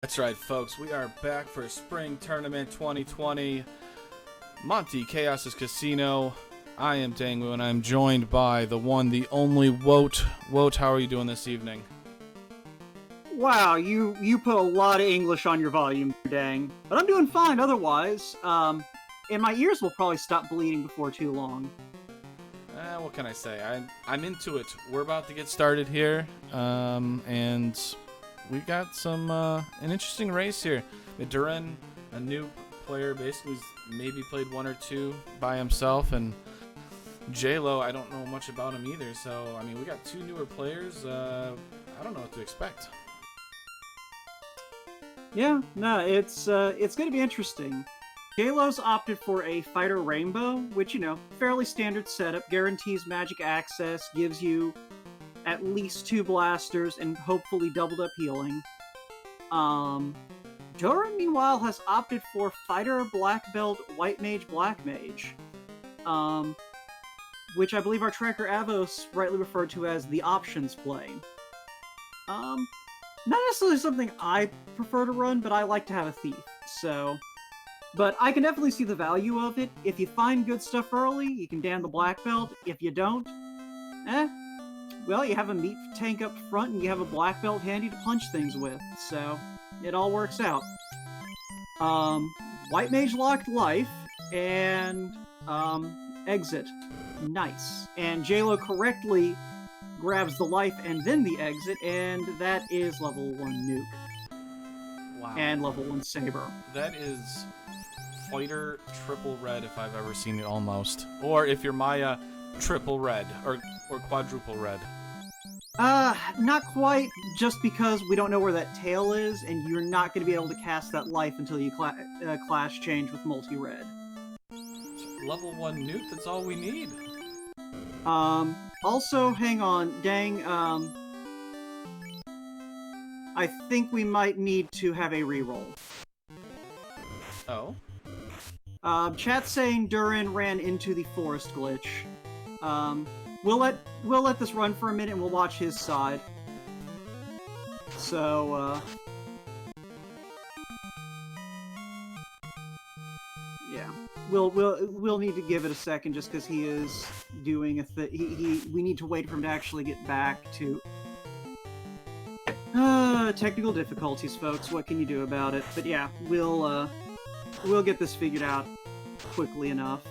That's right, folks. We are back for Spring Tournament 2020. Monte Chaos's Casino. I am Dangwu, and I'm joined by the one, the only Woat. Woat, how are you doing this evening? Wow, you put a lot of English on your volume, Dang. But I'm doing fine otherwise. And my ears will probably stop bleeding before too long. What can I say? I'm into it. We're about to get started here, and we got an interesting race here. Durrun, a new player, basically maybe played one or two by himself, and Jaylow, I don't know much about him either. So I mean, we got two newer players. I don't know what to expect. Yeah, no, it's gonna be interesting. Jaylow's opted for a Fighter Rainbow, which, you know, fairly standard setup, guarantees magic access, gives you at least 2 blasters, and hopefully doubled up healing. Durrun, meanwhile, has opted for Fighter Black Belt White Mage Black Mage, which I believe our tracker Avos rightly referred to as the options play. Not necessarily something I prefer to run, but I like to have a thief, so... But I can definitely see the value of it. If you find good stuff early, you can damn the black belt. If you don't, well, you have a meat tank up front and you have a black belt handy to punch things with, so it all works out. White Mage locked life, and, exit. Nice. And Jaylow correctly grabs the life and then the exit, and that is level 1 nuke. Wow. And level 1 saber. That is Fighter triple red if I've ever seen it, almost. Or if you're Maya, triple red or quadruple red. Not quite, just because we don't know where that tail is, and you're not going to be able to cast that life until you class change with multi-red. Level 1 nuke, that's all we need. Also, hang on, Dang, I think we might need to have a reroll. Oh? Chat's saying Durrun ran into the forest glitch. We'll let this run for a minute and we'll watch his side. So, yeah. We'll need to give it a second just because he is doing we need to wait for him to actually get back to... technical difficulties, folks. What can you do about it? But yeah, we'll get this figured out quickly enough.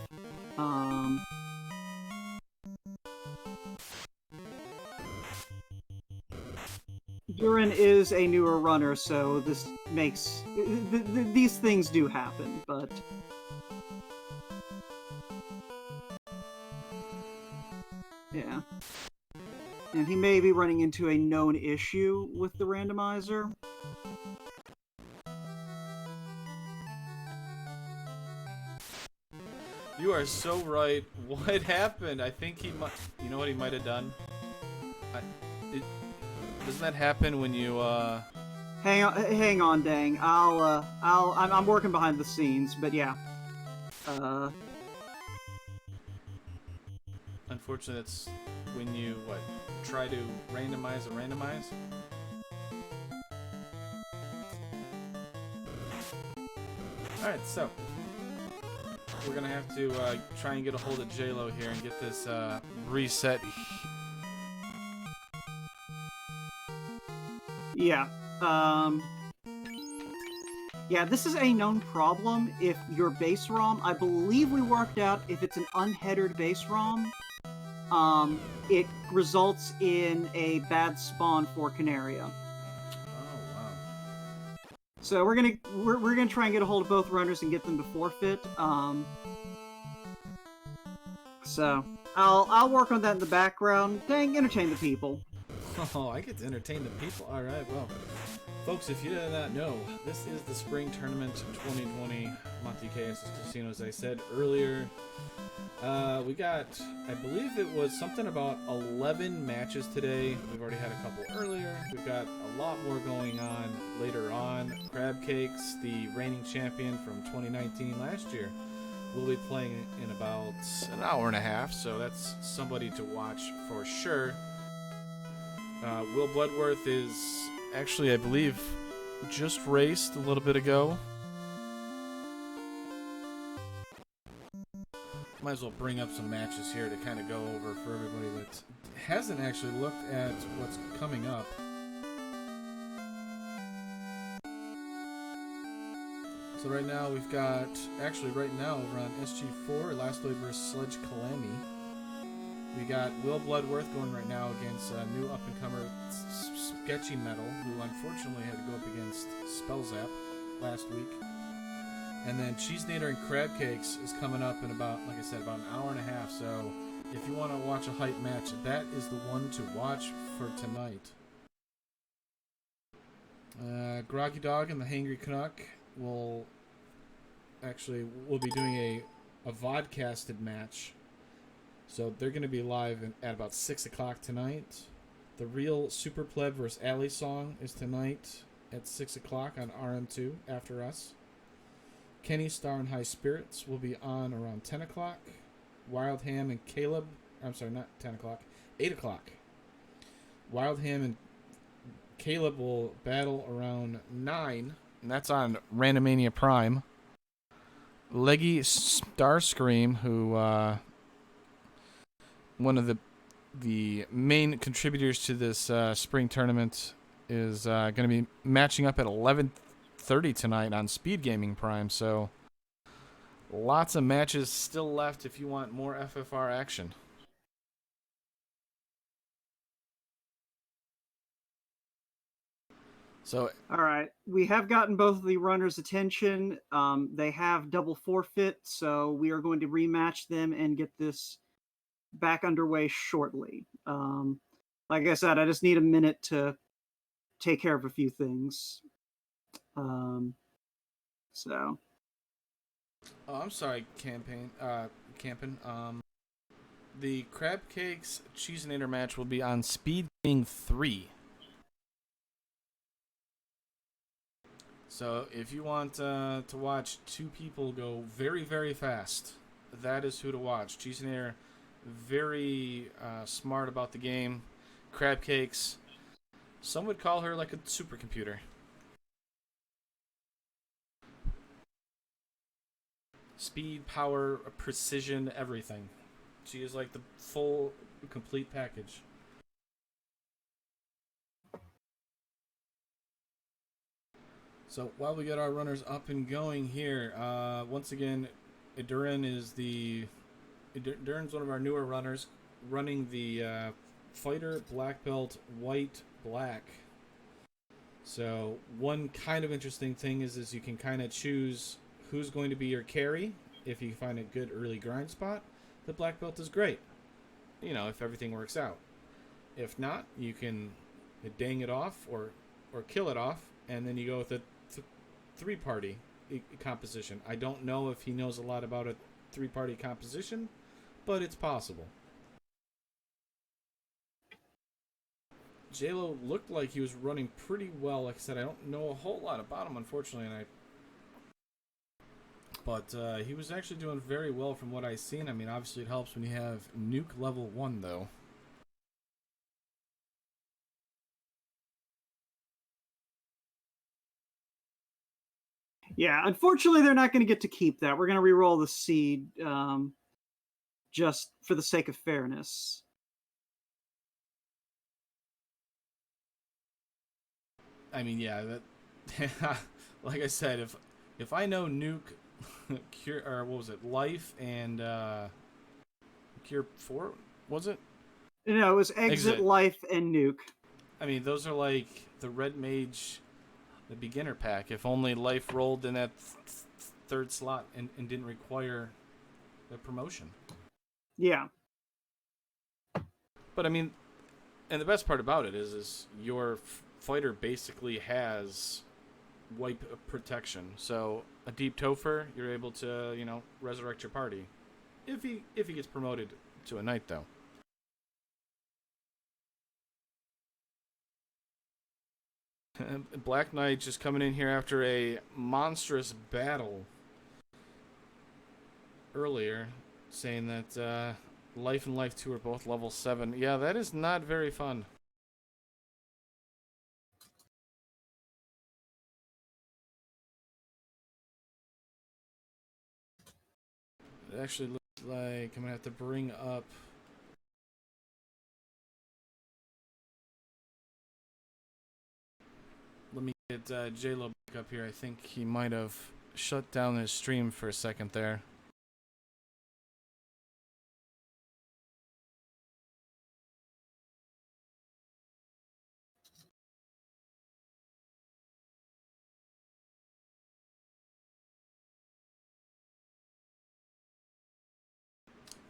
Durrun is a newer runner, so this makes... these things do happen, but... yeah. And he may be running into a known issue with the randomizer. You are so right. What happened? I think he might... You know what he might have done? Doesn't that happen when you, Hang on, Dang. I'm working behind the scenes, but yeah. Unfortunately, that's when you, try to randomize a randomize? Alright, so... we're gonna have to, try and get a hold of Jaylow here and get this, reset. Yeah, yeah, this is a known problem. If your base ROM, I believe we worked out if it's an unheadered base ROM, it results in a bad spawn for Canaria. Oh, wow. So we're gonna try and get a hold of both runners and get them to forfeit. So I'll work on that in the background. Dang, entertain the people. Oh, I get to entertain the people. Alright, well, folks, if you did not know, this is the Spring Tournament 2020 Monte Chaos's Casino, as I said earlier. We got, I believe it was something about 11 matches today. We've already had a couple earlier. We've got a lot more going on later on. Crab Cakes, the reigning champion from 2019 last year, will be playing in about an hour and a half, so that's somebody to watch for sure. Will Bloodworth is actually, I believe, just raced a little bit ago. Might as well bring up some matches here to kind of go over for everybody that hasn't actually looked at what's coming up. So right now we've got, actually right now over on SG4, Last Blade vs. Sledge Kalami. We got Will Bloodworth going right now against a new up-and-comer Sketchy Metal, who unfortunately had to go up against Spellzap last week. And then Cheese Nader and Crab Cakes is coming up in about, like I said, about an hour and a half. So if you want to watch a hype match, that is the one to watch for tonight. Groggy Dog and the Hangry Canuck will be doing a vodcasted match. So they're going to be live at about 6 o'clock tonight. The Real Super Pleb vs. Alley Song is tonight at 6 o'clock on RM2 after us. Kenny Star and High Spirits will be on around 10 o'clock. Wild Ham and Caleb, I'm sorry, not 10 o'clock, 8 o'clock. Wild Ham and Caleb will battle around 9, and that's on Randomania Prime. Leggy Starscream, who one of the main contributors to this spring tournament, is going to be matching up at 11:30 tonight on Speed Gaming Prime. So lots of matches still left if you want more FFR action. So, all right, we have gotten both of the runners' attention. They have double forfeit, so we are going to rematch them and get this back underway shortly. Like I said, I just need a minute to take care of a few things. So. Oh, I'm sorry, Campin. The Crab Cakes Cheeseinator match will be on Speed Gaming 3. So if you want to watch two people go very, very fast, that is who to watch. Cheeseinator, very smart about the game. Crab Cakes, some would call her like a supercomputer. Speed, power, precision, everything. She is like the full, complete package. So while we get our runners up and going here, once again, Durrun's one of our newer runners, running the Fighter Black Belt White Black. So one kind of interesting thing is you can kind of choose who's going to be your carry if you find a good early grind spot. The Black Belt is great, if everything works out. If not, you can dang it off or kill it off, and then you go with a three-party composition. I don't know if he knows a lot about a three-party composition, but it's possible. Jaylow looked like he was running pretty well. Like I said, I don't know a whole lot about him, unfortunately, but he was actually doing very well from what I've seen. I mean, obviously it helps when you have Nuke level 1, though. Yeah, unfortunately, they're not going to get to keep that. We're going to re-roll the seed just for the sake of fairness. I mean, yeah, that like I said, if I know Nuke, Cure, or what was it, Life and Cure 4, was it? No, it was Exit, Life, and Nuke. I mean, those are like the Red Mage, the beginner pack. If only Life rolled in that third slot and didn't require the promotion. Yeah. But I mean, and the best part about it is your fighter basically has wipe protection. So a Deep Topher, you're able to, resurrect your party. If he gets promoted to a knight, though. Black Knight just coming in here after a monstrous battle earlier, saying that Life and Life 2 are both level 7. Yeah, that is not very fun. it actually looks like I'm gonna have to bring up. Let me get Jaylow back up here. I think he might have shut down his stream for a second there.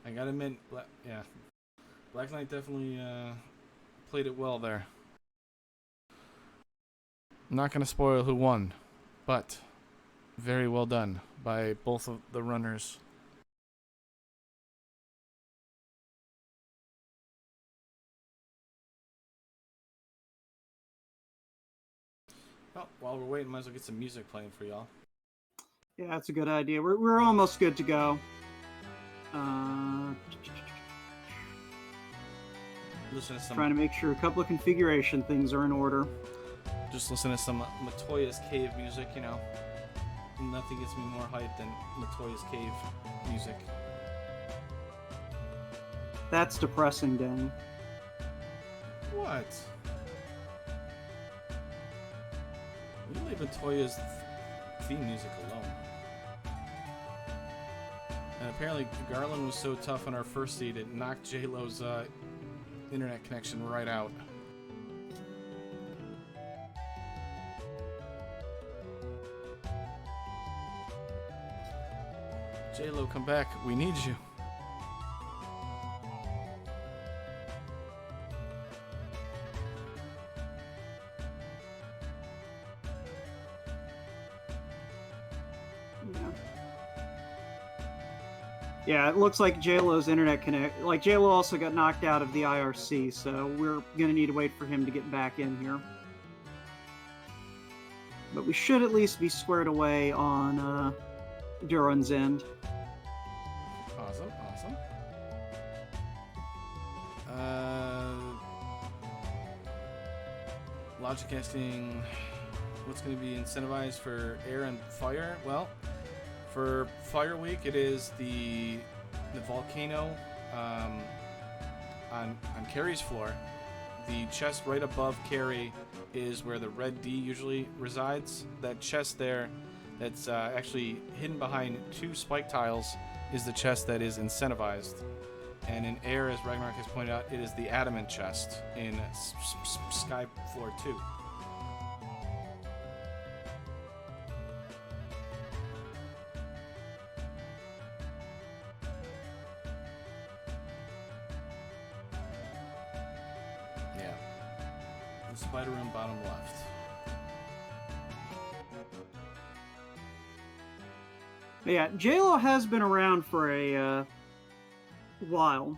I gotta admit, Black Knight definitely played it well there. I'm not gonna spoil who won, but very well done by both of the runners. Well, while we're waiting, might as well get some music playing for y'all. Yeah, that's a good idea. We're almost good to go. Listen to some. Trying to make sure a couple of configuration things are in order. Just listen to some Matoya's Cave music, you know. Nothing gets me more hyped than Matoya's Cave music. That's depressing, Danny. What? You leave Matoya's theme music alone. And apparently Garland was so tough on our first seed, it knocked Jaylow's internet connection right out. Jaylow, come back. We need you. Yeah, it looks like Jaylow's internet connect. Like, Jaylow also got knocked out of the IRC, so we're gonna need to wait for him to get back in here. But we should at least be squared away on Durrun's end. Awesome, awesome. Logic asking what's going to be incentivized for air and fire. Well, for Fire Week, it is the volcano on Carrie's floor. The chest right above Carrie is where the red D usually resides. That chest there, that's actually hidden behind 2 spike tiles, is the chest that is incentivized. And in air, as Ragnarok has pointed out, it is the adamant chest in Sky Floor 2. Yeah. The spider room bottom left. But yeah, Jaylow has been around for a while.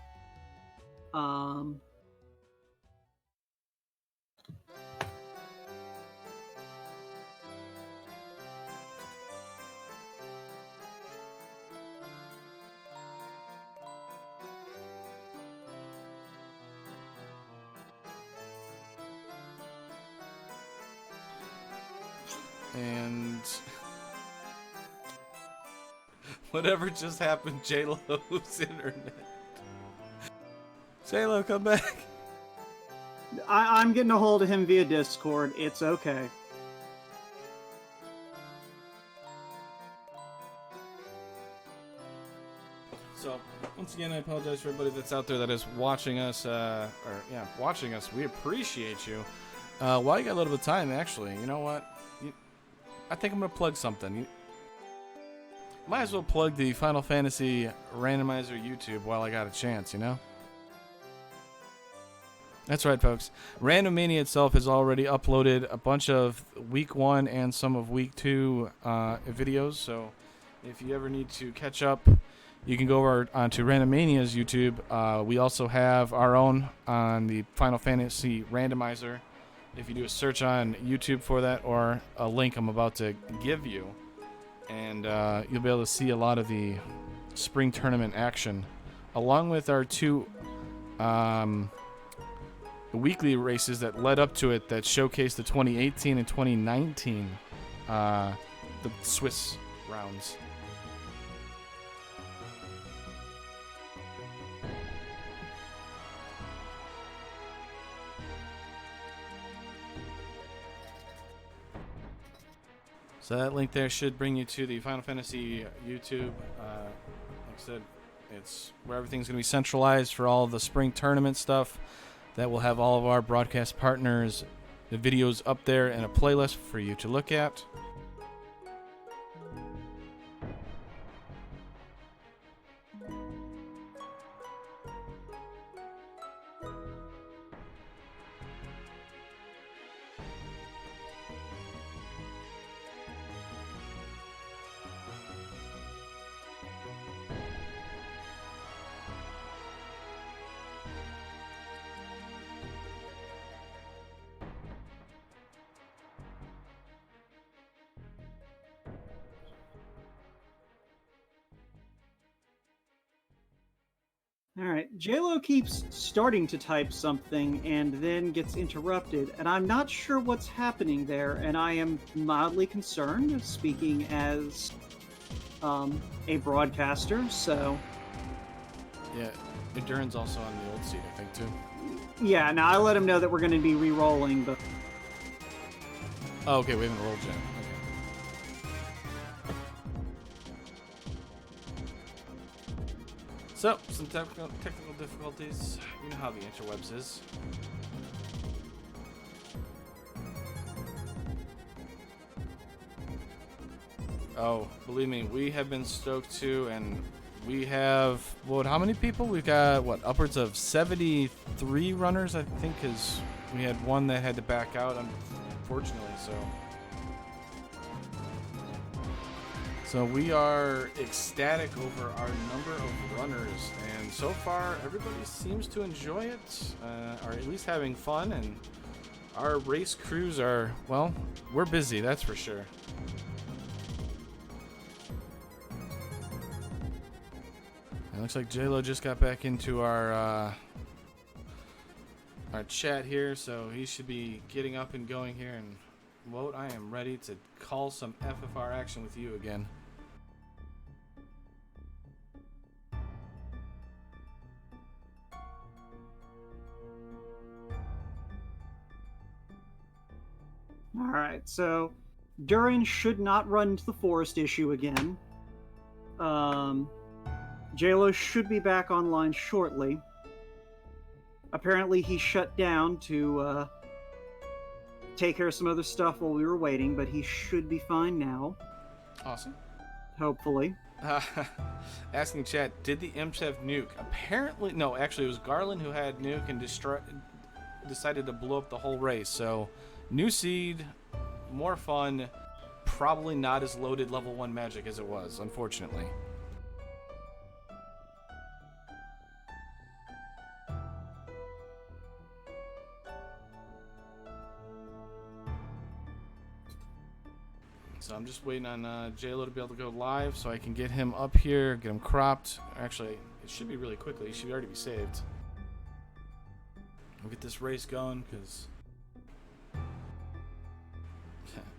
And whatever just happened, Jaylow's internet. Jaylow, come back. I'm getting a hold of him via Discord. It's okay. So, once again, I apologize for everybody that's out there that is watching us, watching us. We appreciate you. While you got a little bit of time, actually, you know what? I think I'm going to plug something. Might as well plug the Final Fantasy Randomizer YouTube while I got a chance, you know? That's right, folks. Randomania itself has already uploaded a bunch of Week 1 and some of Week 2 videos, so if you ever need to catch up, you can go over onto Randomania's YouTube. We also have our own on the Final Fantasy Randomizer. If you do a search on YouTube for that, or a link I'm about to give you, and you'll be able to see a lot of the spring tournament action, along with our 2 weekly races that led up to it that showcased the 2018 and 2019 the Swiss rounds. So that link there should bring you to the Final Fantasy YouTube. Like I said, it's where everything's going to be centralized for all of the spring tournament stuff. That will have all of our broadcast partners, the videos up there, and a playlist for you to look at. Alright, Jaylow keeps starting to type something and then gets interrupted, and I'm not sure what's happening there, and I am mildly concerned, speaking as a broadcaster, so... Yeah, Durrun's also on the old seat, I think, too. Yeah, now I let him know that we're going to be re-rolling, but... Oh, okay, we haven't rolled yet. Okay. So, some technical difficulties. You know how the interwebs is. Oh, believe me, we have been stoked too, and we have, what, how many people? We've got, what, upwards of 73 runners, I think, because we had one that had to back out, unfortunately, so. So we are ecstatic over our number of runners, and so far everybody seems to enjoy it, or at least having fun, and our race crews are, well, we're busy, that's for sure. It looks like Jaylow just got back into our chat here, so he should be getting up and going here, and Woat, I am ready to call some FFR action with you again. Alright, so Durrun should not run into the forest issue again. Jaylow should be back online shortly. Apparently he shut down to take care of some other stuff while we were waiting, but he should be fine now. Awesome. Hopefully. Asking chat, did the imps have nuke? Apparently, no, actually it was Garland who had nuke and decided to blow up the whole race, so new seed, more fun, probably not as loaded level 1 magic as it was, unfortunately. So I'm just waiting on Jaylow to be able to go live so I can get him up here, get him cropped. Actually, it should be really quickly. He should already be saved. We'll get this race going, because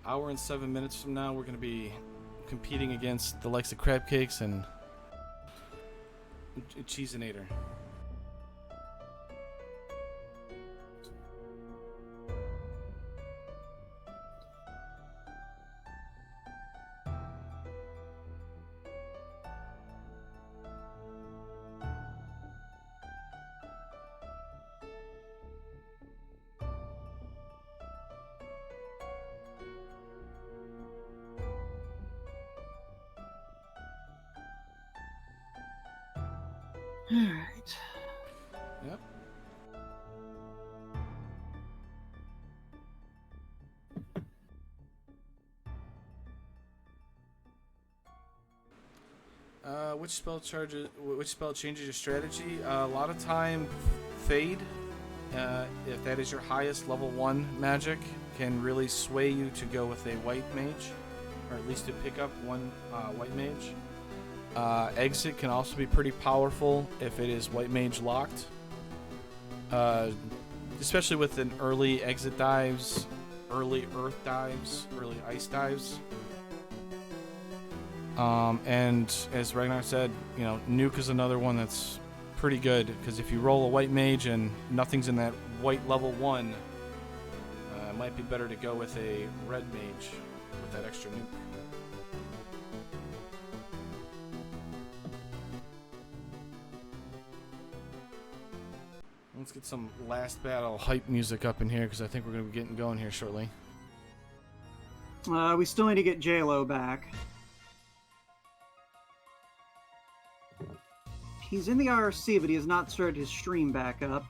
hour and 7 minutes from now, we're going to be competing against the likes of Crab Cakes and Cheesinator. Alright. Yep. Which spell changes your strategy? A lot of time, Fade, if that is your highest level 1 magic, can really sway you to go with a white mage, or at least to pick up one white mage. Exit can also be pretty powerful if it is white mage locked, especially with an early exit dives, early earth dives, early ice dives. And as Ragnar said, you know, nuke is another one that's pretty good, because if you roll a white mage and nothing's in that white level 1, it might be better to go with a red mage. with that extra nuke. Let's get some last battle hype music up in here because I think we're going to be getting going here shortly. We still need to get Jaylow back. He's in the IRC, but he has not started his stream back up.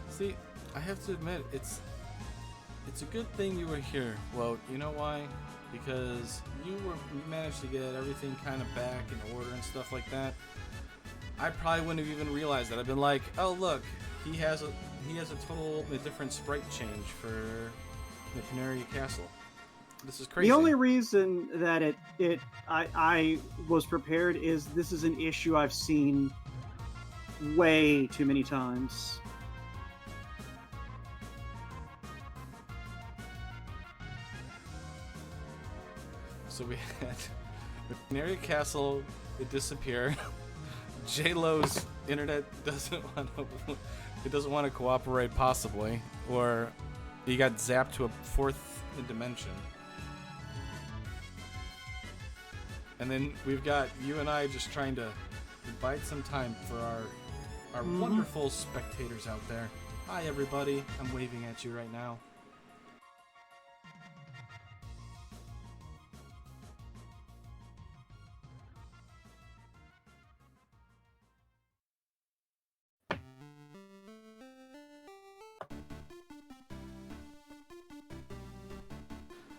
See, I have to admit, it's a good thing you were here. Well, you know why? Because you managed to get everything kind of back in order and stuff like that. I probably wouldn't have even realized that. I've been like, oh look, he has a total different sprite change for the Canary Castle. This is crazy. The only reason that I was prepared is this is an issue I've seen way too many times. So we had the Canary Castle, it disappeared. Jaylow's internet doesn't want to cooperate, possibly, or he got zapped to a fourth dimension. And then we've got you and I just trying to bide some time for our wonderful spectators out there. Hi everybody, I'm waving at you right now.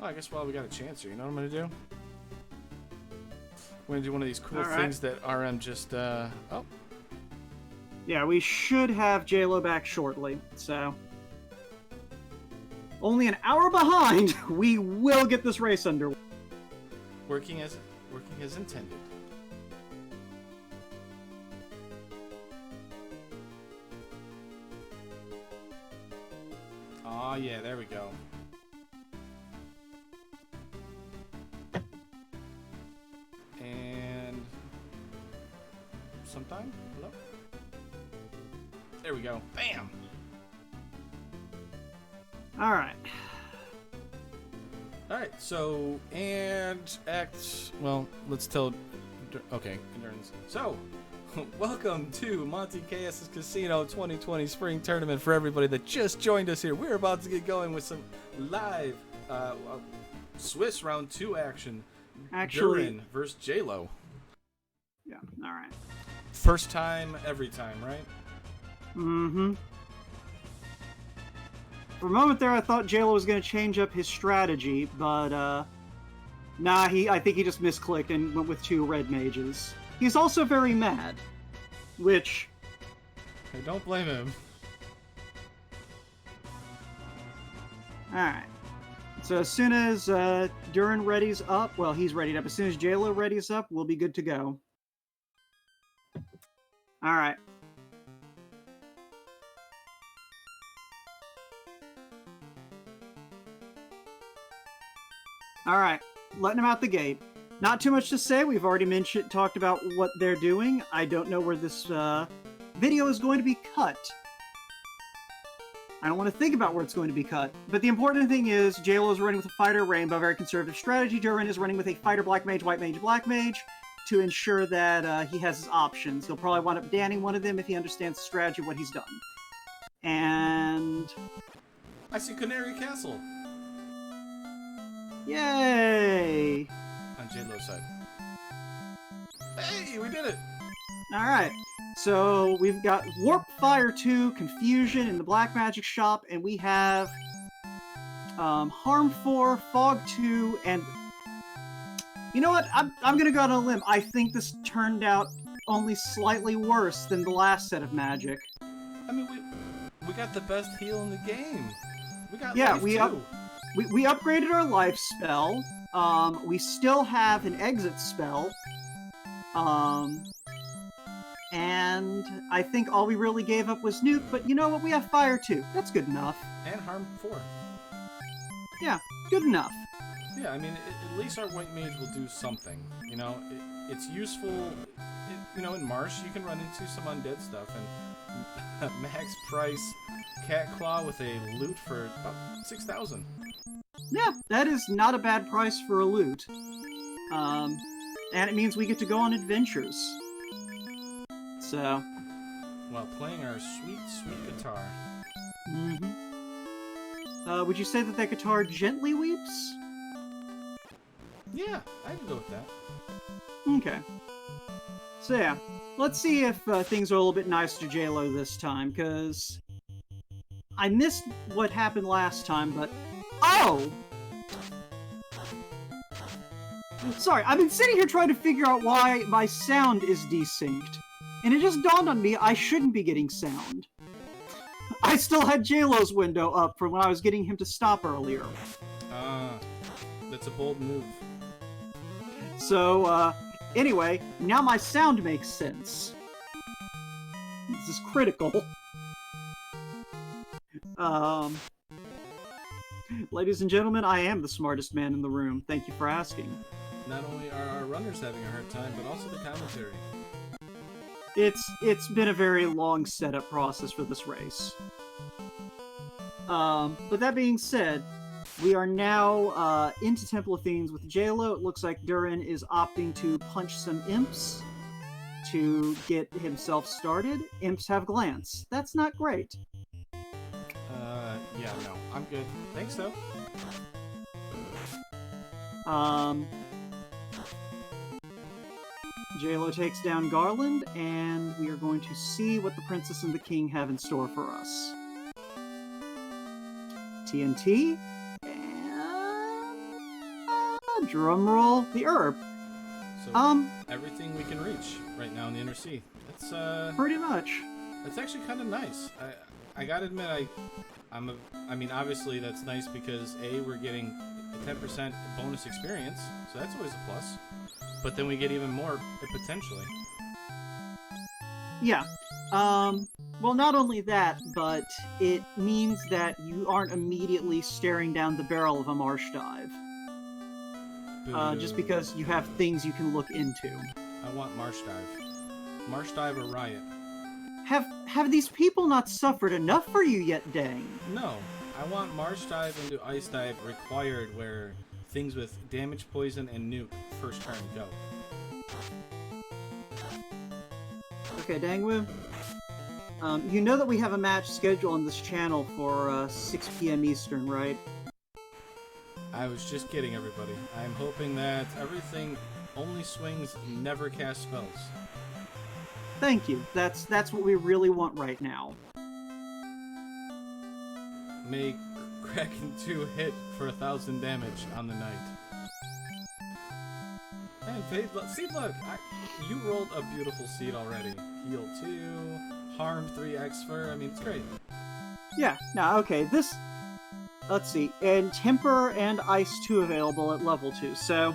I guess while we got a chance here, you know what I'm gonna do? We're gonna do one of these cool things that RM just, oh. Yeah, we should have Jaylow back shortly, so. Only an hour behind, we will get this race underway. Working as intended. Oh yeah, there we go. And sometime? Hello? There we go. Bam! Alright. Alright, so, and act, well, let's tell, okay, endurance. So, welcome to Monte Chaos's Casino 2020 Spring Tournament for everybody that just joined us here. We're about to get going with some live Swiss Round 2 action. Actually, Durrun versus Jaylow. Yeah, alright. First time, every time, right? Mm-hmm. For a moment there, I thought Jaylow was going to change up his strategy, but, nah, I think he just misclicked and went with 2 red mages. He's also very mad, which... Hey, don't blame him. Alright. So as soon as Durrun readies up, well, he's readied up. As soon as Jaylow readies up, we'll be good to go. Alright. Alright, letting him out the gate. Not too much to say. We've already talked about what they're doing. I don't know where this video is going to be cut. I don't want to think about where it's going to be cut. But the important thing is, Jaylow is running with a fighter rainbow, very conservative strategy. Durrun is running with a fighter black mage, white mage, black mage, to ensure that he has his options. He'll probably wind up banning one of them if he understands the strategy of what he's done. And... I see Canary Castle. Yay! On Jaylow's side. Hey, we did it! Alright. So we've got Warp Fire 2, Confusion in the Black Magic Shop, and we have Harm 4, Fog 2, and you know what? I'm gonna go on a limb. I think this turned out only slightly worse than the last set of magic. I mean, we got the best heal in the game. We got yeah, life we upgraded our life spell. We still have an exit spell. And I think all we really gave up was Nuke, but you know what? We have Fire too. That's good enough. And Harm 4. Yeah, good enough. Yeah, I mean, at least our white mage will do something. You know, it's useful. You know, in Marsh, you can run into some undead stuff, and max price cat claw with a loot for about 6,000. Yeah, that is not a bad price for a loot. And it means we get to go on adventures. So. While playing our sweet, sweet guitar. Would you say that that guitar gently weeps? Yeah, I can go with that. Okay. So yeah, let's see if things are a little bit nicer to Jaylow this time, because I missed what happened last time, but... Oh! Sorry, I've been sitting here trying to figure out why my sound is desynced, and it just dawned on me I shouldn't be getting sound. I still had Jaylow's window up from when I was getting him to stop earlier. That's a bold move. So, anyway, now my sound makes sense. This is critical. Ladies and gentlemen, I am the smartest man in the room. Thank you for asking. Not only are our runners having a hard time, but also the commentary. It's been a very long setup process for this race. But that being said, we are now into Temple of Fiends with Jaylow. It looks like Durrun is opting to punch some imps to get himself started. Imps have glance. That's not great. Yeah, no, I'm good. Thanks, though. Jaylow takes down Garland, and we are going to see what the Princess and the King have in store for us. TNT, and drumroll, the herb. So everything we can reach right now in the Inner Sea. That's pretty much. That's actually kind of nice. I gotta admit, I mean, obviously that's nice because A, we're getting a 10% bonus experience, so that's always a plus. But then we get even more potentially. Yeah. Well, not only that, but it means that you aren't immediately staring down the barrel of a marsh dive. Just because you have things you can look into. I want marsh dive. Marsh dive or riot. Have these people not suffered enough for you yet, dang? No. I want marsh dive into ice dive required where things with damage, poison, and nuke first turn go. Okay, Dangwu. You know that we have a match scheduled on this channel for 6 p.m. Eastern, right? I was just kidding, everybody. I'm hoping that everything only swings, never cast spells. Thank you. That's what we really want right now. May Kraken 2 hit for 1,000 damage on the night. And see, look, you rolled a beautiful seed already. Heal 2, harm 3x for, I mean, it's great. Yeah, no, okay, this... Let's see, and Temper and Ice 2 available at level 2, so...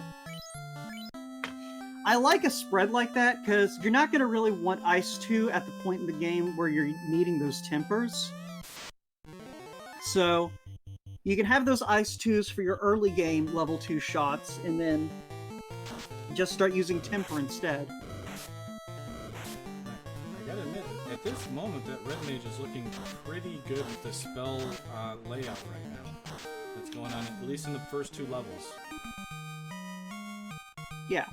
I like a spread like that, because you're not going to really want Ice 2 at the point in the game where you're needing those Tempers. So, you can have those Ice 2s for your early game level 2 shots, and then just start using Temper instead. I gotta admit, at this moment, that Red Mage is looking pretty good with the spell layout right now. That's going on, at least in the first 2 levels. Yeah.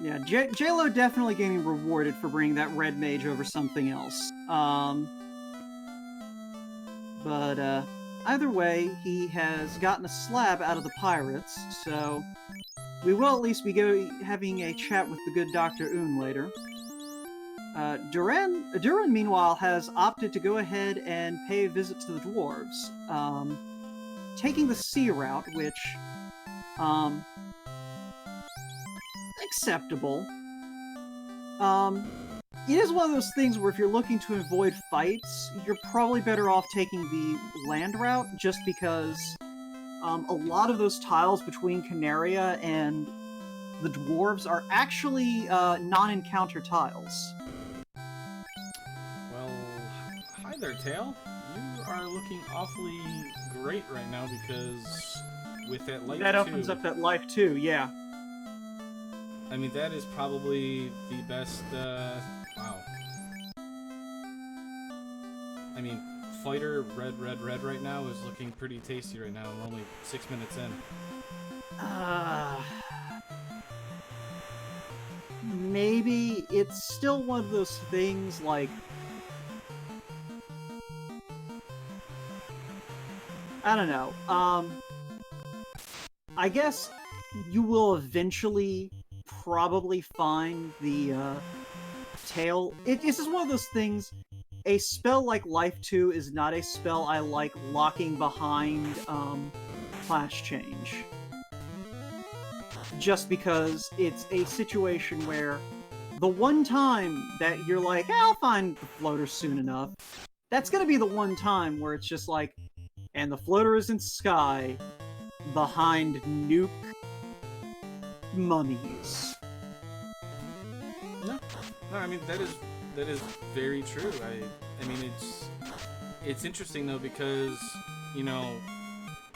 Yeah, Jaylow definitely getting rewarded for bringing that Red Mage over something else. But either way, he has gotten a slab out of the pirates, so we will at least be having a chat with the good Dr. Un later. Durrun, meanwhile, has opted to go ahead and pay a visit to the dwarves, taking the sea route, which, acceptable. It is one of those things where if you're looking to avoid fights, you're probably better off taking the land route, just because a lot of those tiles between Canaria and the dwarves are actually non-encounter tiles. Well, hi there, Tail. You are looking awfully great right now because with that life That 2, opens up that life too, yeah. I mean, that is probably the best, wow. I mean, fighter red right now is looking pretty tasty right now. We're only 6 minutes in. Maybe it's still one of those things like, I don't know. I guess you will eventually probably find the tail. It's just one of those things. A spell like Life 2 is not a spell I like locking behind class change. Just because it's a situation where the one time that you're like, hey, I'll find the floater soon enough, that's gonna be the one time where it's just like, and the floater is in sky behind nuke mummies. No, I mean that is very true. I mean it's interesting though because you know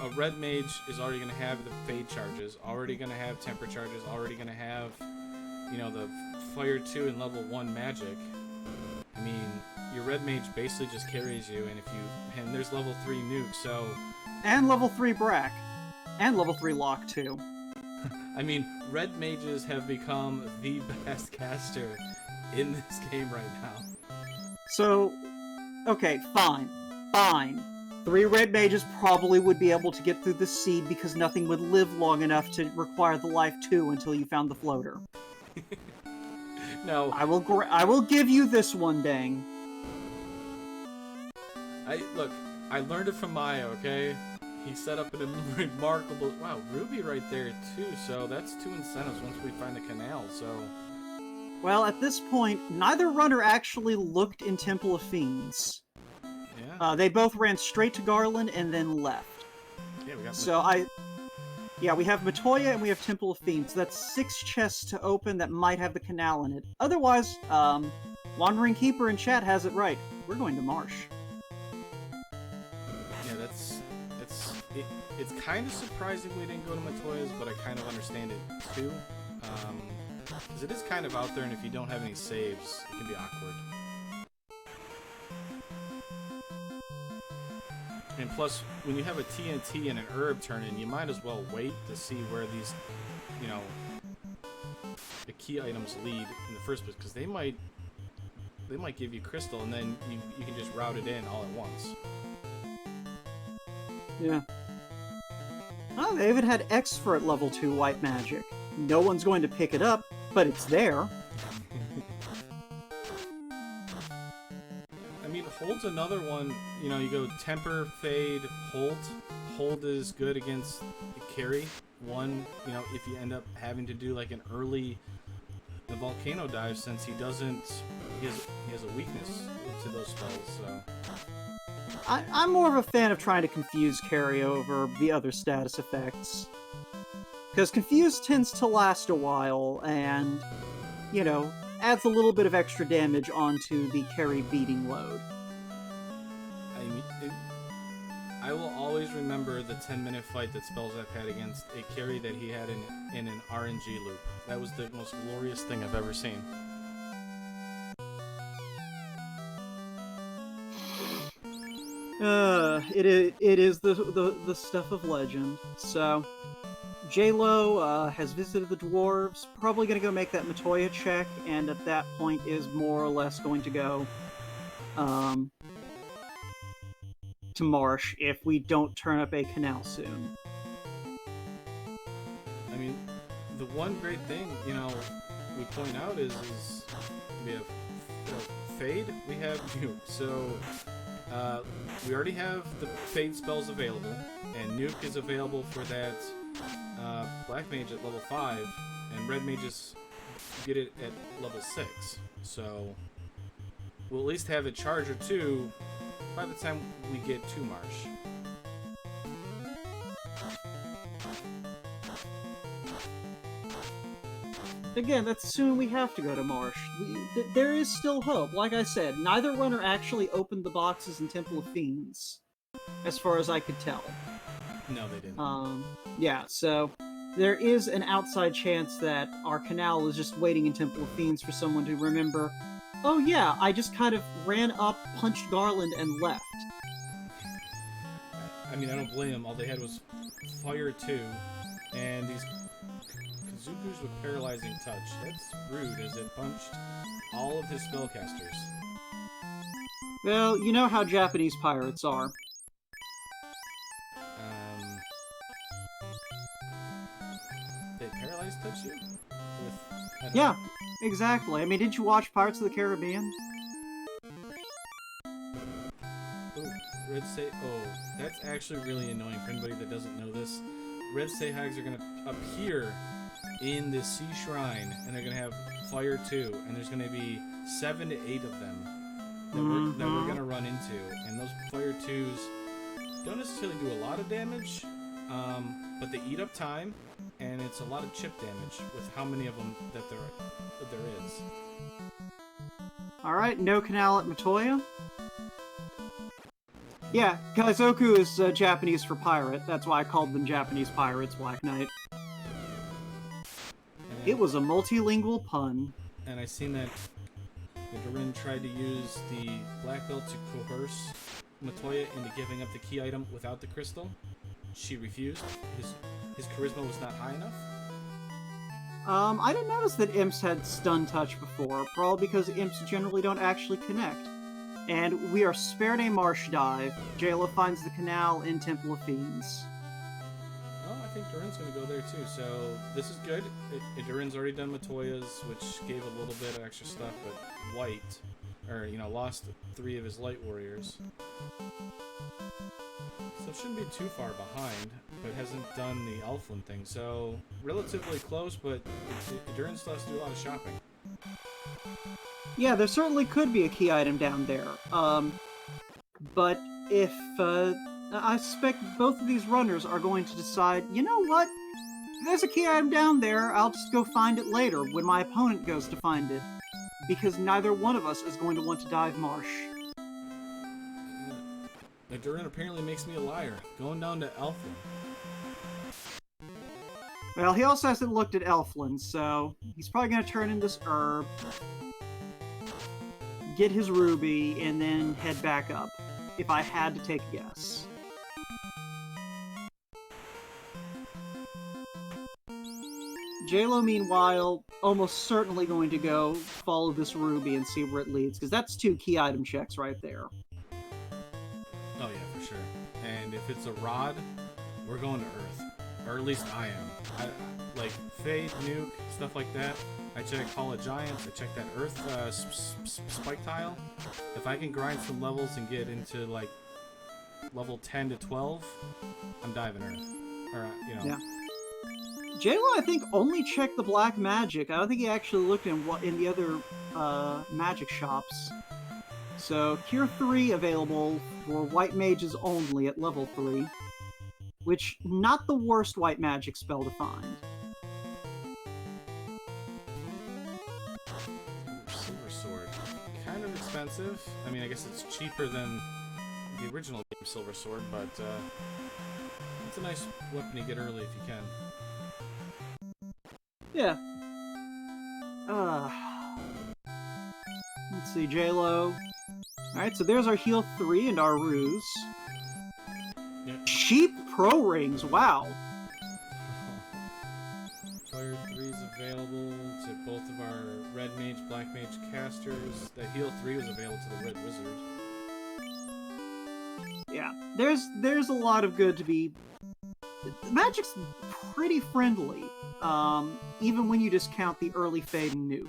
a red mage is already going to have the fade charges, already going to have temper charges, already going to have you know the fire 2 and level 1 magic. I mean your red mage basically just carries you, and there's level 3 nuke, so and level 3 Brack and level 3 Lock too. I mean, red mages have become the best caster in this game right now. So, okay, fine. 3 red mages probably would be able to get through the seed because nothing would live long enough to require the life 2 until you found the floater. No. I will give you this one, dang. Look, I learned it from Maya, okay? He set up a remarkable... Wow, Ruby right there, too, so that's 2 incentives once we find the canal, so... Well, at this point, neither runner actually looked in Temple of Fiends. Yeah. They both ran straight to Garland and then left. Yeah, we got... So yeah, we have Matoya and we have Temple of Fiends. That's 6 chests to open that might have the canal in it. Otherwise, Wandering Keeper in chat has it right. We're going to Marsh. Yeah, it's kind of surprising we didn't go to Matoya's, but I kind of understand it too. Because it is kind of out there, and if you don't have any saves, it can be awkward. And plus, when you have a TNT and an herb turn-in, you might as well wait to see where these, you know, the key items lead in the first place, because they might give you crystal, and then you can just route it in all at once. Yeah. Oh, they even had X for at level 2 white magic. No one's going to pick it up, but it's there. I mean, Hold's another one. You know, you go Temper, Fade, Hold. Hold is good against carry. One, you know, if you end up having to do like an early the volcano dive, since he has a weakness to those spells, so... I'm more of a fan of trying to confuse carry over the other status effects. Because confuse tends to last a while, and, you know, adds a little bit of extra damage onto the carry beating load. I will always remember the 10-minute fight that Spellzap had against a carry that he had in an RNG loop. That was the most glorious thing I've ever seen. It is the stuff of legend. So, Jaylow has visited the dwarves, probably going to go make that Matoya check, and at that point is more or less going to go to Marsh if we don't turn up a canal soon. I mean, the one great thing, you know, we point out is we have Fade, we have Nuke. So we already have the Fade spells available, and Nuke is available for that Black Mage at level 5, and Red Mages get it at level 6. So we'll at least have a charge or two by the time we get to Marsh. Again, that's assuming we have to go to Marsh. There is still hope. Like I said, neither runner actually opened the boxes in Temple of Fiends. as far as I could tell. No, they didn't. Yeah, so there is an outside chance that our canal is just waiting in Temple of Fiends for someone to remember, oh yeah, I just kind of ran up, punched Garland, and left. I mean, I don't blame them. All they had was Fire 2, and these Kazukus with Paralyzing Touch. That's rude, as it punched all of his spellcasters. Well, you know how Japanese pirates are. They Paralyzed Touch you? With, Yeah, exactly. I mean, didn't you watch Pirates of the Caribbean? Oh, Red Say. Oh, that's actually really annoying for anybody that doesn't know this. Red Seihags are going to appear in the Sea Shrine, and they're going to have Fire 2, and there's going to be 7 to 8 of them that we're going to run into. And those Fire 2s don't necessarily do a lot of damage, but they eat up time, and it's a lot of chip damage with how many of them that there is. Alright, no canal at Matoya. Yeah, Kaizoku is Japanese for pirate. That's why I called them Japanese pirates, Black Knight. It was a multilingual pun. And I seen that Durrun tried to use the black belt to coerce Matoya into giving up the key item without the crystal. She refused. His charisma was not high enough. I didn't notice that imps had stun touch before, probably because imps generally don't actually connect. And we are spared a marsh dive. Jaylow finds the canal in Temple of Fiends. Well, I think Durrun's going to go there too, so this is good. Durrun's already done Matoya's, which gave a little bit of extra stuff, but lost 3 of his light warriors. So it shouldn't be too far behind, but hasn't done the Elfland thing, so relatively close, but Durrun still has to do a lot of shopping. Yeah, there certainly could be a key item down there. But if, I suspect both of these runners are going to decide, you know what? If there's a key item down there, I'll just go find it later when my opponent goes to find it. Because neither one of us is going to want to dive marsh. Durrun apparently makes me a liar. Going down to Elfland. Well, he also hasn't looked at Elfland, so he's probably going to turn in this herb, get his ruby, and then head back up, if I had to take a guess. Jaylow, meanwhile, almost certainly going to go follow this ruby and see where it leads, because that's 2 key item checks right there. Oh yeah, for sure. And if it's a rod, we're going to Earth. Or at least I am. Like Fade, Nuke, stuff like that. I check Hall of Giants, I check that Earth spike tile. If I can grind some levels and get into like level 10 to 12, I'm diving Earth. Or, Yeah. Jaylow, I think, only checked the black magic. I don't think he actually looked in the other magic shops. So, Cure 3 available for white mages only at level 3. Which, not the worst white magic spell to find. Silver Sword. Kind of expensive. I mean, I guess it's cheaper than the original game Silver Sword, but it's a nice weapon to get early if you can. Yeah. Let's see, Jaylow. Alright, so there's our heal 3 and our ruse. Yep. Cheap pro rings, wow. Fire 3 is available to both of our red mage, black mage casters. The heal 3 was available to the red wizard. Yeah, there's a lot of good to be... Magic's pretty friendly, even when you discount the early Fade and Nuke.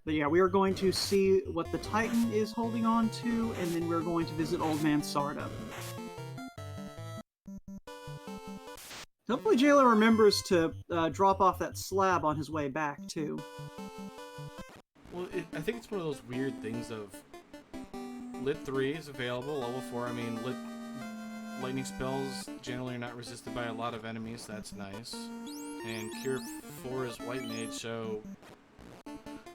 But yeah, we are going to see what the Titan is holding on to, and then we're going to visit Old Man Sarda. Hopefully Jaylow remembers to drop off that slab on his way back, too. Well, I think it's one of those weird things of... Lit 3 is available, level 4, I mean, lightning spells generally are not resisted by a lot of enemies, that's nice. And Cure 4 is white mage, so...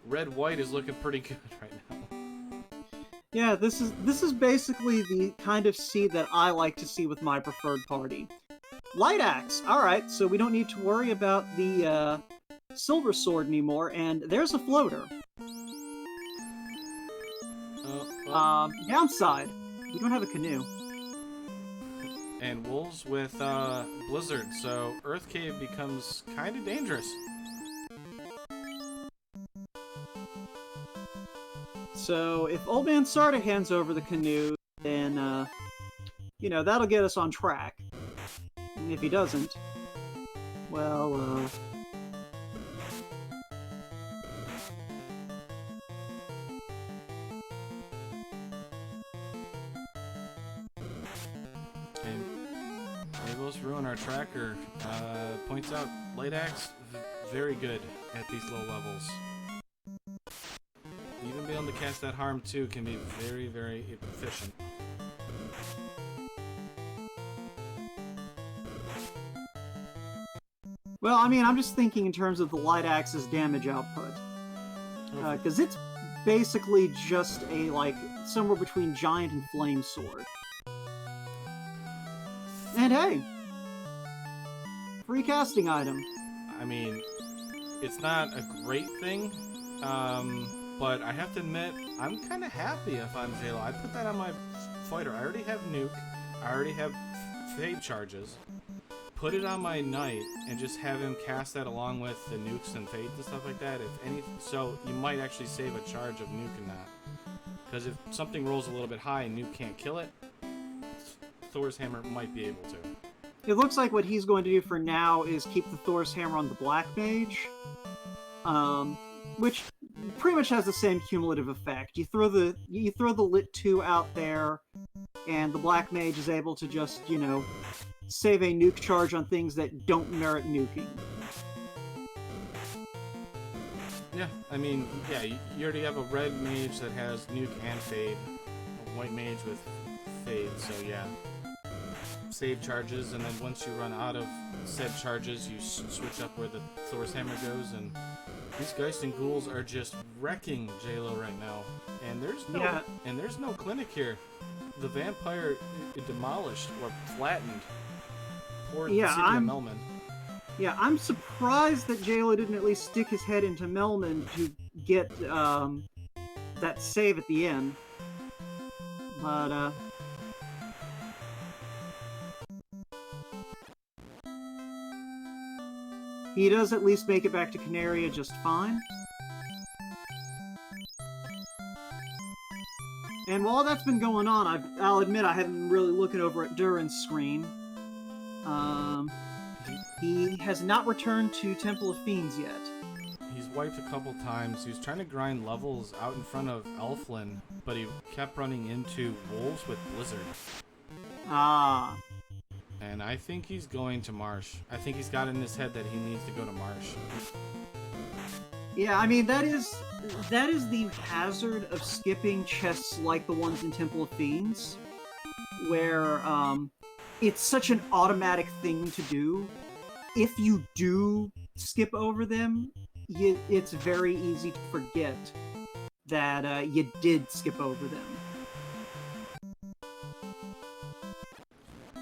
Red-white is looking pretty good right now. Yeah, this is basically the kind of seed that I like to see with my preferred party. Light Axe. All right, so we don't need to worry about the Silver Sword anymore, and there's a floater. Downside, we don't have a canoe. And wolves with blizzard, so Earth Cave becomes kind of dangerous. So if Old Man Sarda hands over the canoe, then that'll get us on track. And if he doesn't, well, And Labels Ruin Our Tracker points out Light Axe very good at these low levels. Even being able to cast that harm too can be very, very efficient. well, I mean, I'm just thinking in terms of the Light Axe's damage output. Because it's basically just a, somewhere between Giant and Flame Sword. And hey! Free casting item. I mean, it's not a great thing, but I have to admit, I'm kind of happy if I'm Jaylow. I put that on my fighter. I already have Nuke. I already have Fade charges. Put it on my Knight and just have him cast that along with the Nukes and Fades and stuff like that. So you might actually save a charge of Nuke in that. Because if something rolls a little bit high and Nuke can't kill it, Thor's Hammer might be able to. It looks like what he's going to do for now is keep the Thor's Hammer on the Black Mage, which pretty much has the same cumulative effect. You throw the Lit 2 out there, and the Black Mage is able to just, save a nuke charge on things that don't merit nuking. Yeah, I mean, yeah, you already have a red mage that has Nuke and Fade, a white mage with Fade, so yeah. Save charges, and then once you run out of said charges, you switch up where the Thor's Hammer goes, and these Geist and Ghouls are just wrecking Jaylow right now. And there's no clinic here. The vampire demolished or flattened poor city of Melman. Yeah, I'm surprised that Jaylow didn't at least stick his head into Melman to get that save at the end. But he does at least make it back to Canaria just fine. And while that's been going on, I'll admit I haven't been really looking over at Durrun's screen. He has not returned to Temple of Fiends yet. He's wiped a couple times. He was trying to grind levels out in front of Elflin, but he kept running into wolves with Blizzard. Ah. And I think he's going to Marsh. I think he's got in his head that he needs to go to Marsh. Yeah, I mean, that is the hazard of skipping chests like the ones in Temple of Fiends, where it's such an automatic thing to do. If you do skip over them, it's very easy to forget that you did skip over them.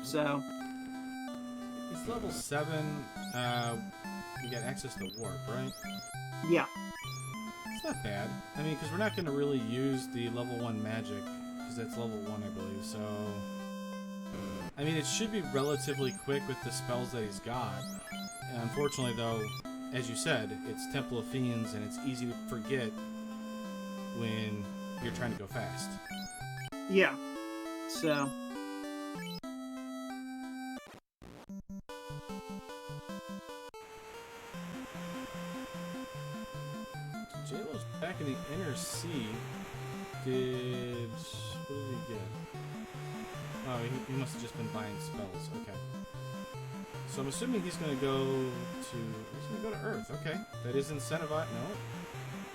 So he's level 7. We got access to Warp, right? Yeah. It's not bad. I mean, because we're not going to really use the level 1 magic, because that's level 1, I believe, so... I mean, it should be relatively quick with the spells that he's got. And unfortunately, though, as you said, it's Temple of Fiends, and it's easy to forget when you're trying to go fast. Yeah. So... Jaylow's back in the inner sea. What did he get? Oh, he must have just been buying spells. Okay. So I'm assuming he's gonna go to Earth. Okay. That is incentivized. No.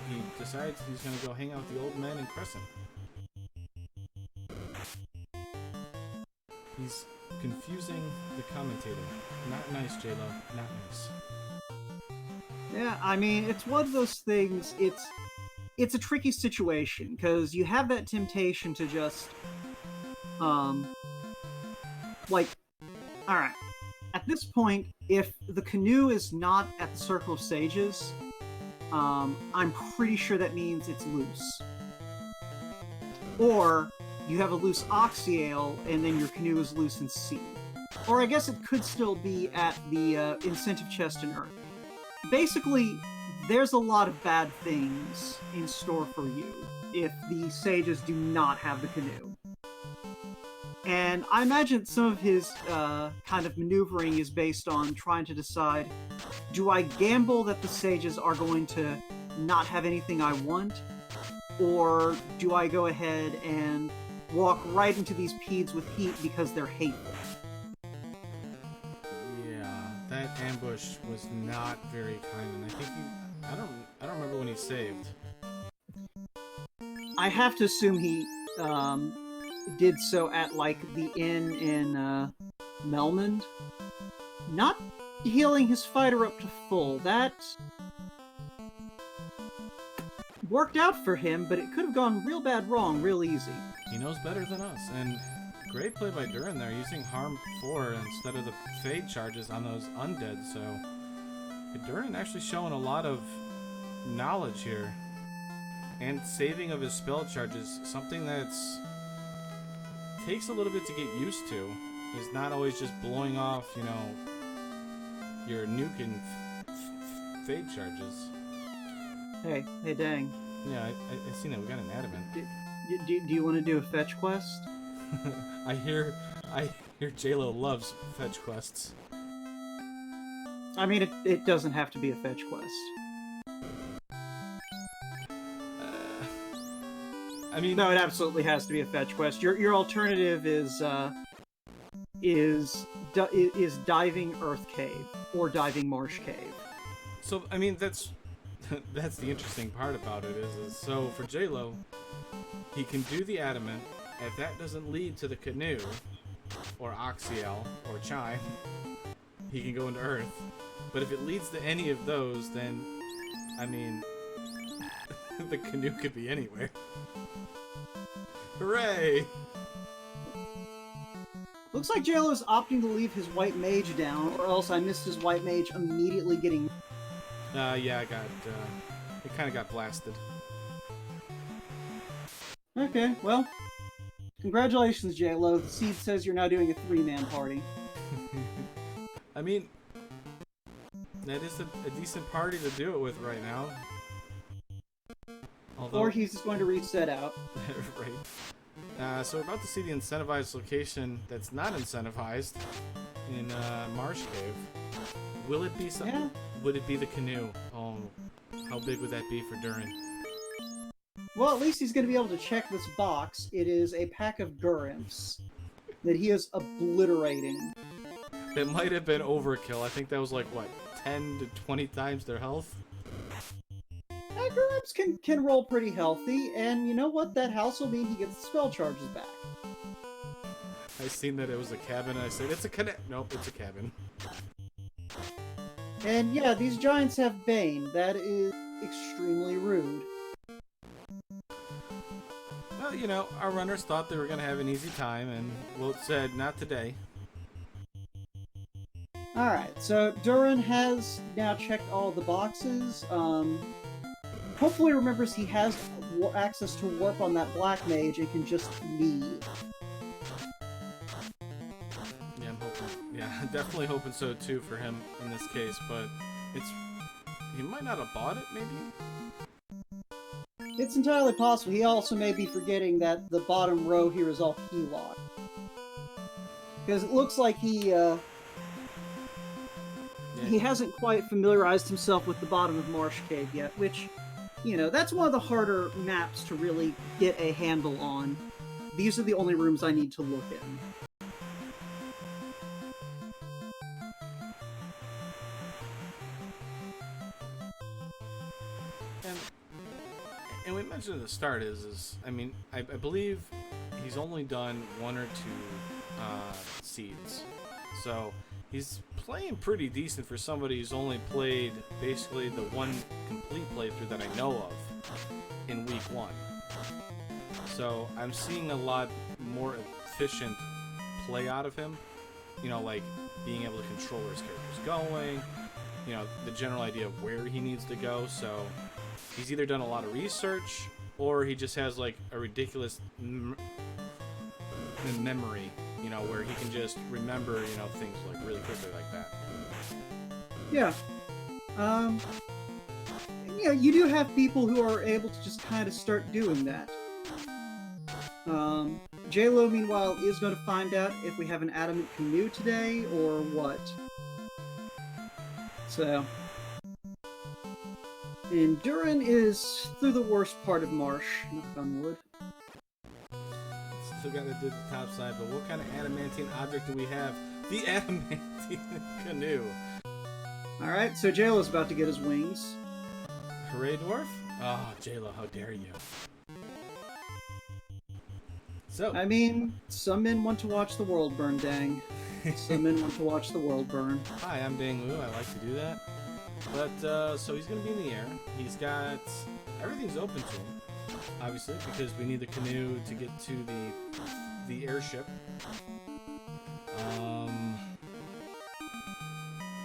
He decides he's gonna go hang out with the old men in Crescent. He's confusing the commentator. Not nice, Jaylow. Not nice. Yeah, I mean, it's one of those things, it's a tricky situation because you have that temptation to just like, all right, at this point, if the canoe is not at the Circle of Sages, I'm pretty sure that means it's loose. Or you have a loose Oxyale, and then your canoe is loose in sea. Or I guess it could still be at the incentive chest in Earth. Basically, there's a lot of bad things in store for you if the sages do not have the canoe. And I imagine some of his kind of maneuvering is based on trying to decide, do I gamble that the sages are going to not have anything I want? Or do I go ahead and walk right into these peeds with heat because they're hateful? Yeah, that ambush was not very kind, and I think I don't remember when he saved. I have to assume he did so at like the inn in Melmond. Not healing his fighter up to full. That worked out for him, but it could have gone real bad wrong real easy. He knows better than us, and great play by Durrun there, using Harm 4 instead of the Fade charges on those undead, so Durrun actually showing a lot of knowledge here. And saving of his spell charges, something that's takes a little bit to get used to. He's not always just blowing off, you know, your nuke and Fade charges. Hey, dang. Yeah, I seen it. We got an adamant. Do you want to do a fetch quest? I hear Jaylow loves fetch quests. I mean, it doesn't have to be a fetch quest. I mean, no, it absolutely has to be a fetch quest. Your alternative is diving Earth Cave or diving Marsh Cave. So I mean, that's the interesting part about it is so for Jaylow, he can do the adamant. If that doesn't lead to the canoe, or Oxyale, or Chime, he can go into Earth. But if it leads to any of those, then, I mean, the canoe could be anywhere. Hooray! Looks like Jaylow is opting to leave his white mage down, or else I missed his white mage immediately getting... Yeah, it kind of got blasted. Okay, well, congratulations, Jaylow. The seed says you're now doing a 3-man party. I mean, that is a decent party to do it with right now. Although, or he's just going to reset out. Right. So we're about to see the incentivized location that's not incentivized in Marsh Cave. Will it be something? Yeah. Would it be the canoe? Oh, how big would that be for Durrun? Well, at least he's going to be able to check this box. It is a pack of Gurrimps that he is obliterating. It might have been overkill. I think that was like, what, 10 to 20 times their health? Gurrimps can roll pretty healthy, and you know what? That house will mean he gets the spell charges back. I seen that it was a cabin, and I said, it's a nope, it's a cabin. And yeah, these giants have Bane. That is extremely rude. Well, you know, our runners thought they were going to have an easy time, and Wilt said, not today. Alright, so Durrun has now checked all the boxes. Hopefully remembers he has access to warp on that black mage and can just leave. Yeah, I'm hoping. Yeah, definitely hoping so too for him in this case, but he might not have bought it, maybe? It's entirely possible. He also may be forgetting that the bottom row here is all keylock. Because it looks like he hasn't quite familiarized himself with the bottom of Marsh Cave yet, which, you know, that's one of the harder maps to really get a handle on. These are the only rooms I need to look in. And we mentioned at the start I mean, I believe he's only done 1 or 2 seeds. So he's playing pretty decent for somebody who's only played basically the one complete playthrough that I know of. in week 1. So I'm seeing a lot more efficient play out of him. You know, like being able to control where his character's going, you know, the general idea of where he needs to go. So he's either done a lot of research or he just has like a ridiculous memory, you know, where he can just remember, you know, things like really quickly like that. Yeah. Yeah, you do have people who are able to just kind of start doing that. Jaylow, meanwhile, is going to find out if we have an adamant canoe today or what. So. And Durrun is through the worst part of marsh, knock on wood. Still got to do the top side, but what kind of adamantine object do we have? The adamantine canoe. Alright, so Jaylow's about to get his wings. Hooray, dwarf? Oh, Jaylow, how dare you. So, I mean, some men want to watch the world burn, dang. Some men want to watch the world burn. Hi, I'm Dang Wu. I like to do that. But, so he's going to be in the air. He's got... Everything's open to him, obviously, because we need the canoe to get to the airship.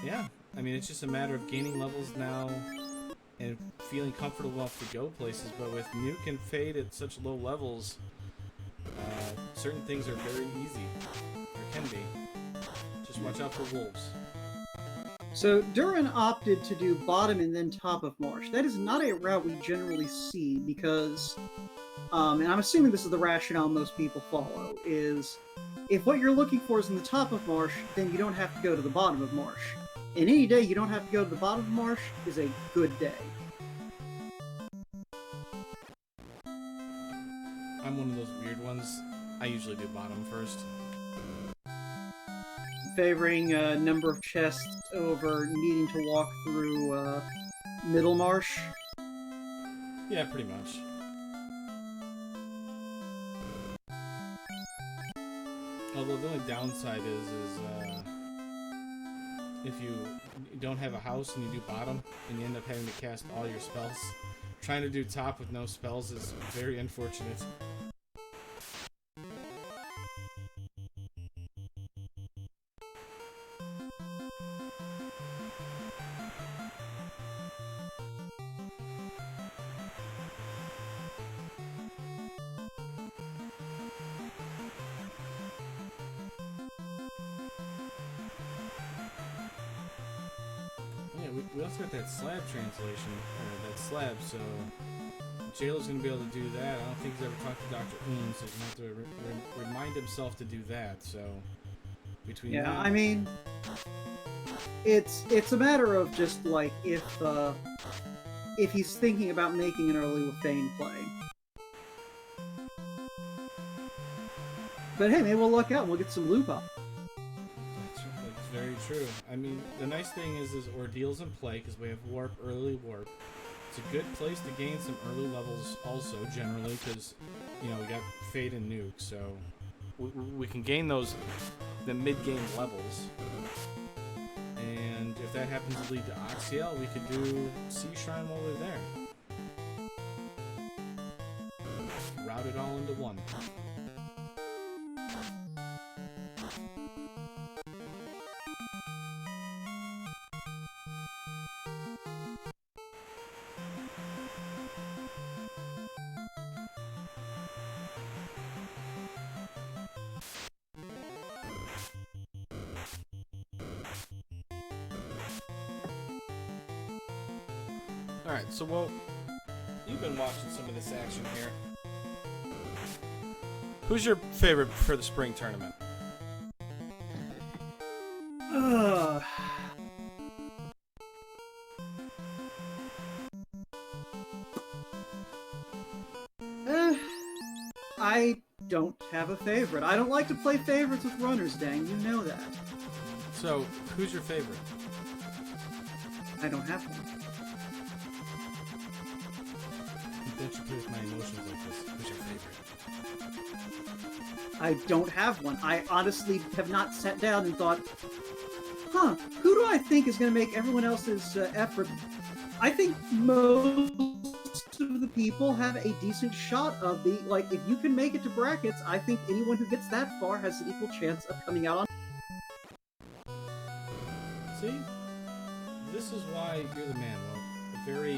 Yeah. I mean, it's just a matter of gaining levels now and feeling comfortable enough to go places. But with Nuke and Fade at such low levels... certain things are very easy, or can be. Just watch out for wolves. So Durrun opted to do bottom and then top of marsh. That is not a route we generally see because, and I'm assuming this is the rationale most people follow, is if what you're looking for is in the top of marsh, then you don't have to go to the bottom of marsh. And any day you don't have to go to the bottom of marsh is a good day. I'm one of those weird ones. I usually do bottom first. Favoring number of chests over needing to walk through middle marsh. Yeah, pretty much. Although the only downside is if you don't have a house and you do bottom and you end up having to cast all your spells, trying to do top with no spells is very unfortunate. We also got that slab translation, or that slab, so Jaylow's going to be able to do that. I don't think he's ever talked to Dr. Oon, so he's going to have to remind himself to do that, so between Yeah, that... I mean, it's a matter of just, like, if he's thinking about making an early Lefane play. But hey, maybe we'll luck out and we'll get some loop up. That's very true. I mean, the nice thing is Ordeal's in play because we have warp, early warp. It's a good place to gain some early levels also, generally, because, you know, we got Fade and Nuke, so we can gain the mid-game levels. And if that happens to lead to Oxiel, we could do Sea Shrine while we're there. Route it all into one. Alright, so well, you've been watching some of this action here. Who's your favorite for the spring tournament? I don't have a favorite. I don't like to play favorites with runners, dang. You know that. So, who's your favorite? I don't have one. Don't you play with my emotions like this? Who's your favorite? I don't have one. I honestly have not sat down and thought, huh, who do I think is going to make everyone else's effort? I think most of the people have a decent shot of the, like, if you can make it to brackets, I think anyone who gets that far has an equal chance of coming out on. See? This is why you're the man, Will. A very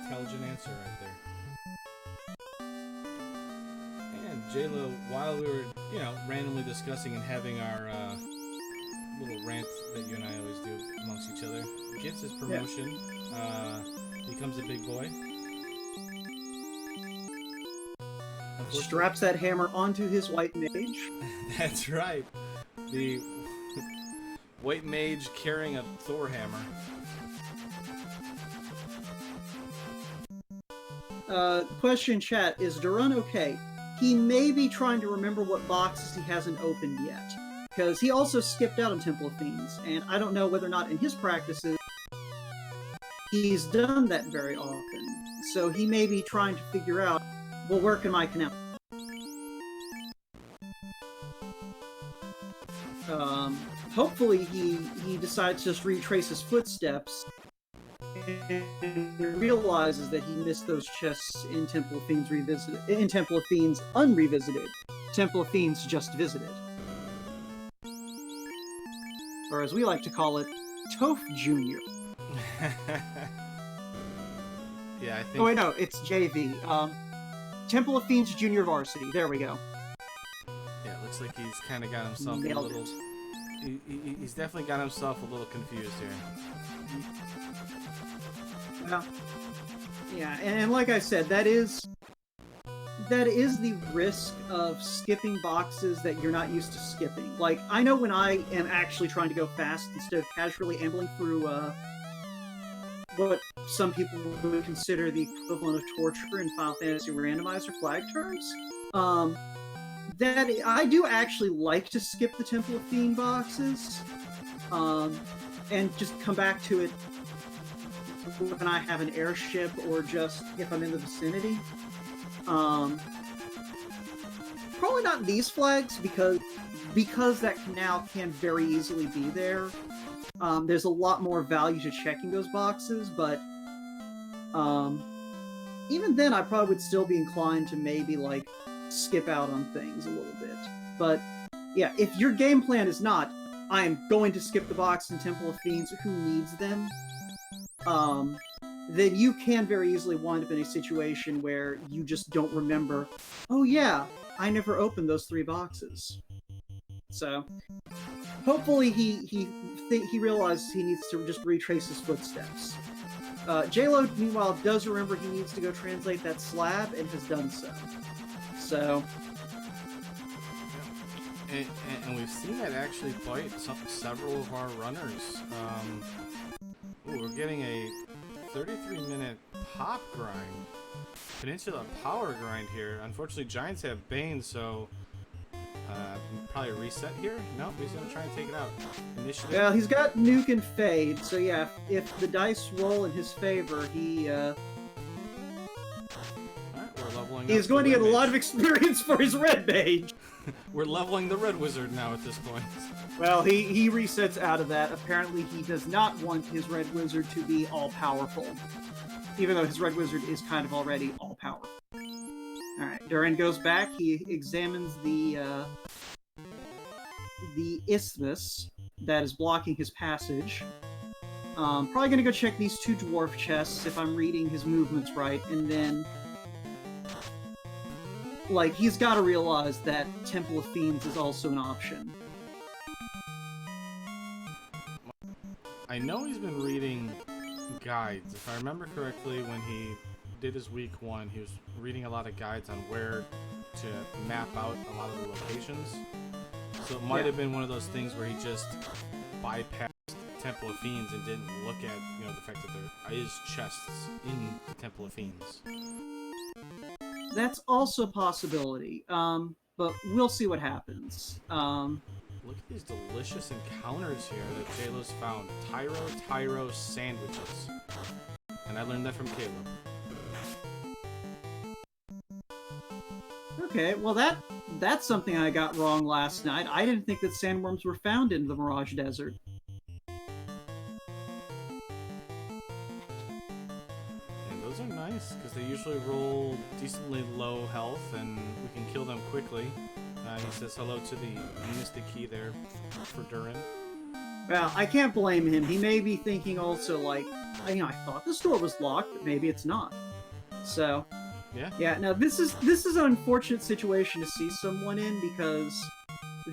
intelligent answer right there. And Jaylow, while we were, you know, randomly discussing and having our little rant that you and I always do amongst each other, gets his promotion, becomes a big boy. Straps that hammer onto his white mage. That's right. The white mage carrying a Thor hammer. Question chat, is Durrun okay? He may be trying to remember what boxes he hasn't opened yet. Because he also skipped out on Temple of Fiends, and I don't know whether or not in his practices he's done that very often. So he may be trying to figure out, well, where can I connect? Hopefully he decides to just retrace his footsteps and realizes that he missed those chests in Temple of Fiends Revisited, in Temple of Fiends Unrevisited, Temple of Fiends Just Visited. Or as we like to call it, Toph Jr. Yeah, I think... Oh wait, no, it's JV. Temple of Fiends Junior Varsity, there we go. Yeah, it looks like he's kind of got himself Nailed a little... He's definitely got himself a little confused here. Well, yeah, and like I said, that is the risk of skipping boxes that you're not used to skipping. Like, I know when I am actually trying to go fast instead of casually ambling through what some people would consider the equivalent of torture in Final Fantasy Randomizer flag terms, that I do actually like to skip the Temple of Fiend boxes, and just come back to it when I have an airship or just if I'm in the vicinity. Probably not these flags because that canal can very easily be there. There's a lot more value to checking those boxes, but even then I probably would still be inclined to maybe like skip out on things a little bit. But yeah, if your game plan is not, I am going to skip the box in Temple of Fiends, who needs them? Then you can very easily wind up in a situation where you just don't remember, oh yeah, I never opened those 3 boxes. So, hopefully he realizes he needs to just retrace his footsteps. Jaylow, meanwhile, does remember he needs to go translate that slab and has done so. So... And we've seen that actually bite several of our runners. Ooh, we're getting a 33-minute pop grind. Peninsula power grind here. Unfortunately, Giants have Bane, so probably reset here? Nope, he's going to try and take it out. Initiative. Well, he's got Nuke and Fade, so yeah, if the dice roll in his favor, he... Alright, we're leveling he's going to get a lot of experience for his red mage. We're leveling the red wizard now at this point. Well, he resets out of that. Apparently, he does not want his red wizard to be all-powerful. Even though his red wizard is kind of already all-powerful. Alright, Durrun goes back. He examines the isthmus that is blocking his passage. Probably going to go check these 2 dwarf chests if I'm reading his movements right, and then... like, he's got to realize that Temple of Fiends is also an option. I know he's been reading guides. If I remember correctly, when he did his week 1, he was reading a lot of guides on where to map out a lot of the locations. So it might have been one of those things where he just bypassed Temple of Fiends and didn't look at, you know, the fact that there is chests in the Temple of Fiends. That's also a possibility, but we'll see what happens. Look at these delicious encounters here that Jaylow's found. Tyro sandwiches. And I learned that from Caleb. Okay, well that's something I got wrong last night. I didn't think that sandworms were found in the Mirage Desert. And those are nice, because they usually roll decently low health, and we can kill them quickly. He says hello to the Mystic Key there for Durrun. Well, I can't blame him. He may be thinking also, like, I thought the store was locked, but maybe it's not. So, yeah. Now this is an unfortunate situation to see someone in, because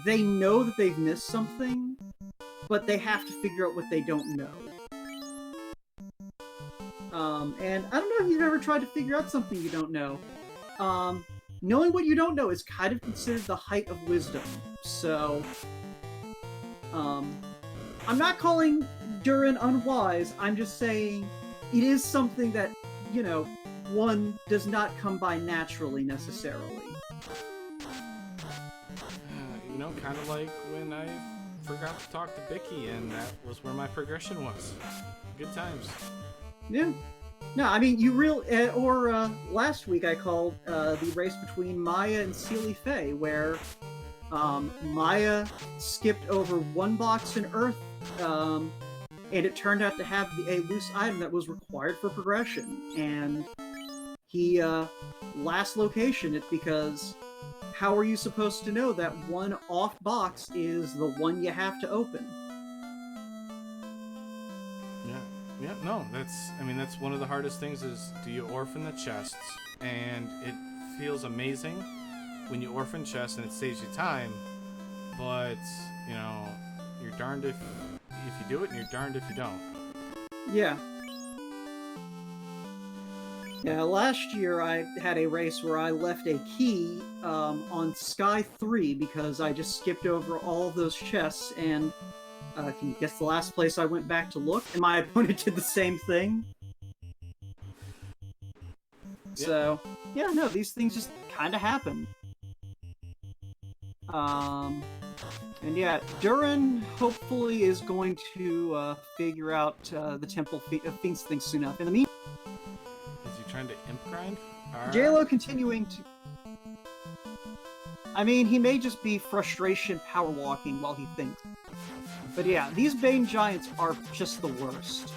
they know that they've missed something, but they have to figure out what they don't know. And I don't know if you've ever tried to figure out something you don't know. Knowing what you don't know is kind of considered the height of wisdom. So, I'm not calling Durrun unwise. I'm just saying it is something that, one does not come by naturally necessarily. Kind of like when I forgot to talk to Bicky, and that was where my progression was. Good times. Yeah. No, I mean, last week I called the race between Maya and Sealy Faye, where Maya skipped over one box in Earth, and it turned out to have a loose item that was required for progression. And he, last location it, because how are you supposed to know that one off box is the one you have to open? Yeah, no, that's one of the hardest things is, do you orphan the chests? And it feels amazing when you orphan chests and it saves you time, but, you're darned if you do it and you're darned if you don't. Yeah. Yeah, last year I had a race where I left a key on Sky 3 because I just skipped over all those chests, and can you guess the last place I went back to look? And my opponent did the same thing. Yeah. So, yeah, no, these things just kind of happen. And yeah, Durrun hopefully is going to figure out the Temple of Fiends thing soon enough. In the meantime, is he trying to imp grind? Jaylow continuing to... I mean, he may just be frustration power walking while he thinks. But yeah, these Bane Giants are just the worst.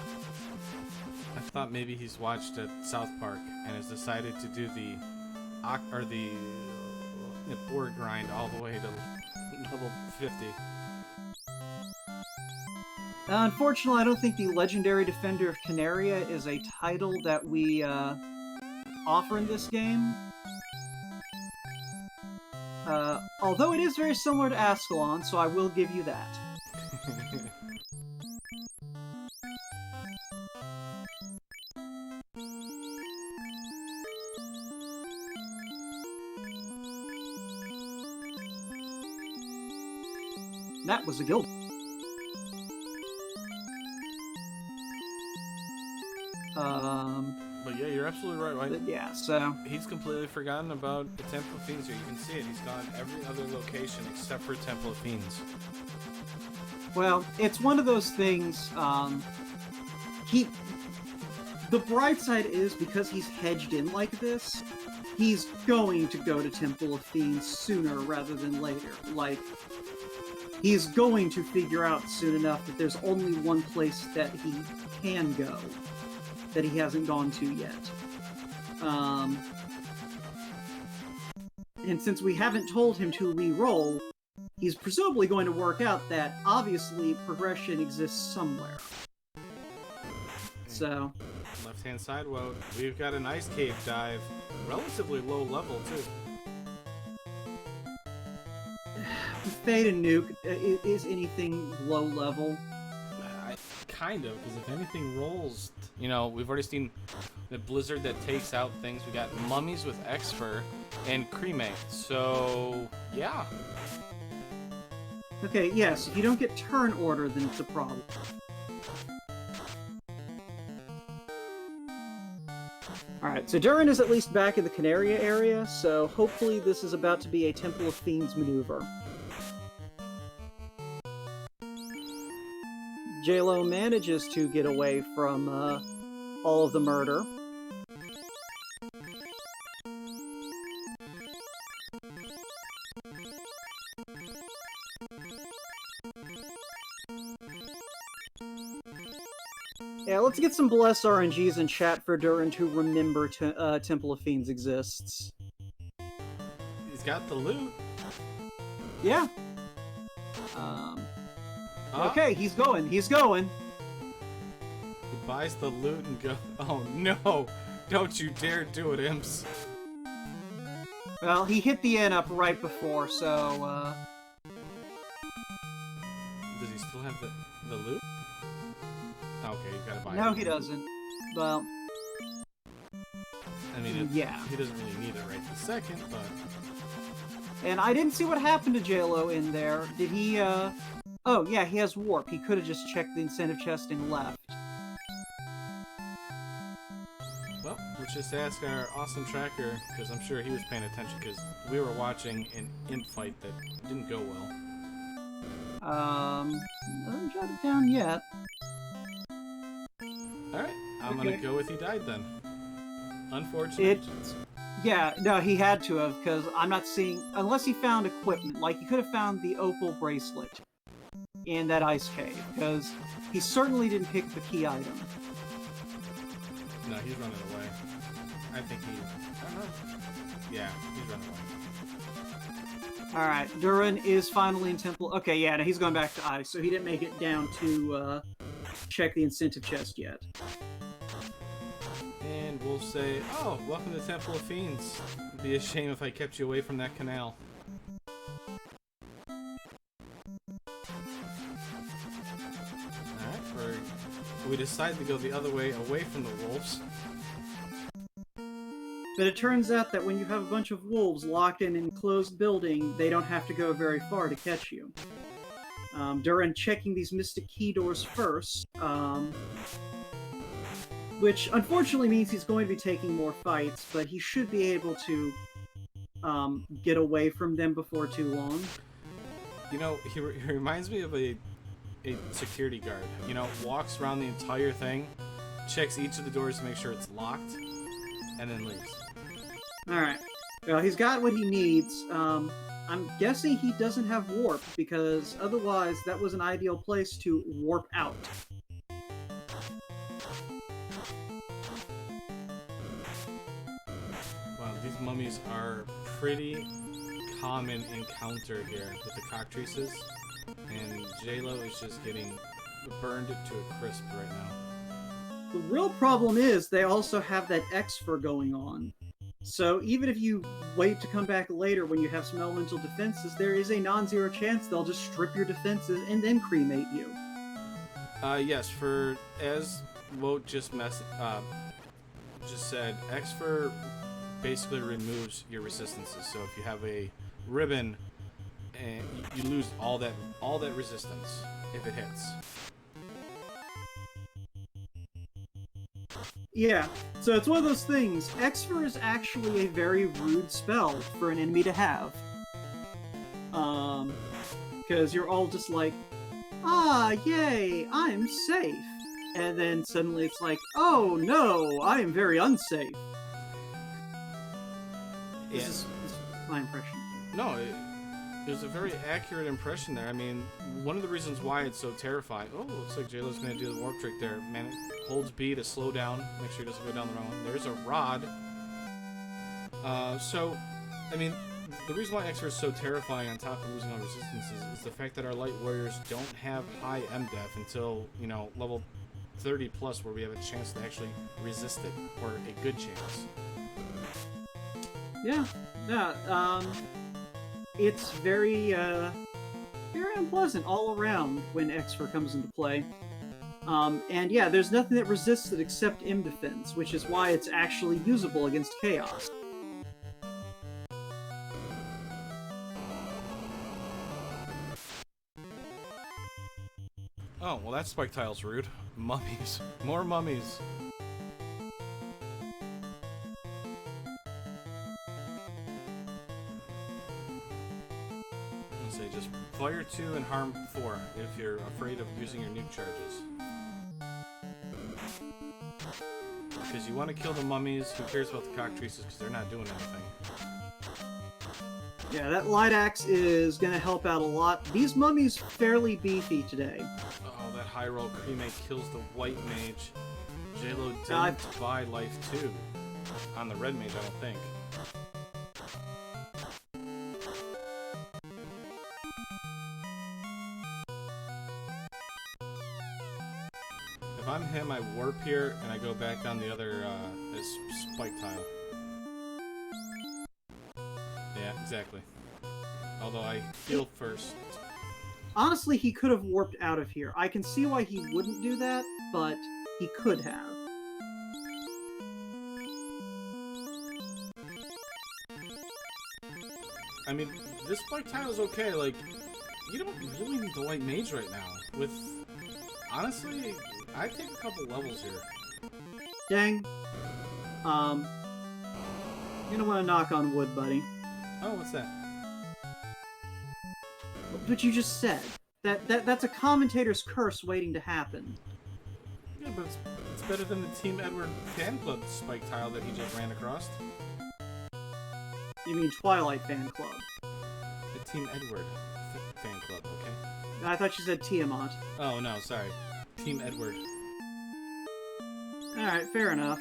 I thought maybe he's watched at South Park and has decided to do the board grind all the way to level 50. Unfortunately, I don't think the Legendary Defender of Canaria is a title that we offer in this game. Although it is very similar to Ascalon, so I will give you that. That was a guild. But yeah, you're absolutely right. But yeah, so he's completely forgotten about the Temple of Fiends here. You can see it. He's gone every other location except for Temple of Fiends. Well, it's one of those things. The bright side is, because he's hedged in like this, he's going to go to Temple of Fiends sooner rather than later. Like, he's going to figure out soon enough that there's only one place that he can go that he hasn't gone to yet. And since we haven't told him to re-roll, he's presumably going to work out that, obviously, progression exists somewhere. So... Left-hand side, well, we've got an Ice Cave dive. Relatively low level, too. Fade and Nuke, is anything low level? Kind of, because if anything rolls, we've already seen the Blizzard that takes out things. We got Mummies with Expert and Cremate, so yeah. Okay, yes, if you don't get turn order, then it's a problem. Alright, so Durrun is at least back in the Canaria area, so hopefully this is about to be a Temple of Fiends maneuver. Jaylow manages to get away from all of the murder. Yeah, let's get some bless RNGs in chat for Durrun to remember Temple of Fiends exists. He's got the loot. Yeah. Okay, he's going. He's going. He buys the loot and go. Oh no! Don't you dare do it, imps. Well, he hit the inn up right before, so, Does he still have the loot? Okay, you gotta buy it. No, he doesn't. Well... I mean, yeah. He doesn't really need it right this second, but... And I didn't see what happened to Jaylow in there. Did he, Oh, yeah, he has warp. He could have just checked the incentive chest and left. Well, let's just ask our awesome tracker, because I'm sure he was paying attention, because we were watching an imp fight that didn't go well. I haven't jotted it down yet. Alright, I'm gonna go with he died then. Unfortunate. Yeah, no, he had to have, because I'm not seeing... Unless he found equipment, like he could have found the opal bracelet in that ice cave, because he certainly didn't pick the key item. No, he's running away. I think he... I don't know. Yeah, he's running away. Alright, Durrun is finally in Temple... Okay, yeah, no, he's going back to ice, so he didn't make it down to check the incentive chest yet. And we'll say, oh, welcome to Temple of Fiends. It'd be a shame if I kept you away from that canal. Alright, we decided to go the other way, away from the wolves. But it turns out that when you have a bunch of wolves locked in an enclosed building, they don't have to go very far to catch you. Durrun checking these mystic key doors first, which unfortunately means he's going to be taking more fights, but he should be able to get away from them before too long. You know, he reminds me of a security guard. You know, walks around the entire thing, checks each of the doors to make sure it's locked, and then leaves. Alright. Well, he's got what he needs. I'm guessing he doesn't have warp, because otherwise that was an ideal place to warp out. Wow, these mummies are pretty common encounter here with the cockatrices, and Jaylow is just getting burned to a crisp right now. The real problem is they also have that X-Fur going on. So even if you wait to come back later when you have some elemental defenses, there is a non-zero chance they'll just strip your defenses and then cremate you. Yes, for as Wout just said, X-Fur basically removes your resistances. So if you have a ribbon, and you lose all that resistance if it hits. Yeah, so it's one of those things. X-Fur is actually a very rude spell for an enemy to have. Because you're all just like, ah, yay, I'm safe. And then suddenly it's like, oh no, I am very unsafe. This is my impression. No, it was a very accurate impression there. I mean, one of the reasons why it's so terrifying... Oh, looks like Jaylow's going to do the warp trick there. Man, it holds B to slow down. Make sure he doesn't go down the wrong one. There's a rod. So, I mean, the reason why X-Fur is so terrifying on top of losing all resistances is the fact that our light warriors don't have high MDef until, you know, level 30 plus, where we have a chance to actually resist it, or a good chance. Yeah, it's very, very unpleasant all around when X-Fur comes into play. And yeah, there's nothing that resists it except M defense, which is why it's actually usable against Chaos. Oh, well that spike tile's rude. Mummies. More mummies. Just fire 2 and harm 4 if you're afraid of using your nuke charges. Because you want to kill the mummies. Who cares about the cockatrices, because they're not doing anything. Yeah, that light axe is going to help out a lot. These mummies fairly beefy today. Oh, that high roll cremate kills the white mage. Jaylow I- didn't buy life 2 on the red mage, I don't think. If I'm him, I warp here and I go back down the other spike tile. Yeah, exactly. Although I heal first. Honestly, he could have warped out of here. I can see why he wouldn't do that, but he could have. I mean, this spike tile is okay. Like, you don't really need the white mage right now. With, honestly, I take a couple levels here. Dang. You're gonna want to knock on wood, buddy. Oh, what's that? But you just said that's a commentator's curse waiting to happen. Yeah, but it's better than the Team Edward fan club spike tile that he just ran across. You mean Twilight Fan Club? The Team Edward fan club, okay? I thought you said Tiamat. Oh, no, sorry. Team Edward. Alright, fair enough.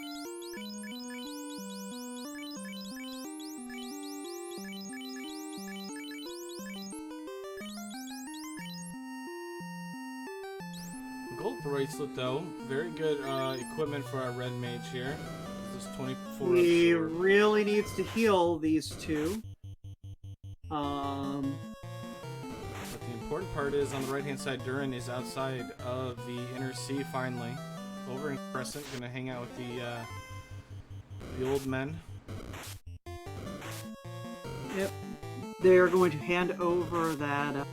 Gold bracelet, though. Very good equipment for our red mage here. This is 24. He really needs to heal these two. But the important part is, on the right-hand side, Durrun is outside of the inner sea, finally. Over in Crescent, gonna hang out with the old men. Yep. They're going to hand over that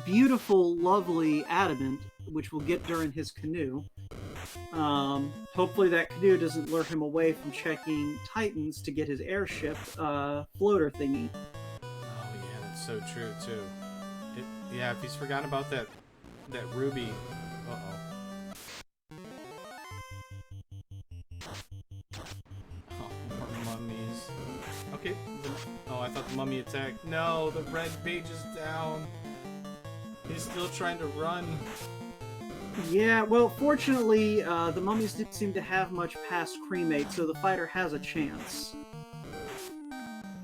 beautiful, lovely adamant, which will get Durrun his canoe. Hopefully that canoe doesn't lure him away from checking Titans to get his airship floater thingy. Oh yeah, that's so true too. Yeah, if he's forgotten about that ruby. Oh, more mummies. Okay. Oh, I thought the mummy attacked. No, the red mage is down. He's still trying to run. Yeah, well, fortunately, the mummies didn't seem to have much past cremate, so the fighter has a chance.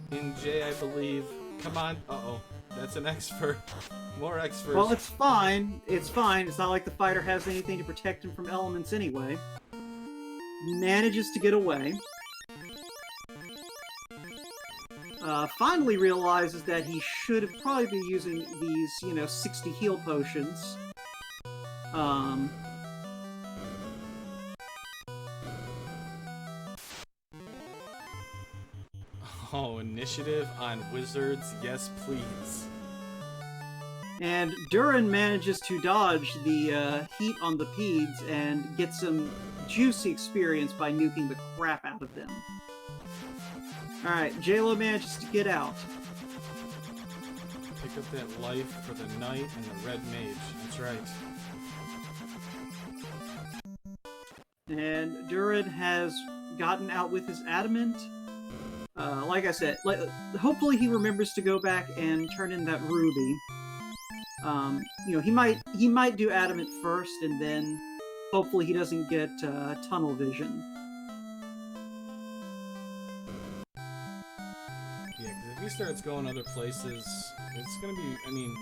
In J, I believe. Come on. Uh-oh. That's an expert. More experts. Well, it's fine. It's fine. It's not like the fighter has anything to protect him from elements anyway. Manages to get away. Finally realizes that he should probably be using these, 60 heal potions. Oh, initiative on wizards. Yes, please. And Durrun manages to dodge the heat on the Peds and get some juicy experience by nuking the crap out of them. Alright, Jaylow manages to get out. Pick up that life for the knight and the red mage. That's right. And Durrun has gotten out with his adamant. Like I said, hopefully he remembers to go back and turn in that ruby. He might do adamant first, and then hopefully he doesn't get tunnel vision. Yeah, because if he starts going other places, it's gonna be. I mean,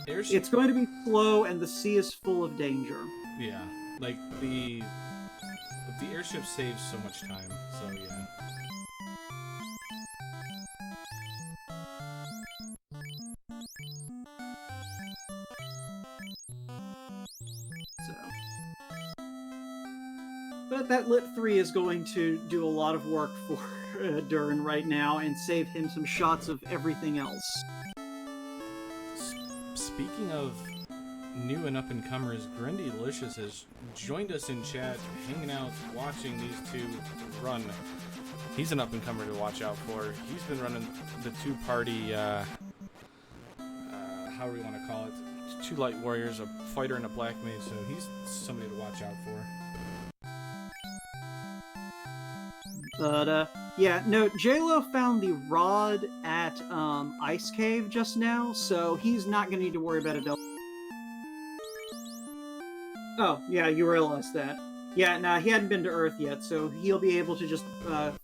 airship. It's going to be slow, and the sea is full of danger. Yeah, like the airship saves so much time. So yeah. But that Lit 3 is going to do a lot of work for Durrun right now and save him some shots of everything else. Speaking of new and up-and-comers, Grindy Delicious has joined us in chat, hanging out, watching these two run. He's an up-and-comer to watch out for. He's been running the two-party, how do we want to call it? Two light warriors, a fighter and a black mage, so he's somebody to watch out for. But, yeah, no, Jaylow found the rod at, Ice Cave just now, so he's not gonna need to worry about a double. Oh, yeah, you realize that. Yeah, nah, he hadn't been to Earth yet, so he'll be able to just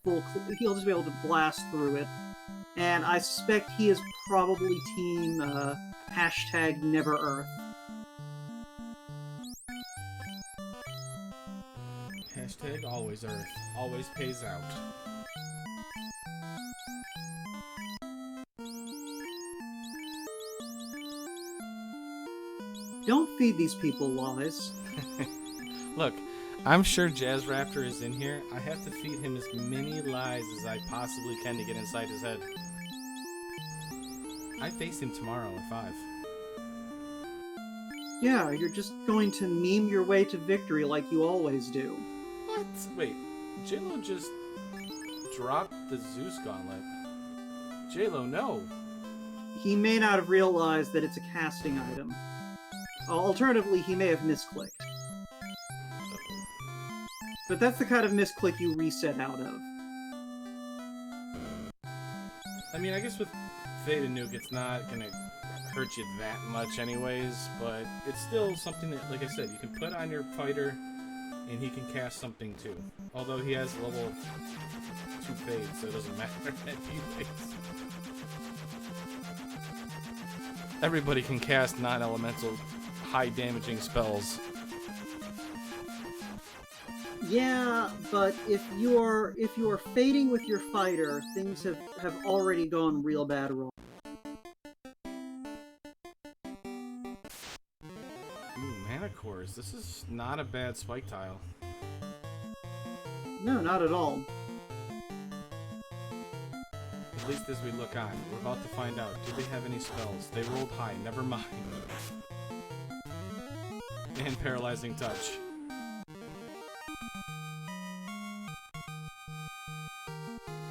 he'll just be able to blast through it. And I suspect he is probably team hashtag Never Earth. Hashtag always Earth. Always pays out. Don't feed these people lies. Look, I'm sure Jazz Raptor is in here. I have to feed him as many lies as I possibly can to get inside his head. I face him tomorrow at 5. Yeah, you're just going to meme your way to victory like you always do. What? Wait, Jaylow just dropped the Zeus gauntlet. Jaylow, no. He may not have realized that it's a casting item. Alternatively, he may have misclicked. But that's the kind of misclick you reset out of. I mean, I guess with Fade and Nuke, it's not gonna hurt you that much anyways, but it's still something that, like I said, you can put on your fighter, and he can cast something too. Although he has level 2 Fade, so it doesn't matter anyways. Everybody can cast non-elemental, high-damaging spells. Yeah, but if you're fading with your fighter, things have already gone real bad wrong. Ooh, mana cores. This is not a bad spike tile. No, not at all. At least as we look on. We're about to find out. Do they have any spells? They rolled high. Never mind. And Paralyzing Touch.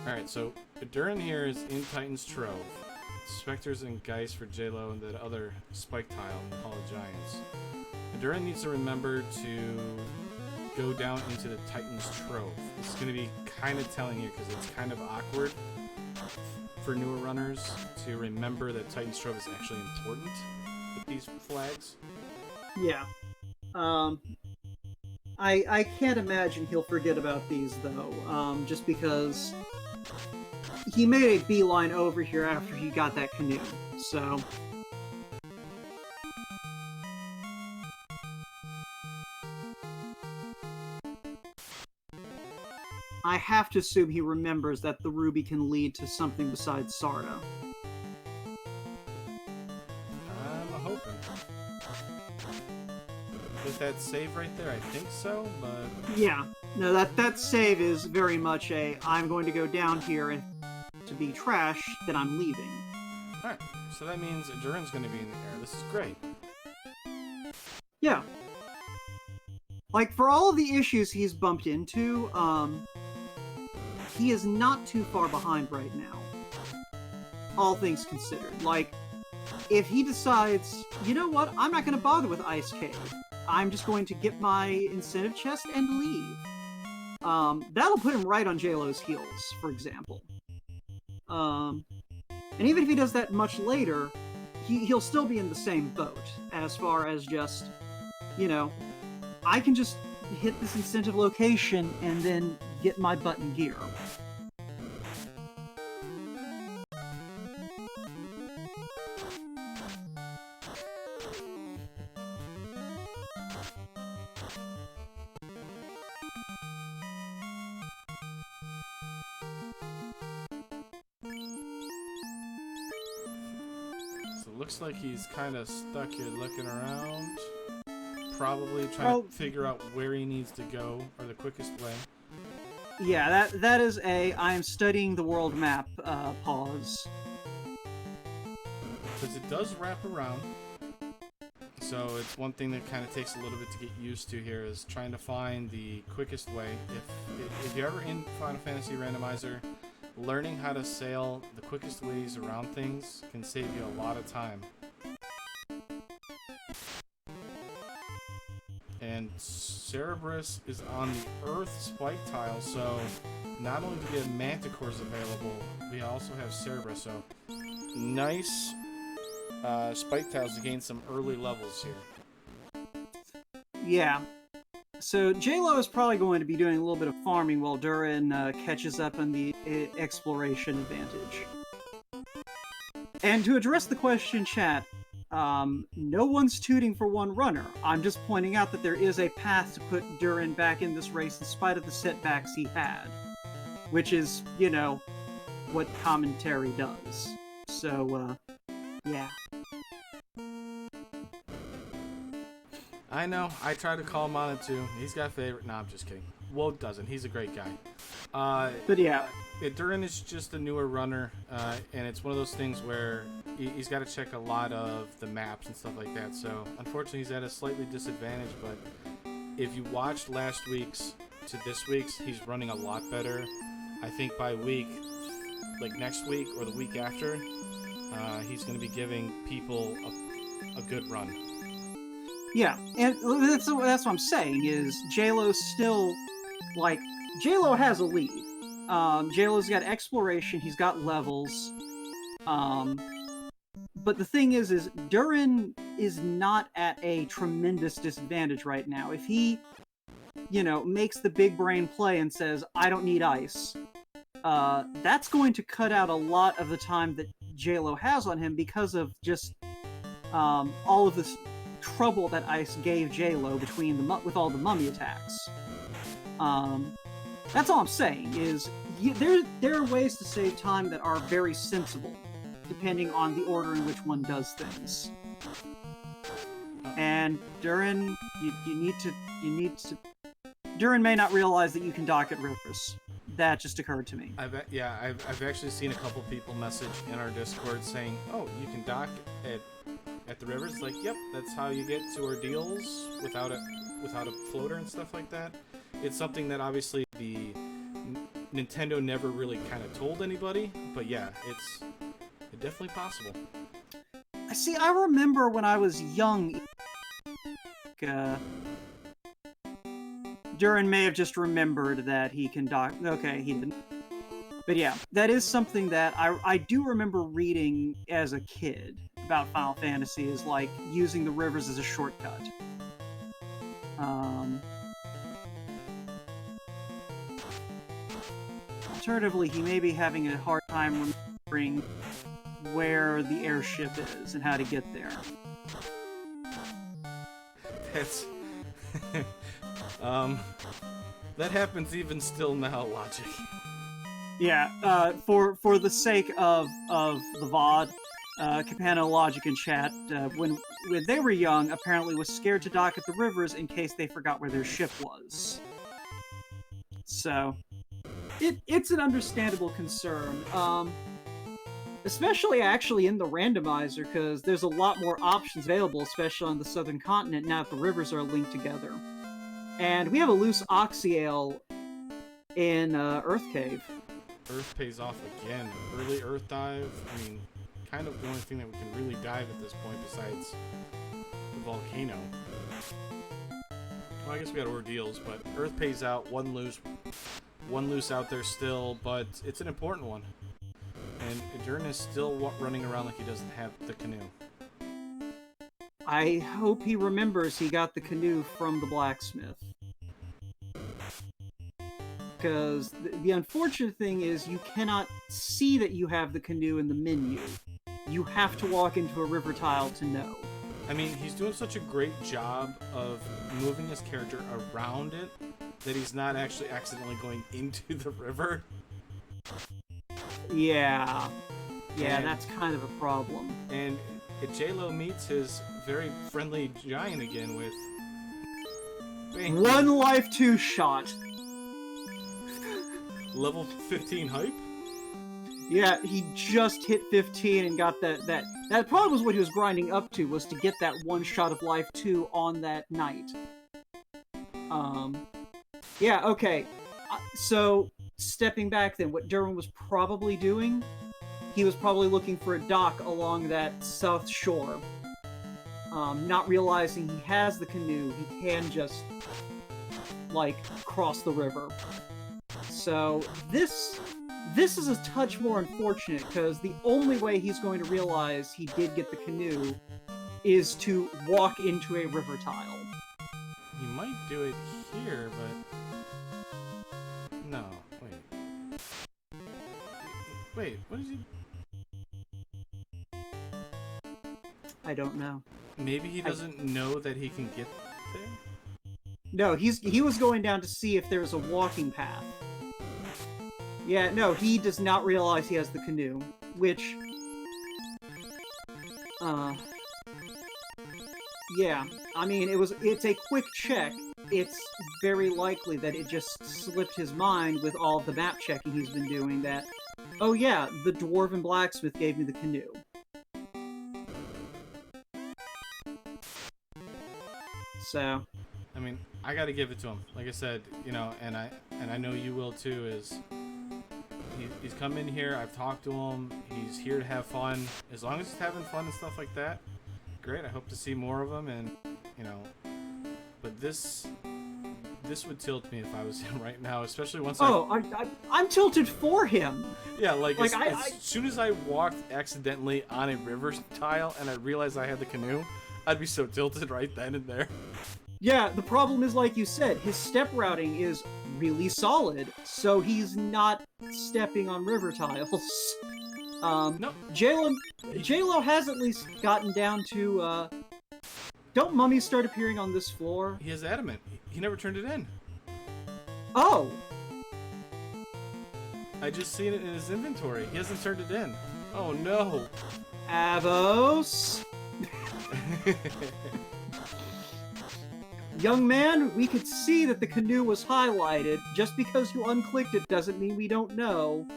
Alright, so Durrun here is in Titan's Trove. Spectres and Geist for Jaylow and the other spike tile in the Hall of Giants. Durrun needs to remember to go down into the Titan's Trove. This is going to be kind of telling here because it's kind of awkward for newer runners to remember that Titan's Trove is actually important with these flags. Yeah. I can't imagine he'll forget about these though, just because he made a beeline over here after he got that canoe, so... I have to assume he remembers that the ruby can lead to something besides Sarda. I'm hoping. With that save right there, I think so, but... Yeah. No, that save is very much a, I'm going to go down here and to be trash, then I'm leaving. Alright, so that means Durrun's going to be in the air. This is great. Yeah. Like, for all of the issues he's bumped into, he is not too far behind right now. All things considered. Like, if he decides, you know what, I'm not going to bother with Ice Cave. I'm just going to get my incentive chest and leave. That'll put him right on Jaylow's heels, for example. And even if he does that much later, he'll still be in the same boat, as far as just, you know, I can just hit this incentive location and then get my button gear. Looks like he's kind of stuck here looking around. Probably trying to figure out where he needs to go, or the quickest way. Yeah, that is a I am studying the world map pause. Because it does wrap around. So it's one thing that kind of takes a little bit to get used to here is trying to find the quickest way. If you're ever in Final Fantasy Randomizer, learning how to sail the quickest ways around things can save you a lot of time. And Cerberus is on the Earth spike tile, so not only do we have Manticores available, we also have Cerberus, so nice spike tiles to gain some early levels here. Yeah. So Jaylow is probably going to be doing a little bit of farming while Durrun catches up on the exploration advantage. And to address the question, chat, no one's tooting for one runner. I'm just pointing out that there is a path to put Durrun back in this race in spite of the setbacks he had. Which is, you know, what commentary does. So, yeah. I know. I try to call him on it too. He's got favorite. No, I'm just kidding. Well, doesn't. He's a great guy. But yeah. Durrun is just a newer runner, and it's one of those things where he's got to check a lot of the maps and stuff like that. So, unfortunately, he's at a slightly disadvantage. But if you watched last week's to this week's, he's running a lot better. I think by week, like next week or the week after, he's going to be giving people a good run. Yeah, and that's what I'm saying, is Jaylow's still, like, Jaylow has a lead. Jaylow's got exploration, he's got levels, but the thing is Durrun is not at a tremendous disadvantage right now. If he, you know, makes the big brain play and says, I don't need ice, that's going to cut out a lot of the time that Jaylow has on him because of just all of this trouble that ice gave Jaylow between with all the mummy attacks. That's all I'm saying, is there are ways to save time that are very sensible, depending on the order in which one does things. And Durrun, you need to. Durrun may not realize that you can dock at rivers. That just occurred to me. I've actually seen a couple people message in our Discord saying, "Oh, you can dock at the rivers." Like, yep, that's how you get to ordeals without a floater and stuff like that. It's something that obviously the Nintendo never really kind of told anybody, but yeah, it's definitely possible. See, I remember when I was young, Durrun may have just remembered that he can dock. Okay, he didn't. But yeah, that is something that I do remember reading as a kid about Final Fantasy, is like using the rivers as a shortcut. Alternatively, he may be having a hard time remembering where the airship is and how to get there. That's that happens even still now, Logic. Yeah, for the sake of the VOD, Capano, Logic, and Chat, when they were young, apparently was scared to dock at the rivers in case they forgot where their ship was. So, it's an understandable concern. Especially actually in the randomizer, because there's a lot more options available, especially on the southern continent, now that the rivers are linked together. And we have a loose Oxyale in Earth Cave. Earth pays off again. Early Earth dive, I mean, kind of the only thing that we can really dive at this point besides the volcano. Well, I guess we got ordeals, but Earth pays out, one loose out there still, but it's an important one. And Durrun is still running around like he doesn't have the canoe. I hope he remembers he got the canoe from the blacksmith. Because the unfortunate thing is you cannot see that you have the canoe in the menu. You have to walk into a river tile to know. I mean, he's doing such a great job of moving his character around it that he's not actually accidentally going into the river. Yeah, that's kind of a problem. And Jaylow meets his very friendly giant again with... Bang. One life 2 shot. Level 15 hype? Yeah, he just hit 15 and got that probably was what he was grinding up to, was to get that one shot of life 2 on that night. Yeah, okay. So, stepping back then, what Durrun was probably doing, he was probably looking for a dock along that south shore. Not realizing he has the canoe, he can just, like, cross the river. So, this is a touch more unfortunate, because the only way he's going to realize he did get the canoe is to walk into a river tile. might do it here, but no. Wait, what is he? I don't know. Maybe he doesn't know that he can get there? No, he was going down to see if there's a walking path. Yeah, no, he does not realize he has the canoe, which... yeah, I mean, it's a quick check. It's very likely that it just slipped his mind with all the map checking he's been doing that, oh yeah, the dwarven blacksmith gave me the canoe. So... I mean, I gotta give it to him. Like I said, you know, and I know you will too, is... He's come in here, I've talked to him, he's here to have fun. As long as he's having fun and stuff like that, great, I hope to see more of him, and, you know... But this would tilt me if I was him right now, especially once I'm tilted for him! Yeah, as soon as I walked accidentally on a river tile and I realized I had the canoe, I'd be so tilted right then and there. Yeah, the problem is, like you said, his step routing is really solid, so he's not stepping on river tiles. No. Jaylow has at least gotten down to, don't mummies start appearing on this floor? He has adamant. He never turned it in. Oh! I just seen it in his inventory. He hasn't turned it in. Oh no. Avos! Young man, we could see that the canoe was highlighted. Just because you unclicked it doesn't mean we don't know.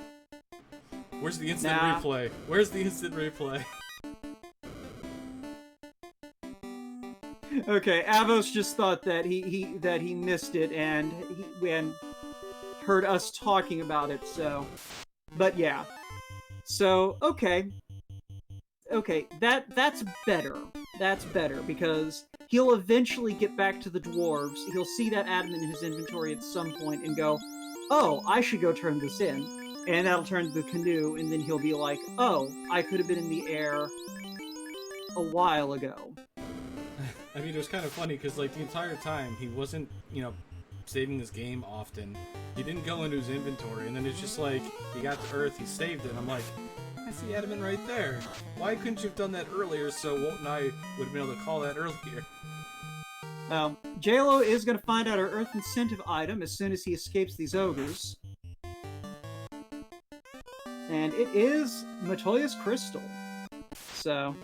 Where's the instant replay? Where's the instant replay? Okay, Avos just thought that he missed it and he heard us talking about it, so... But yeah. So, okay. Okay, that's better. That's better, because he'll eventually get back to the dwarves, he'll see that adamant in his inventory at some point and go, oh, I should go turn this in. And that'll turn to the canoe, and then he'll be like, oh, I could have been in the air a while ago. I mean, it was kind of funny, because, like, the entire time, he wasn't, you know, saving this game often. He didn't go into his inventory, and then it's just like, he got to Earth, he saved it, and I'm like, I see adamant right there. Why couldn't you have done that earlier so Walt and I would have been able to call that earlier? Jaylow is going to find out our Earth incentive item as soon as he escapes these ogres. And it is Matoya's Crystal. So...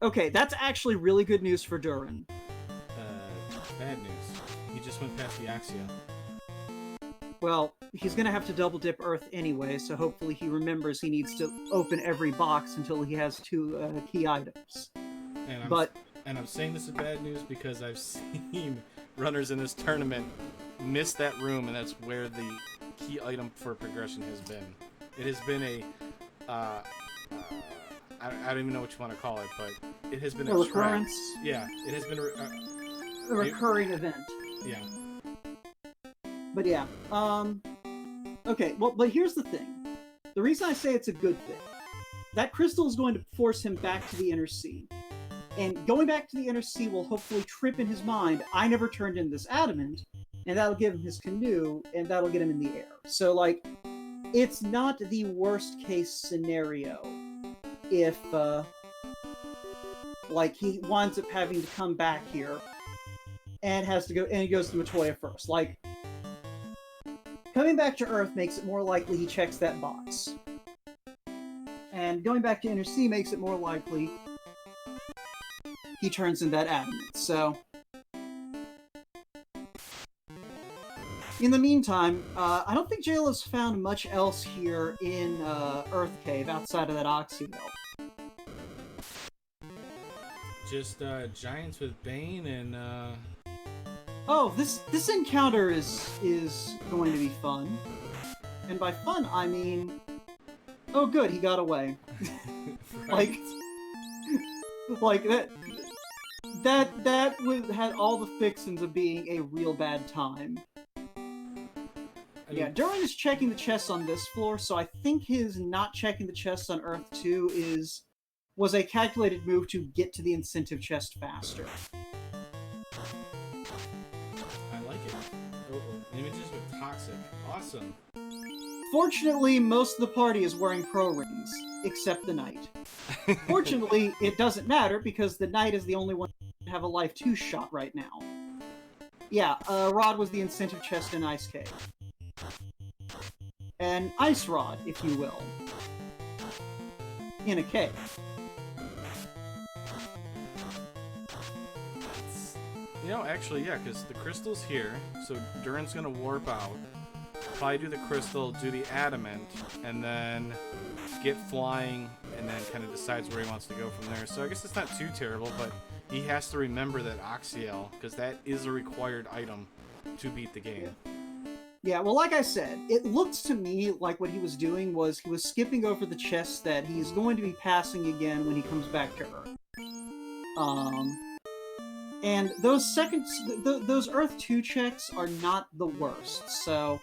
Okay, that's actually really good news for Durrun. Bad news. He just went past the Axia. Well, he's gonna have to double dip Earth anyway, so hopefully he remembers he needs to open every box until he has 2 key items. And I'm saying this is bad news because I've seen runners in this tournament miss that room, and that's where the key item for progression has been. It has been a, I don't even know what you want to call it, but it has been a recurrence. Yeah, it has been a recurring event. Yeah. But yeah, okay, well, but here's the thing. The reason I say it's a good thing, that crystal is going to force him back to the Inner Sea. And going back to the Inner Sea will hopefully trip in his mind, I never turned in this adamant, and that'll give him his canoe, and that'll get him in the air. So, like, it's not the worst case scenario if, like, he winds up having to come back here and has to go, and he goes to Matoya first. Like, coming back to Earth makes it more likely he checks that box. And going back to Inner Sea makes it more likely he turns in that adamant. So, in the meantime, I don't think Jaylow's found much else here in Earth Cave outside of that Oxymel. Just giants with Bane and Oh, this encounter is going to be fun. And by fun, I mean, oh good, he got away. Right. like that had all the fixins of being a real bad time. Yeah, Durrun is checking the chests on this floor, so I think his not checking the chests on Earth 2 was a calculated move to get to the incentive chest faster. I like it. Images with toxic. Awesome. Fortunately, most of the party is wearing pro rings, except the knight. Fortunately, it doesn't matter because the knight is the only one to have a life 2 shot right now. Yeah, Rod was the incentive chest in Ice Cave. An ice rod, if you will. In a cave. You know, actually, yeah, because the crystal's here, so Durrun's gonna warp out, probably do the crystal, do the adamant, and then get flying, and then kind of decides where he wants to go from there. So I guess it's not too terrible, but he has to remember that Oxyel, because that is a required item to beat the game. Yeah, well, like I said, it looks to me like what he was doing was he was skipping over the chests that he's going to be passing again when he comes back to Earth. And those those Earth 2 checks are not the worst, so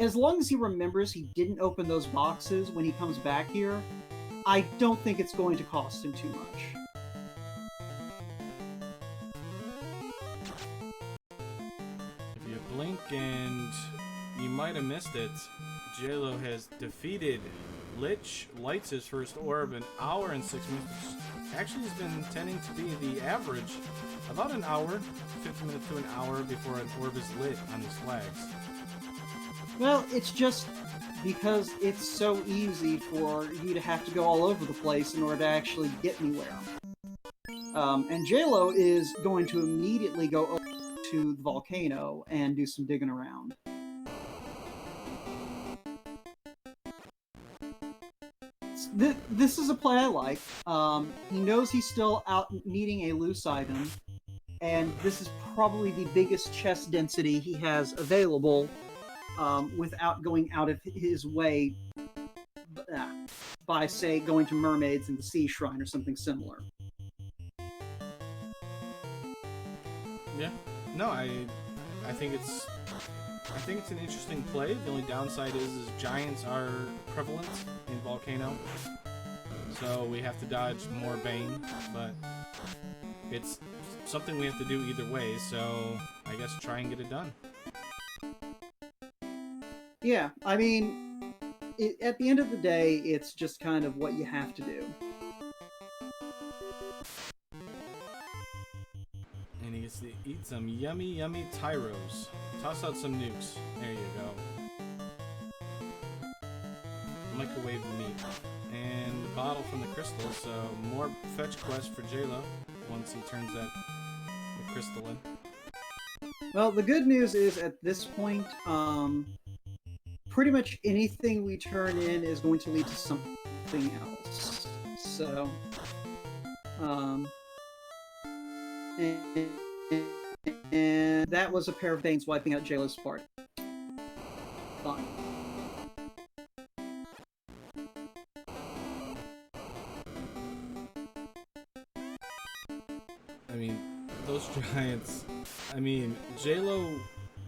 as long as he remembers he didn't open those boxes when he comes back here, I don't think it's going to cost him too much. If you blink and you might have missed it, Jaylow has defeated Lich, lights his first orb, an hour and 6 minutes. Actually, has been tending to be the average about an hour, 50 minutes to an hour before an orb is lit on these flags. Well, it's just because it's so easy for you to have to go all over the place in order to actually get anywhere. And Jaylow is going to immediately go over to the volcano and do some digging around. This is a play I like. He knows he's still out needing a loose item, and this is probably the biggest chest density he has available without going out of his way by, say, going to mermaids in the sea shrine or something similar. Yeah, no, I think it's an interesting play. The only downside is giants are prevalent in Volcano, so we have to dodge more Bane, but it's something we have to do either way, so I guess try and get it done. Yeah, I mean, at the end of the day, it's just kind of what you have to do. And he gets to eat some yummy, yummy tyros. Toss out some nukes. There you go. Microwave the meat. And the bottle from the crystal, so more fetch quests for Jaylow once he turns the crystal in. Well, the good news is at this point, pretty much anything we turn in is going to lead to something else. So, and that was a pair of Banes wiping out Jaylow's party. Fun. I mean, those giants. I mean, Jaylow,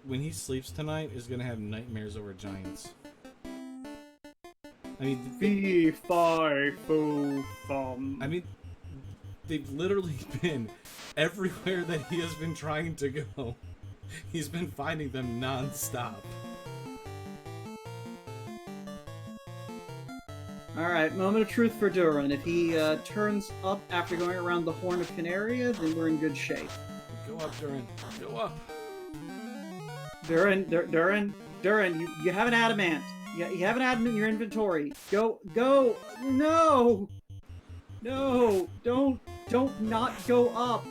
when he sleeps tonight, is gonna have nightmares over giants. I mean, Fee, fi, fo, fum. I mean, they've literally been everywhere that he has been trying to go. He's been finding them non-stop. Alright, moment of truth for Durrun. If he turns up after going around the Horn of Canaria, then we're in good shape. Go up, Durrun. Go up. Durrun, you have an adamant. You have an adamant in your inventory. Go, no! No, don't not go up.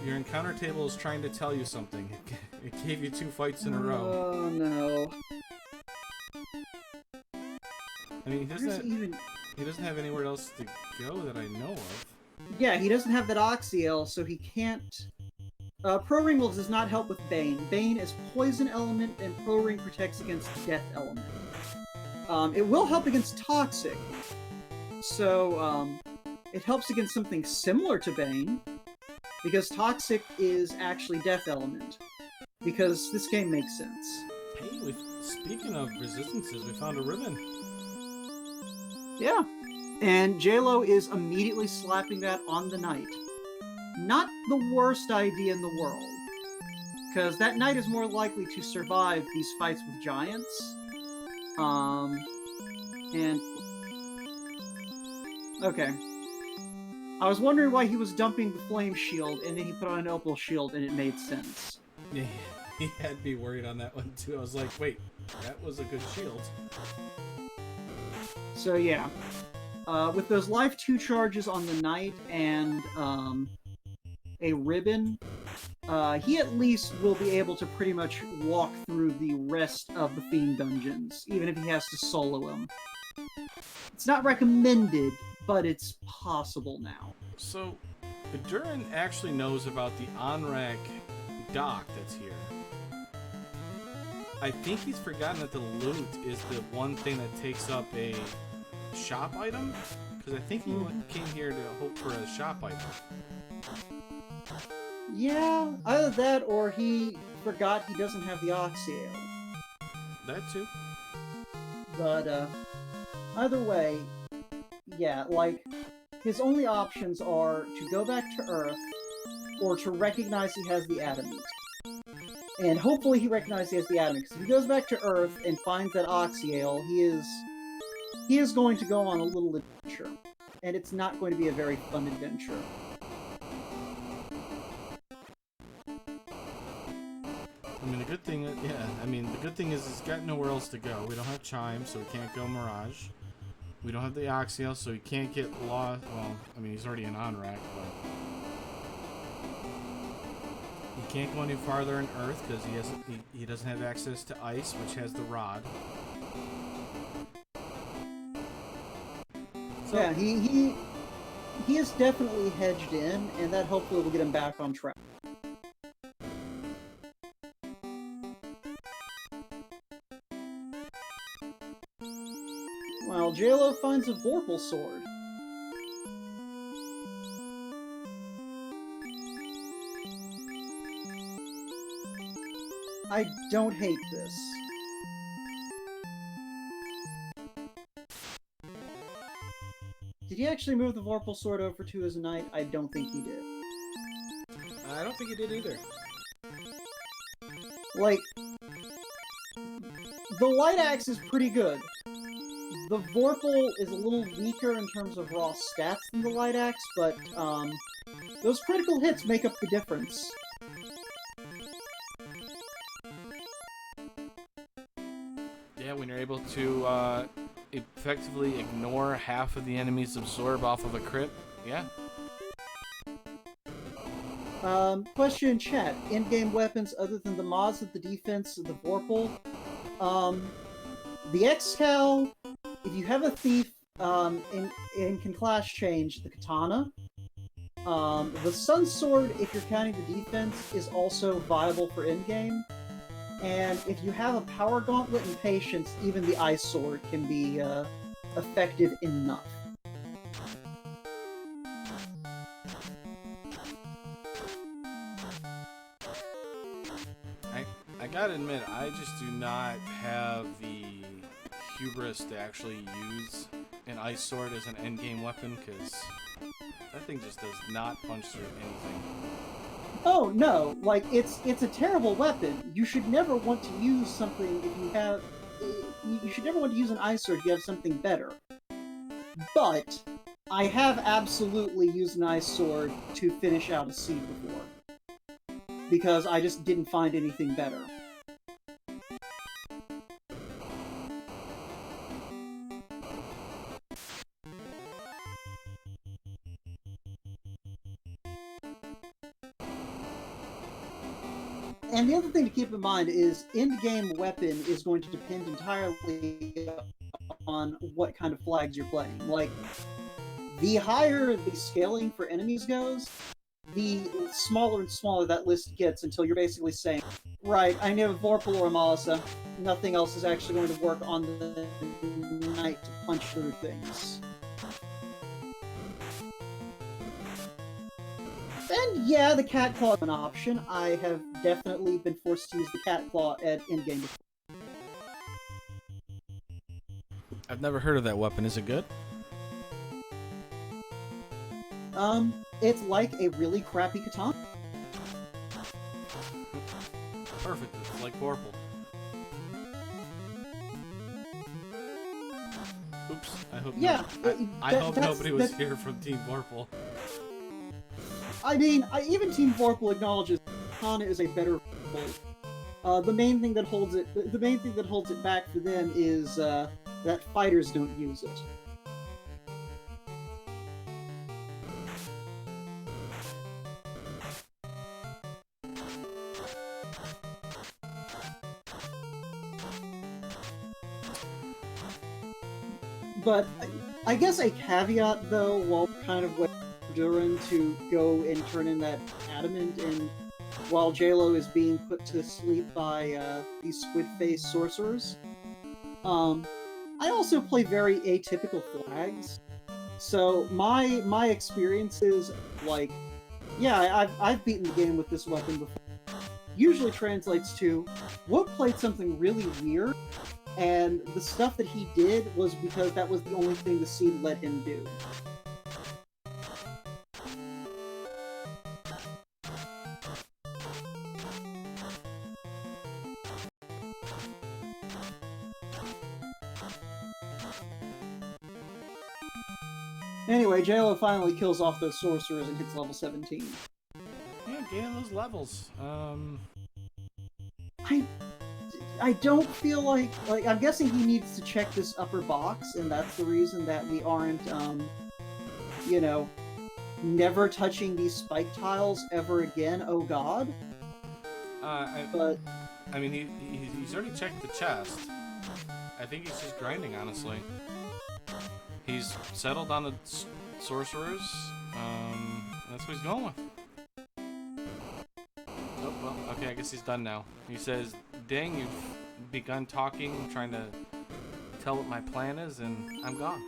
Your encounter table is trying to tell you something. It gave you 2 fights in a row. Oh no. I mean, he doesn't have anywhere else to go that I know of. Yeah, he doesn't have that Oxyel, so he can't... Pro Ring does not help with Bane. Bane is poison element, and Pro Ring protects against death element. It will help against toxic. So, it helps against something similar to Bane, because toxic is actually death element. Because this game makes sense. Hey, speaking of resistances, we found a ribbon. Yeah. And Jaylow is immediately slapping that on the knight. Not the worst idea in the world. because that knight is more likely to survive these fights with giants. And okay, I was wondering why he was dumping the flame shield, and then he put on an opal shield, and it made sense. Yeah, he had me worried on that one too. I was like, wait, that was a good shield. So yeah, with those life 2 charges on the knight and a ribbon, he at least will be able to pretty much walk through the rest of the Fiend dungeons, even if he has to solo them. It's not recommended, but it's possible now. So, Durrun actually knows about the Onrak dock that's here. I think he's forgotten that the loot is the one thing that takes up a shop item, because I think he came here to hope for a shop item. Yeah, either that or he forgot he doesn't have the Oxyale. That too. But, either way, yeah, like, his only options are to go back to Earth or to recognize he has the Adamant. And hopefully he recognizes he has the Adamant, because if he goes back to Earth and finds that Oxyale, he is going to go on a little adventure. And it's not going to be a very fun adventure. I mean, the good thing, the good thing is he's got nowhere else to go. We don't have Chime, so we can't go Mirage. We don't have the Oxyale, so he can't get lost. Well, I mean, he's already in Onrak, but he can't go any farther in Earth because he doesn't have access to Ice, which has the rod. So, yeah, he is definitely hedged in, and that hopefully will get him back on track. Well, Jaylow finds a Vorpal sword. I don't hate this. Did he actually move the Vorpal sword over to his knight? I don't think he did. I don't think he did either. Like, the light axe is pretty good. The Vorpal is a little weaker in terms of raw stats than the light axe, but those critical hits make up the difference. Yeah, when you're able to effectively ignore half of the enemy's absorb off of a crit, yeah. Question in chat. In-game weapons other than the mods of the defense of the Vorpal. The X-Cal, if you have a thief, and can class change, the katana. The Sun Sword, if you're counting the defense, is also viable for in-game. And if you have a Power Gauntlet and Patience, even the Ice Sword can be effective enough. I gotta admit, I just do not have the hubris to actually use an Ice Sword as an endgame weapon, because that thing just does not punch through anything. Oh no, like it's a terrible weapon. You should never want to use something if you have. You should never want to use an Ice Sword if you have something better. But I have absolutely used an Ice Sword to finish out a seed before, because I just didn't find anything better. And the other thing to keep in mind is end-game weapon is going to depend entirely on what kind of flags you're playing. Like, the higher the scaling for enemies goes, the smaller and smaller that list gets until you're basically saying, right, I need a Vorpal or a Malasa. Nothing else is actually going to work on the knight to punch through things. And yeah, the Cat Claw is an option. I have definitely been forced to use the Cat Claw at in-game before. I've never heard of that weapon. Is it good? It's like a really crappy katana. Perfect. It's like Vorpal. Oops. I hope. Yeah, I hope nobody was here from Team Vorpal. I mean, even Team Vorpal acknowledges Kana is a better bully. The main thing that holds it back for them is that fighters don't use it. But I guess a caveat, though, while kind of waiting for Durrun to go and turn in that adamant, and while Jaylow is being put to sleep by these squid-faced sorcerers, I also play very atypical flags. So my experience is like, yeah, I've beaten the game with this weapon before. Usually translates to, Wook played something really weird, and the stuff that he did was because that was the only thing the seed let him do. Anyway, Jaylow finally kills off those sorcerers and hits level 17. Yeah, getting those levels. I don't feel like I'm guessing he needs to check this upper box, and that's the reason that we aren't you know, never touching these spike tiles ever again. Oh God. But I mean, he's already checked the chest. I think he's just grinding, honestly. He's settled on the sorcerers. That's what he's going with. Oh, well, okay, I guess he's done now. He says, dang, you've begun talking, trying to tell what my plan is, and I'm gone.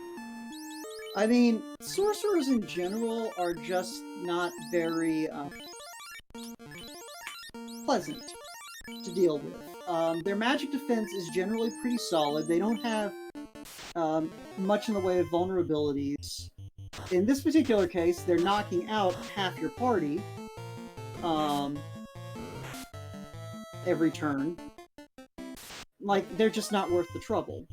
I mean, sorcerers in general are just not very pleasant to deal with. Their magic defense is generally pretty solid. They don't have much in the way of vulnerabilities. In this particular case, they're knocking out half your party every turn. Like, they're just not worth the trouble.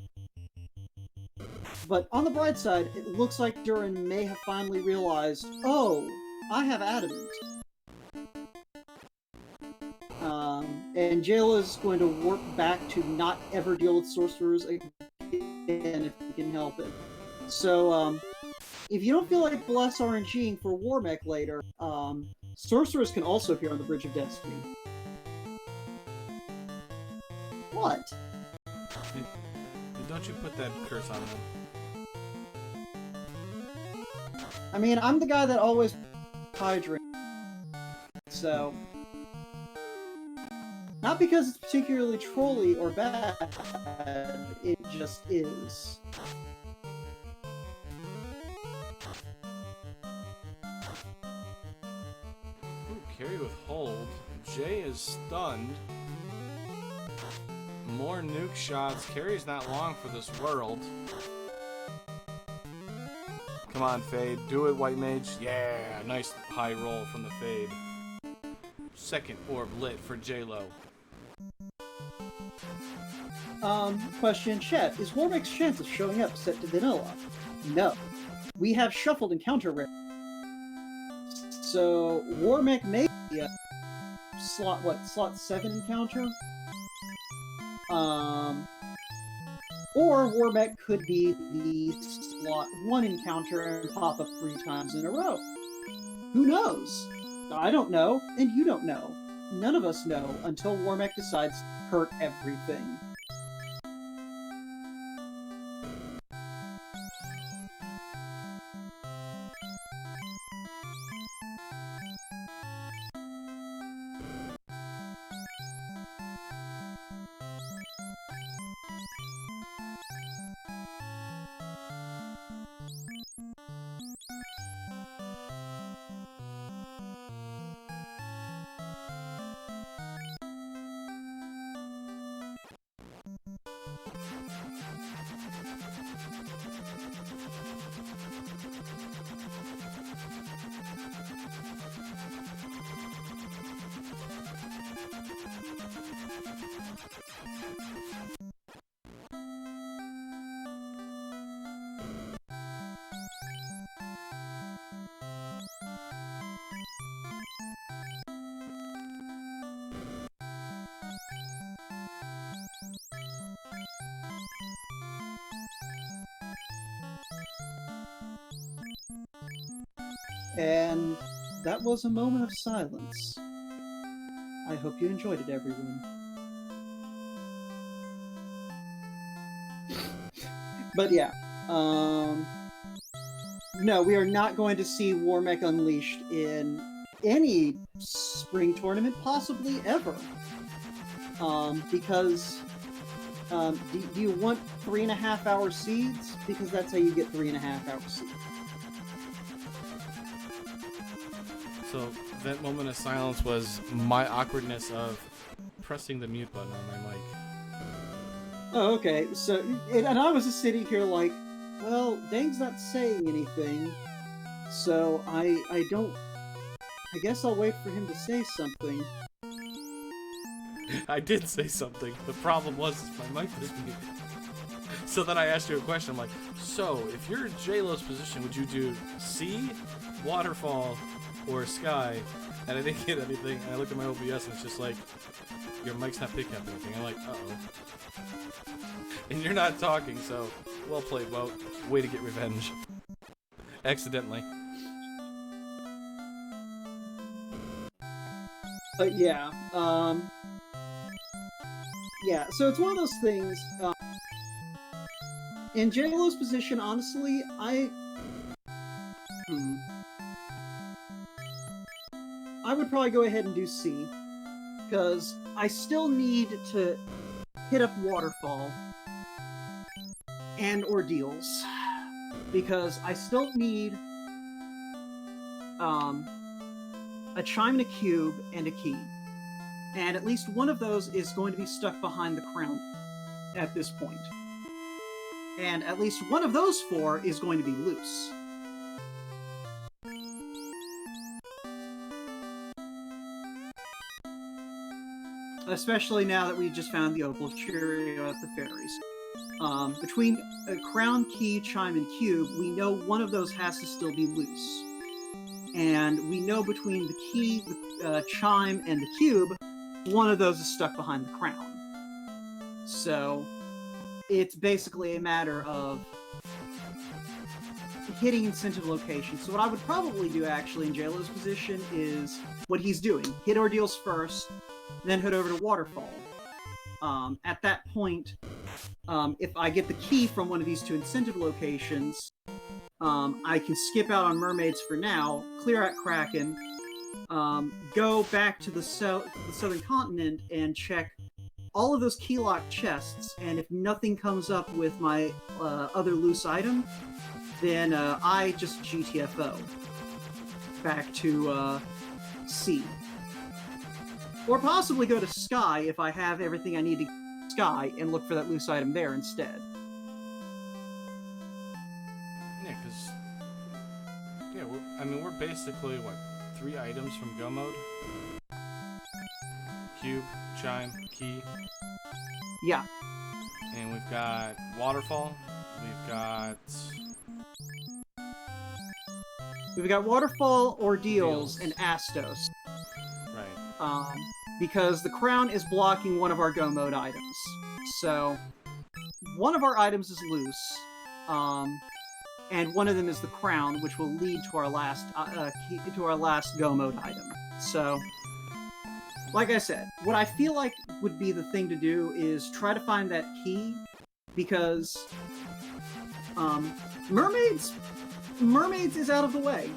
But on the bright side, it looks like Durrun may have finally realized, oh, I have adamant. And Jaylow is going to work back to not ever deal with sorcerers again if he can help it. So, if you don't feel like bless RNGing for Warmech later, sorcerers can also appear on the Bridge of Destiny. What? Don't you put that curse on them. I mean, I'm the guy that always hydrates, so... Not because it's particularly trolly or bad, it just is. Ooh, carry with hold. Jay is stunned. More nuke shots. Carry's not long for this world. Come on, Fade. Do it, White Mage. Yeah, nice high roll from the Fade. Second orb lit for Jaylow. Question, chat. Is Warmech's chance of showing up set to vanilla? No. We have shuffled encounter rare. So, Warmech may be a slot 7 encounter? Or Warmech could be the slot 1 encounter and pop up 3 times in a row. Who knows? I don't know, and you don't know. None of us know until Warmech decides to hurt everything. And that was a moment of silence. I hope you enjoyed it, everyone. But yeah, no, we are not going to see War Mech Unleashed in any spring tournament, possibly ever. Because do you want 3.5-hour seeds? Because that's how you get 3.5-hour seeds. So that moment of silence was my awkwardness of pressing the mute button on my mic. Oh, okay. So, and I was just sitting here like, well, Dang's not saying anything, so I don't. I guess I'll wait for him to say something. I did say something. The problem was my mic was muted. So then I asked you a question. I'm like, so if you're in Jaylow's position, would you do sea, waterfall, or sky? And I didn't get anything. And I looked at my OBS and it's just like, your mic's not picking up anything. I'm like, uh-oh. And you're not talking, so well played, Wout. Way to get revenge. Accidentally. But yeah, yeah, so it's one of those things, in Jaylow's position, honestly, I would probably go ahead and do C, because I still need to hit up Waterfall and Ordeals, because I still need, a chime and a cube and a key. And at least one of those is going to be stuck behind the crown at this point. And at least one of those 4 is going to be loose. Especially now that we just found the Opal Cheerio at the Fairies. Between crown, key, chime, and cube, we know one of those has to still be loose. And we know between the key, the chime, and the cube, one of those is stuck behind the crown. So, it's basically a matter of hitting incentive locations. So what I would probably do, actually, in Jaylow's position is what he's doing. Hit Ordeals first, then head over to Waterfall. At that point, if I get the key from one of these 2 incentive locations, I can skip out on Mermaids for now, clear out Kraken, go back to the southern continent and check all of those keylock chests, and if nothing comes up with my other loose item, then I just GTFO back to C. Or possibly go to Sky if I have everything I need to Sky and look for that loose item there instead. Yeah, because... Yeah, we're basically, what, 3 items from Go Mode? Cube, chime, key. Yeah. And we've got Waterfall. We've got Waterfall, Ordeals, and Astos. Right. Because the crown is blocking one of our Go Mode items. So, one of our items is loose. And one of them is the crown, which will lead to our last Go Mode item. So, like I said, what I feel like would be the thing to do is try to find that key, because Mermaids is out of the way.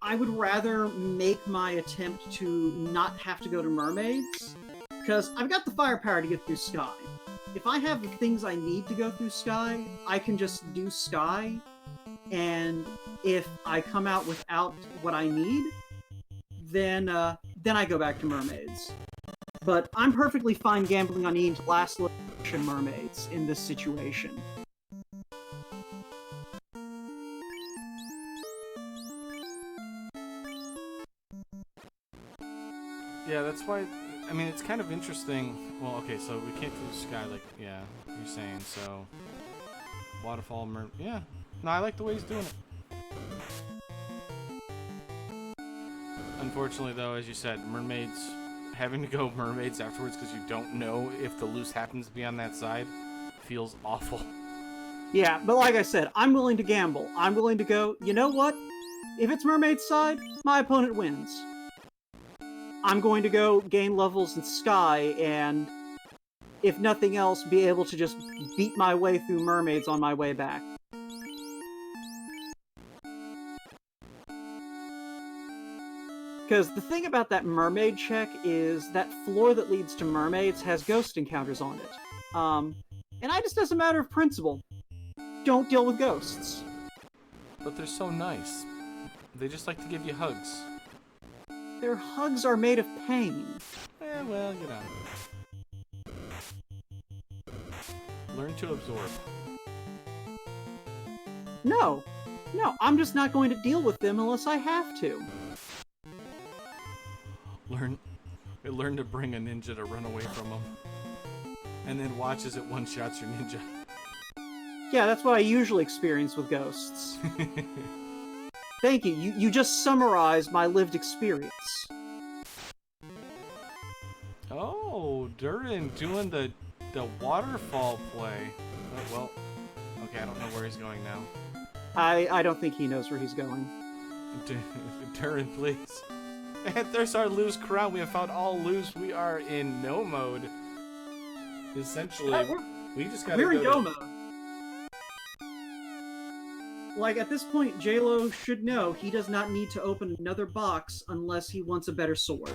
I would rather make my attempt to not have to go to Mermaids, because I've got the firepower to get through Sky. If I have the things I need to go through Sky, I can just do Sky, and if I come out without what I need, then I go back to Mermaids. But I'm perfectly fine gambling on needing to last location Mermaids in this situation. Yeah, that's why... I mean, it's kind of interesting. Well, okay, so we can't do Sky, like, yeah, you're saying, so... Waterfall, yeah. No, I like the way he's doing it. Unfortunately, though, as you said, Mermaids... Having to go Mermaids afterwards because you don't know if the loose happens to be on that side feels awful. Yeah, but like I said, I'm willing to gamble. I'm willing to go, you know what? If it's Mermaid's side, my opponent wins. I'm going to go gain levels in Sky and, if nothing else, be able to just beat my way through Mermaids on my way back. Because the thing about that Mermaid check is that floor that leads to Mermaids has ghost encounters on it. And just as a matter of principle, don't deal with ghosts. But they're so nice. They just like to give you hugs. Their hugs are made of pain. Well, you know. Learn to absorb. No, I'm just not going to deal with them unless I have to. Learn to bring a ninja to run away from them. And then watch as it one-shots your ninja. Yeah, that's what I usually experience with ghosts. Thank you. You just summarized my lived experience. Oh, Durrun doing the waterfall play. Oh, well, okay, I don't know where he's going now. I don't think he knows where he's going. Durrun, please. And there's our Lose crown. We have found all Lose. We are in no mode. Essentially, we just gotta we're go in go mode. Like, at this point, Jaylow should know he does not need to open another box unless he wants a better sword.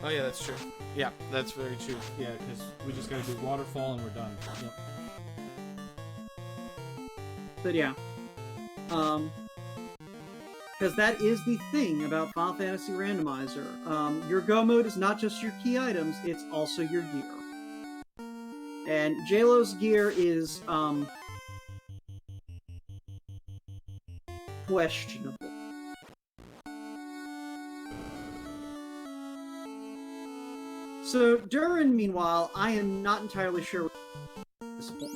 Oh yeah, that's true. Yeah, that's very true. Yeah, because we just gotta do waterfall and we're done. Yep. But yeah. Because that is the thing about Final Fantasy Randomizer. Your go mode is not just your key items, it's also your gear. And Jaylow's gear is, questionable. So, Durrun, meanwhile, I am not entirely sure at this point.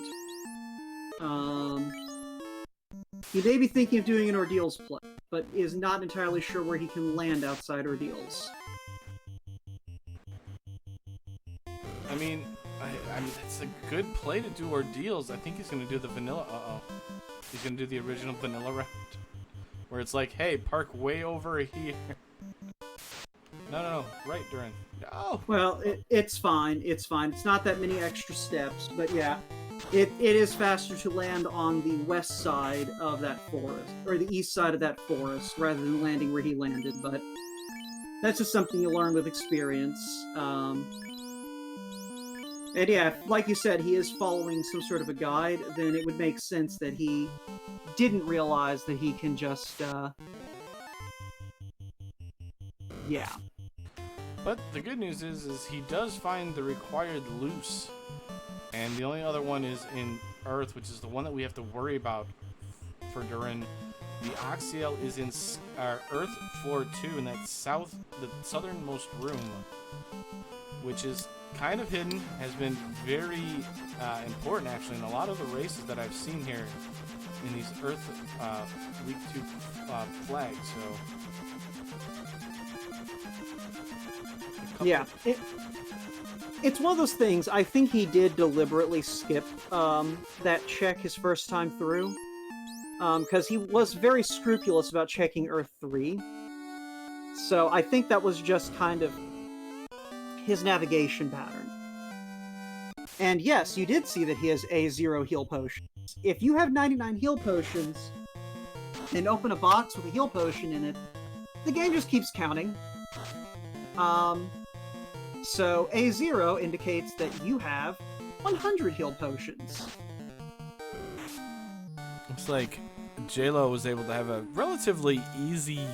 He may be thinking of doing an Ordeals play, but is not entirely sure where he can land outside Ordeals. I mean, it's a good play to do Ordeals. I think he's gonna do the vanilla. He's gonna do the original vanilla route, where it's like, hey, park way over here. No, right, Durrun. Oh. Well, it's fine. It's fine. It's not that many extra steps, but yeah, it is faster to land on the west side of that forest, or the east side of that forest, rather than landing where he landed. But that's just something you learn with experience. And yeah, like you said, he is following some sort of a guide, then it would make sense that he didn't realize that he can just, yeah. But the good news is he does find the required loose. And the only other one is in Earth, which is the one that we have to worry about for Durrun. The Oxiel is in Earth floor 2 in that the southernmost room, which is kind of hidden, has been very important actually in a lot of the races that I've seen here in these Earth Week 2 flags. So yeah, it's one of those things. I think he did deliberately skip that check his first time through, because he was very scrupulous about checking Earth 3. So I think that was just kind of his navigation pattern. And yes, you did see that he has A0 heal potions. If you have 99 heal potions and open a box with a heal potion in it, the game just keeps counting. So A0 indicates that you have 100 heal potions. Looks like Jaylow was able to have a relatively easy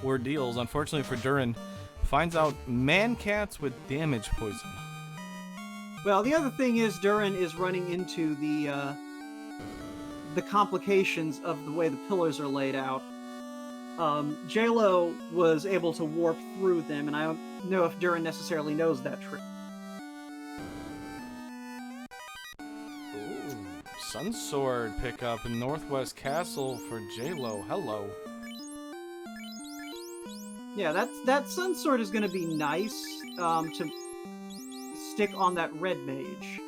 ordeals. Unfortunately for Durrun, finds out man-cats with damage poison. Well, the other thing is Durrun is running into the complications of the way the pillars are laid out. Jaylow was able to warp through them, and I don't know if Durrun necessarily knows that trick. Ooh, Sun Sword pickup in Northwest Castle for Jaylow. Hello. Yeah, that Sun Sword is going to be nice to stick on that red mage.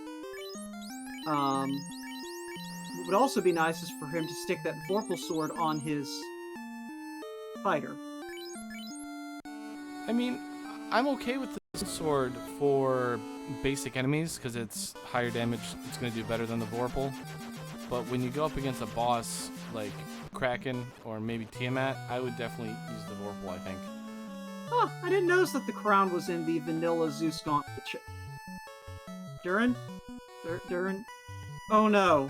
would also be nice is for him to stick that Vorpal sword on his fighter. I mean, I'm okay with the sword for basic enemies because it's higher damage. It's going to do better than the Vorpal. But when you go up against a boss like Kraken or maybe Tiamat, I would definitely use the Vorpal, I think. Huh, I didn't notice that the crown was in the vanilla Zeus Gauntlet. Durrun? Durrun? Oh no.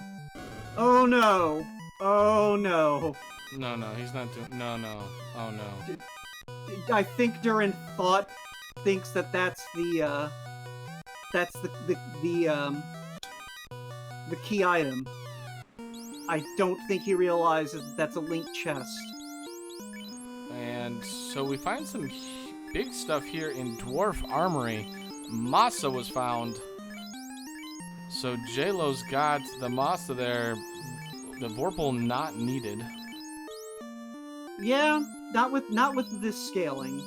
Oh no. Oh no. No, he's not doing... No. Oh no. I think Durrun thinks that that's the key item. I don't think he realizes that that's a linked chest. And so we find some big stuff here in Dwarf Armory. Masa was found. So Jaylow's got the Masa there. The Vorpal not needed. Yeah, not with this scaling.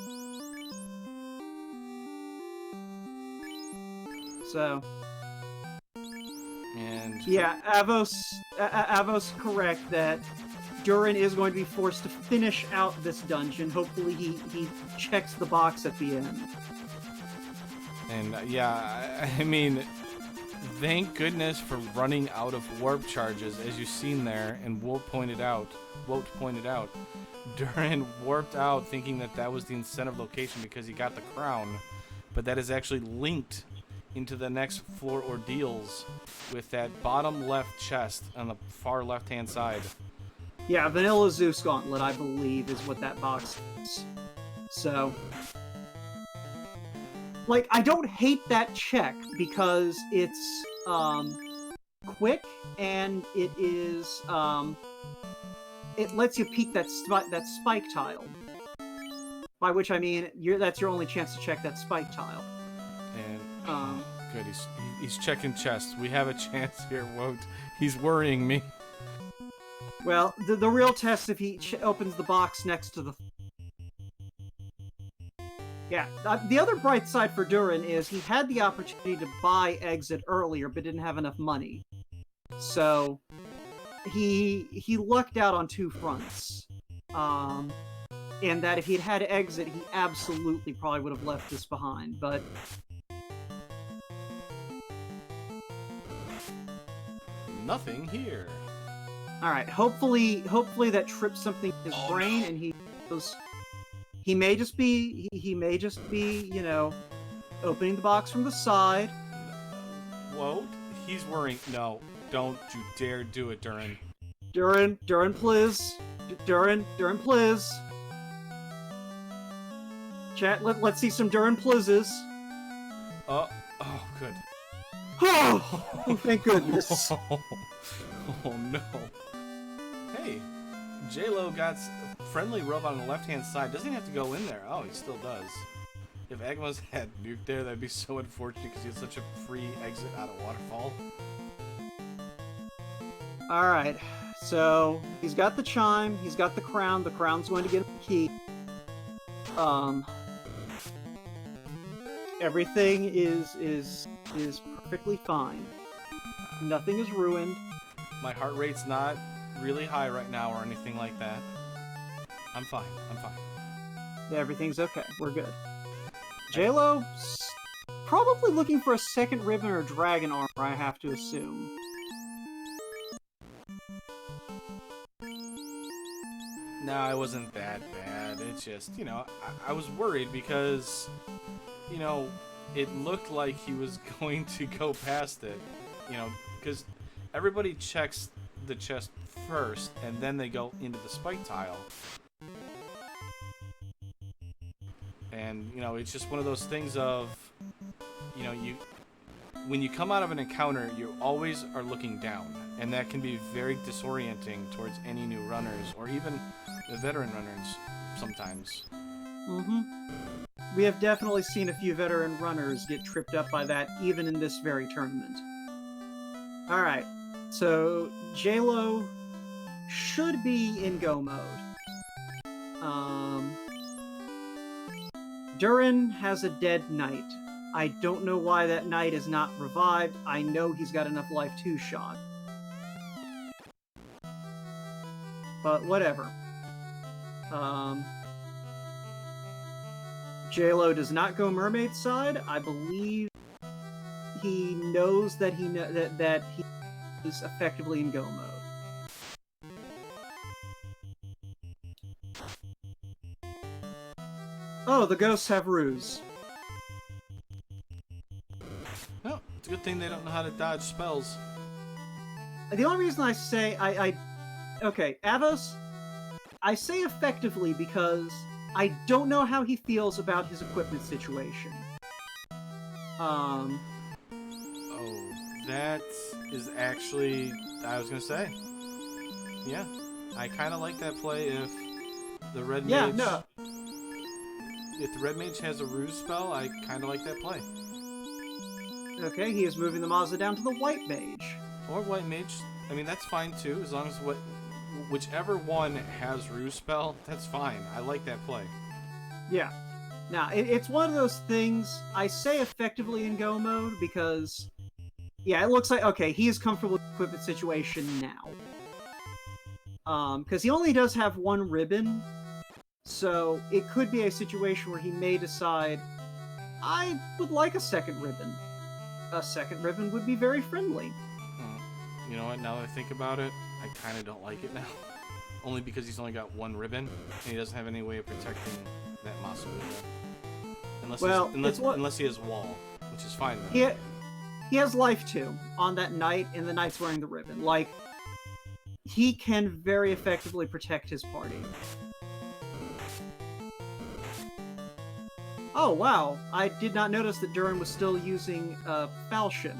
So. And yeah, Avos correct that Durrun is going to be forced to finish out this dungeon. Hopefully he checks the box at the end. And yeah, I mean, thank goodness for running out of warp charges, as you've seen there, and Wolt pointed out, Durrun warped out thinking that was the incentive location because he got the crown, but that is actually linked into the next floor ordeals with that bottom left chest on the far left-hand side. Yeah, Vanilla Zeus Gauntlet, I believe, is what that box is. So, like, I don't hate that check because it's quick and it is it lets you peek that spike tile. By which I mean that's your only chance to check that spike tile. And good, he's checking chests. We have a chance here, Wout. He's worrying me. Well, the real test if he opens the box next to the... Yeah, the other bright side for Durrun is he had the opportunity to buy exit earlier, but didn't have enough money. So, he lucked out on two fronts. And that if he'd had exit, he absolutely probably would have left this behind, but... Nothing here. Alright, hopefully that trips something in his brain, and he goes... He may just be, you know, opening the box from the side. Whoa, he's worrying. No, don't you dare do it, Durrun. Durrun, please. Durrun, please. Chat, let's see some Durrun pleases. Oh, good. Oh, thank goodness. Oh no. Hey, Jaylow got friendly robot on the left-hand side. Doesn't even have to go in there. Oh, he still does. If Agmas had nuked there, that'd be so unfortunate because he had such a free exit out of Waterfall. Alright, so he's got the chime, he's got the crown. The crown's going to get the key. Everything is perfectly fine. Nothing is ruined. My heart rate's not really high right now or anything like that. I'm fine. Everything's okay. We're good. Jaylow's probably looking for a second ribbon or dragon armor, I have to assume. No, it wasn't that bad. It's just, you know, I was worried because, you know, it looked like he was going to go past it. You know, because everybody checks the chest first, and then they go into the spike tile. And, you know, it's just one of those things of, you know, when you come out of an encounter, you always are looking down. And that can be very disorienting towards any new runners, or even the veteran runners sometimes. Mm-hmm. We have definitely seen a few veteran runners get tripped up by that, even in this very tournament. Alright, so Jaylow should be in go mode. Durrun has a dead knight. I don't know why that knight is not revived. I know he's got enough life to shot. But whatever. Jaylow does not go mermaid side. I believe he knows that that he is effectively in go mode. Oh, the ghosts have ruse. Well, it's a good thing they don't know how to dodge spells. The only reason I say okay, Avos, I say effectively because I don't know how he feels about his equipment situation. Oh, that is actually, I was gonna say, yeah, I kind of like that play if the red mage. No. If the red mage has a ruse spell, I kind of like that play. Okay, he is moving the Mazda down to the white mage. Or white mage. I mean, that's fine too, as long as whichever one has ruse spell, that's fine. I like that play. Yeah. Now, it's one of those things, I say effectively in go mode because, yeah, it looks like, okay, he is comfortable with the equipment situation now. Because he only does have one ribbon, so it could be a situation where he may decide, I would like a second ribbon. A second ribbon would be very friendly. You know what, now that I think about it, I kind of don't like it now. Only because he's only got one ribbon, and he doesn't have any way of protecting that Masu ribbon. Unless he has wall, which is fine then. He has life too on that knight, and the knight's wearing the ribbon. Like, he can very effectively protect his party. Oh wow, I did not notice that Durrun was still using falchion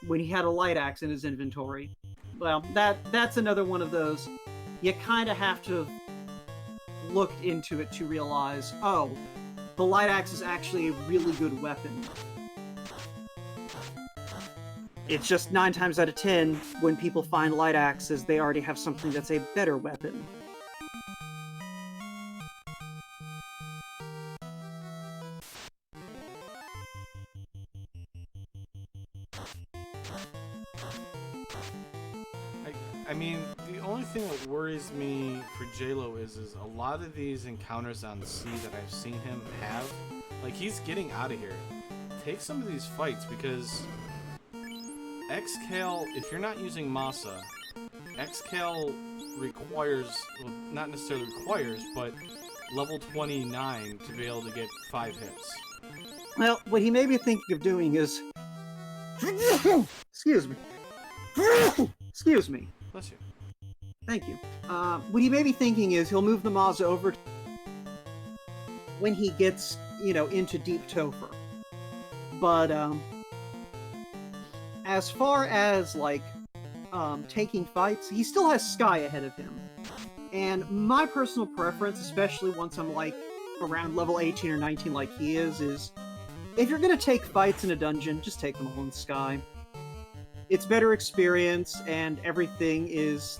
when he had a light axe in his inventory. Well, that's another one of those. You kind of have to have looked into it to realize, oh, the light axe is actually a really good weapon. It's just 9 times out of 10, when people find light axes, they already have something that's a better weapon. I mean, the only thing that worries me for Jaylow is a lot of these encounters on sea that I've seen him have, like, he's getting out of here. Take some of these fights, because Xcal, if you're not using Masa, Xcal requires, well, not necessarily requires, but level 29 to be able to get 5 hits. Well, what he may be thinking of doing is... Excuse me. Excuse me. Bless you. Thank you. What he may be thinking is he'll move the Maz over when he gets, into Deep Topher. But, as far as, taking fights, he still has Sky ahead of him. And my personal preference, especially once I'm, around level 18 or 19 like he is if you're gonna take fights in a dungeon, just take them all in Sky. It's better experience, and everything is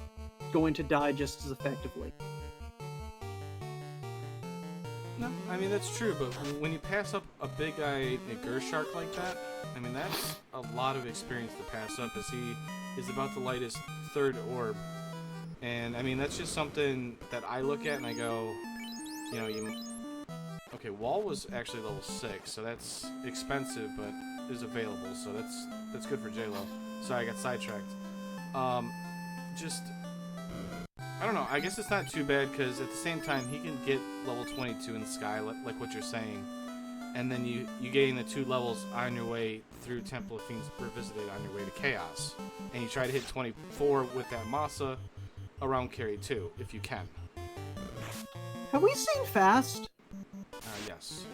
going to die just as effectively. No, I mean, that's true, but when you pass up a big guy, a Gershark like that, I mean, that's a lot of experience to pass up, as he is about to light his 3rd orb. And, I mean, that's just something that I look at and I go, okay, Wall was actually level 6, so that's expensive, but is available, so that's good for Jaylow. Sorry, I got sidetracked. I don't know, I guess it's not too bad, because at the same time, he can get level 22 in the Sky, like what you're saying. And then you gain the 2 levels on your way through Temple of Fiends Revisited on your way to Chaos. And you try to hit 24 with that Masa around carry 2, if you can. Have we seen Fast? Yes.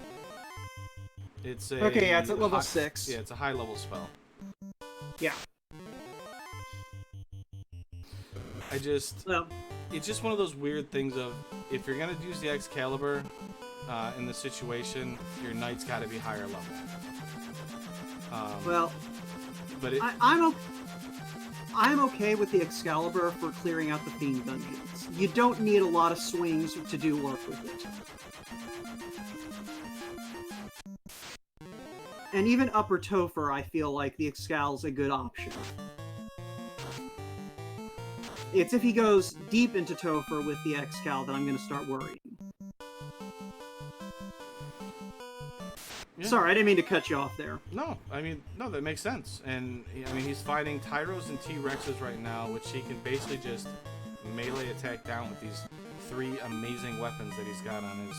It's a... Okay, yeah, it's at level 6. Yeah, it's a high level spell. Yeah. It's just one of those weird things of, if you're gonna use the Excalibur in this situation, your knight's got to be higher level. But I'm okay with the Excalibur for clearing out the Fiend dungeons. You don't need a lot of swings to do work with it. And even Upper Topher, I feel like the Excal's a good option. It's if he goes deep into Topher with the X-Cal that I'm going to start worrying. Yeah. Sorry, I didn't mean to cut you off there. No, I mean, no, that makes sense. And, I mean, he's fighting Tyros and T-Rexes right now, which he can basically just melee attack down with these 3 amazing weapons that he's got on his,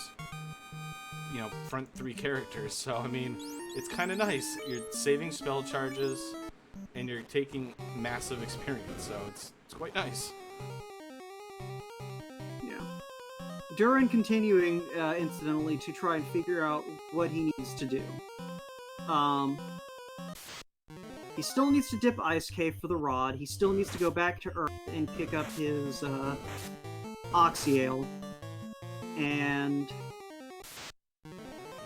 you know, front 3 characters. So, I mean, it's kind of nice. You're saving spell charges, and you're taking massive experience, so it's quite nice. Yeah. Durrun continuing, incidentally, to try and figure out what he needs to do. He still needs to dip Ice Cave for the rod. He still needs to go back to Earth and pick up his, Oxyale. And... Oh,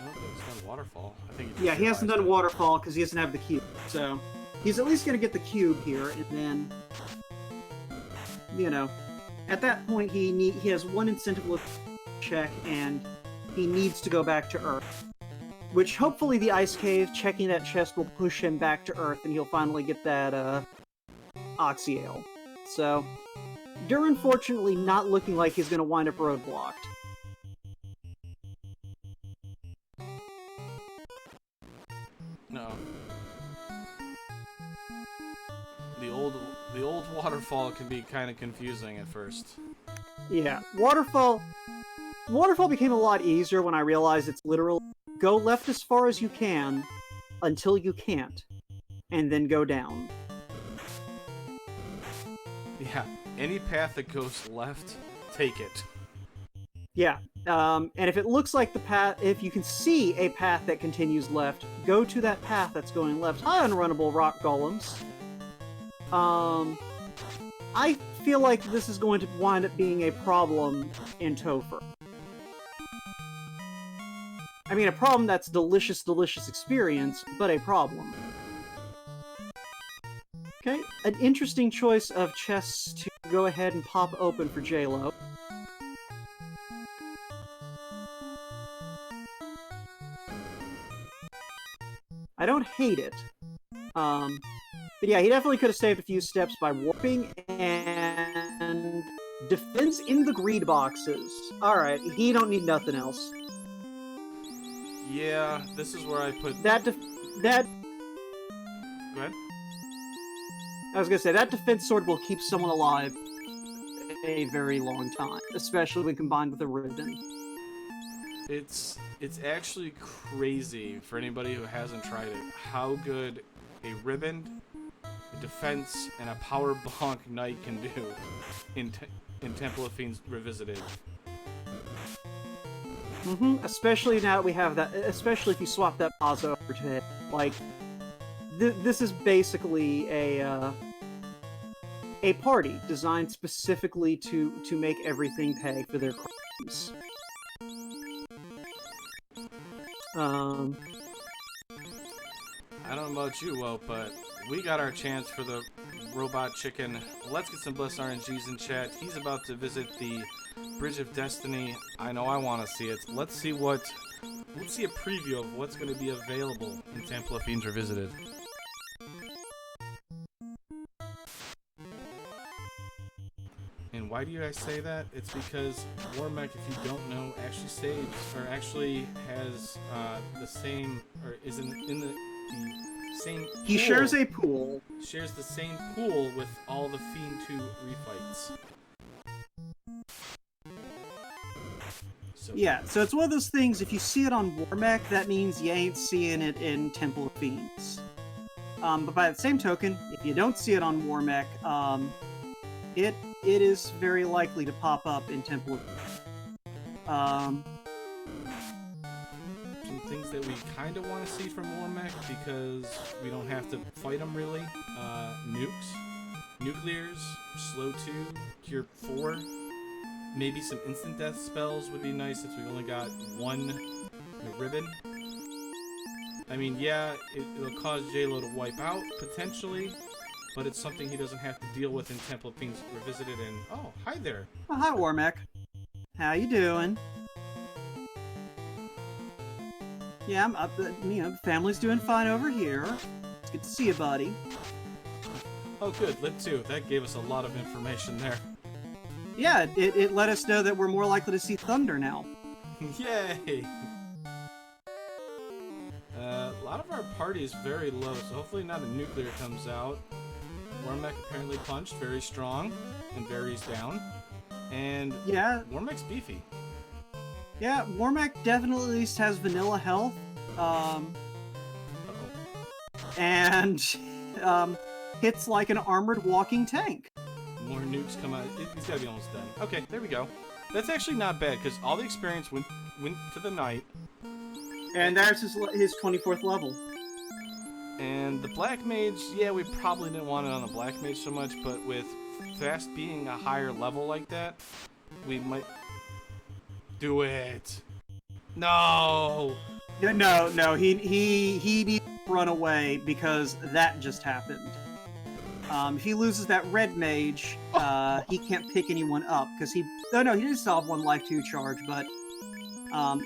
he's done Waterfall. I think yeah, he hasn't done Waterfall because he doesn't have the cube. So, he's at least going to get the cube here, and then... you know, at that point he has one incentive check, and he needs to go back to Earth. Which hopefully the Ice Cave, checking that chest, will push him back to Earth, and he'll finally get that Oxyale. So, Durrun fortunately not looking like he's going to wind up roadblocked. No. The old Waterfall can be kind of confusing at first. Yeah, Waterfall became a lot easier when I realized it's literally go left as far as you can until you can't, and then go down. Yeah, any path that goes left, take it. Yeah, and if it looks like the path, if you can see a path that continues left, go to that path that's going left. Hi, unrunnable rock golems. I feel like this is going to wind up being a problem in Topher. I mean, a problem that's delicious, delicious experience, but a problem. Okay, an interesting choice of chests to go ahead and pop open for Jaylow. I don't hate it. But yeah, he definitely could have saved a few steps by warping and defense in the greed boxes. Alright, he don't need nothing else. Yeah, this is where I put... That Go ahead. I was gonna say, that defense sword will keep someone alive a very long time, especially when combined with a ribbon. It's actually crazy for anybody who hasn't tried it, how good a ribbon, a defense, and a power bonk knight can do in Temple of Fiends Revisited. Especially now that we have that, especially if you swap that Pazzo over to hit. Like, this is basically a party designed specifically to make everything pay for their crimes. I don't know about you, Wope, but we got our chance for the robot chicken. Let's get some Blessed RNGs in chat. He's about to visit the Bridge of Destiny. I know I want to see it. Let's see a preview of what's going to be available in Temple of Fiends Revisited. And why do you guys say that? It's because Warmech, if you don't know, actually saves, or actually has the same, or is in the same pool. He shares a pool. Shares the same pool with all the Fiend 2 refights. So, Yeah, so it's one of those things, if you see it on Warmech, that means you ain't seeing it in Temple of Fiends. But by the same token, if you don't see it on Warmech, it is very likely to pop up in Temple of Fiends. some things that we kind of want to see from Warmech because we don't have to fight them really. Nukes, Nuclears, Slow 2, Cure 4. Maybe some instant death spells would be nice since we've only got one ribbon. I mean, yeah, it'll cause Jaylow to wipe out, potentially, but it's something he doesn't have to deal with in Temple of Fiends Revisited, and... Oh, hi there! Oh, hi, Warmech. How you doing? Yeah, the family's doing fine over here. It's good to see you, buddy. Oh, good. Lit 2. That gave us a lot of information there. Yeah, it let us know that we're more likely to see thunder now. Yay! A lot of our party is very low, so hopefully not a nuclear comes out. Wormek apparently punched, very strong, and varies down. And yeah, Wormek's beefy. Yeah, Wormek definitely at least has vanilla health. And hits like an armored walking tank. More nukes come out. He's gotta be almost done. Okay, there we go. That's actually not bad, because all the experience went to the knight. And there's his 24th level. And the black mage, yeah, we probably didn't want it on the black mage so much, but with fast being a higher level like that, we might do it. No. No. He needs to run away because that just happened. If he loses that red mage, he can't pick anyone up because he. Oh no, he did still have one life 2 charge, but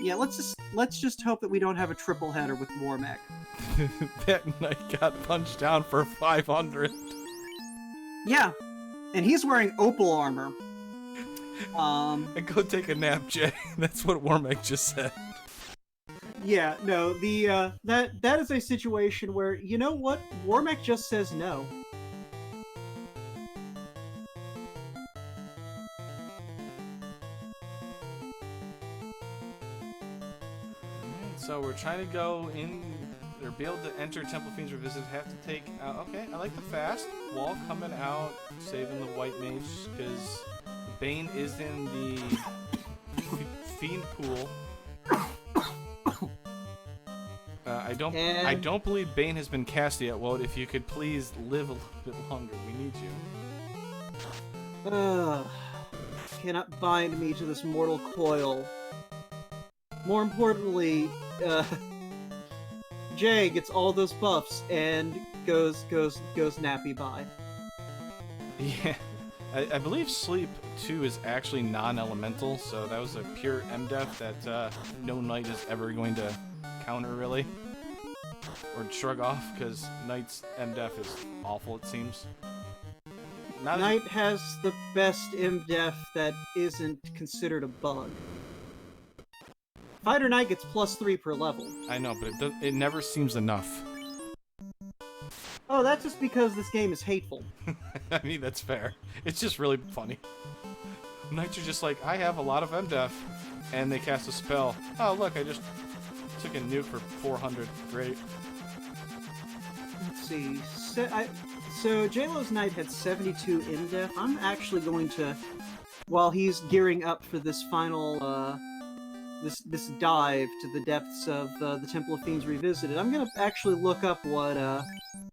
yeah, let's just hope that we don't have a triple header with Wormek. That knight got punched down for 500. Yeah, and he's wearing opal armor. And go take a nap, Jay. That's what Wormek just said. Yeah, no, the that is a situation where, you know what, Wormek just says no. So we're trying to go in, or be able to enter Temple Fiends Revisited. Have to take. Okay, I like the fast wall coming out, saving the white mage because Bane is in the fiend pool. I don't believe Bane has been cast yet. Well, if you could please live a little bit longer, we need you. Cannot bind me to this mortal coil. More importantly, Jay gets all those buffs and goes nappy by. Yeah, I believe Sleep 2 is actually non-elemental, so that was a pure MDef that no knight is ever going to counter, really. Or shrug off, because Knight's MDef is awful, it seems. Knight has the best MDef that isn't considered a bug. Fighter Knight gets +3 per level. I know, but it never seems enough. Oh, that's just because this game is hateful. I mean, that's fair. It's just really funny. Knights are just like, I have a lot of MDef, and they cast a spell. Oh, look, I just took a nuke for 400. Great. Let's see. So Jaylow's Knight had 72 MDef. I'm actually going to, while he's gearing up for this final, this dive to the depths of the Temple of Fiends Revisited, I'm gonna actually look up what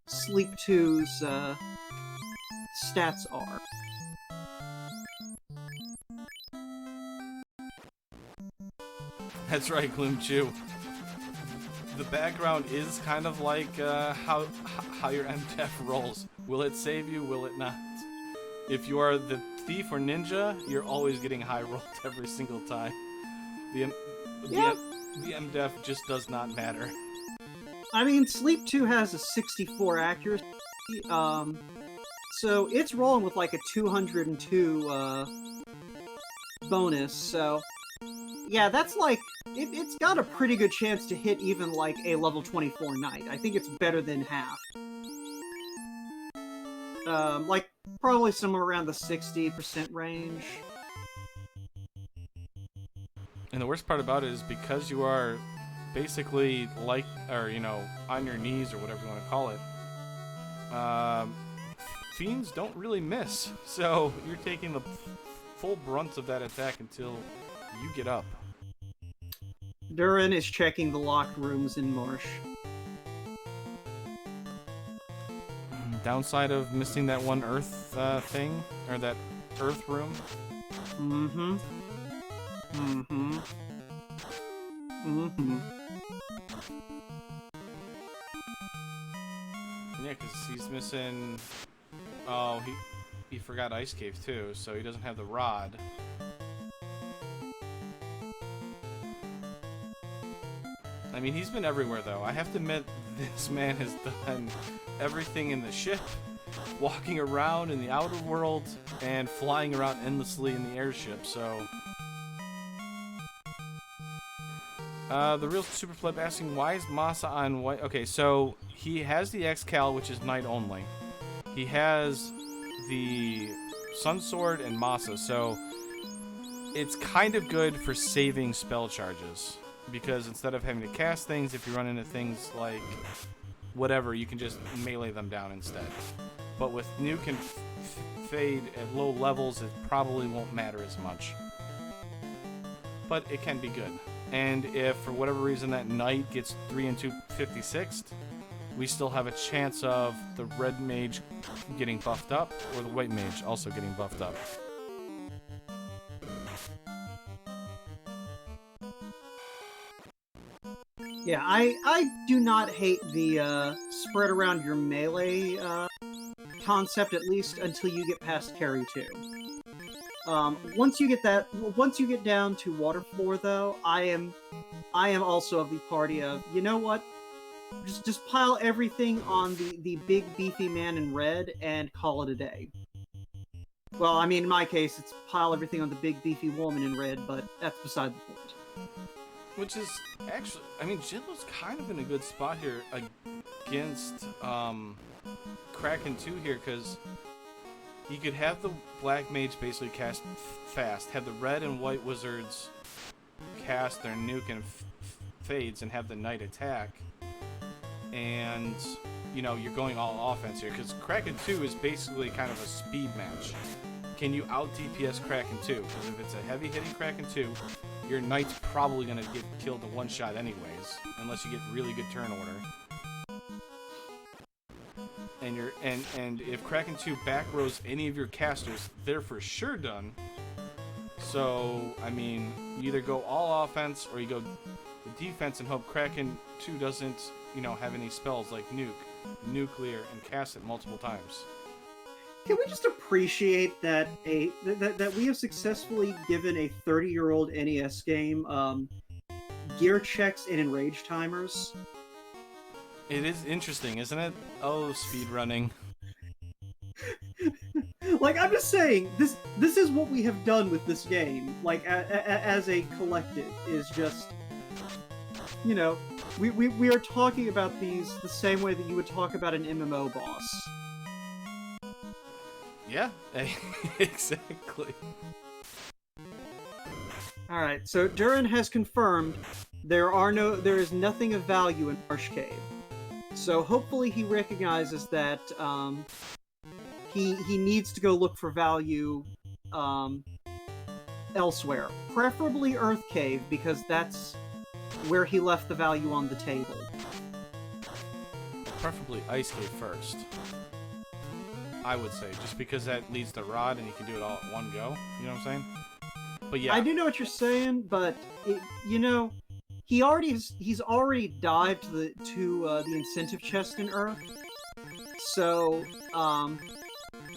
Sleep 2's stats are. That's right, Gloom Chew. The background is kind of like how your MDF rolls. Will it save you? Will it not? If you are the thief or ninja, you're always getting high rolled every single time. The MDef just does not matter. I mean, Sleep 2 has a 64 accuracy, so it's rolling with like a 202 bonus, so yeah, that's like, it's got a pretty good chance to hit even like a level 24 knight. I think it's better than half. Like, probably somewhere around the 60% range. And the worst part about it is because you are basically like, or you know, on your knees or whatever you want to call it, fiends don't really miss. So you're taking the full brunt of that attack until you get up. Durrun is checking the locked rooms in Marsh. Downside of missing that one earth thing, or that earth room. Mm-hmm. Mm-hmm. Mm-hmm. Yeah, because he's missing... Oh, he forgot Ice Cave too, so he doesn't have the rod. I mean, he's been everywhere though. I have to admit, this man has done everything in the ship, walking around in the outer world and flying around endlessly in the airship, so... the real Super Pleb asking, why is Masa on white? Okay, so he has the X-Cal, which is night only. He has the Sun Sword and Masa, so it's kind of good for saving spell charges. Because instead of having to cast things, if you run into things like whatever, you can just melee them down instead. But with Nuke and Fade at low levels, it probably won't matter as much. But it can be good. And if for whatever reason that Knight gets 3 and 2 56th, we still have a chance of the Red Mage getting buffed up, or the White Mage also getting buffed up. Yeah, I do not hate the spread around your melee concept, at least until you get past carry 2. Once you get down to water floor, though, I am also of the party of, you know what, just pile everything on the big beefy man in red and call it a day. Well, I mean, in my case, it's pile everything on the big beefy woman in red, but that's beside the point. Which is actually, I mean, Jaylow's kind of in a good spot here against Kraken 2 here, because you could have the Black Mage basically cast fast, have the Red and White Wizards cast their Nuke and Fades, and have the Knight attack. And, you know, you're going all offense here, because Kraken 2 is basically kind of a speed match. Can you out DPS Kraken 2? Because if it's a heavy hitting Kraken 2, your Knight's probably going to get killed to one shot anyways, unless you get really good turn order. And if Kraken 2 back rows any of your casters, they're for sure done. So, I mean, you either go all offense or you go defense and hope Kraken 2 doesn't, you know, have any spells like Nuke, Nuclear, and cast it multiple times. Can we just appreciate that that we have successfully given a 30-year-old NES game gear checks and enrage timers? It is interesting, isn't it? Oh, speedrunning. Like, I'm just saying, this is what we have done with this game. Like, as a collective, is just, you know, we are talking about these the same way that you would talk about an MMO boss. Yeah, exactly. Alright, so Durrun has confirmed there is nothing of value in Marsh Cave. So hopefully he recognizes that he needs to go look for value elsewhere. Preferably Earth Cave, because that's where he left the value on the table. Preferably Ice Cave first, I would say, just because that leads to Rod and you can do it all at one go. You know what I'm saying? But yeah, I do know what you're saying, but you know, he's already dived to the incentive chest in Earth, so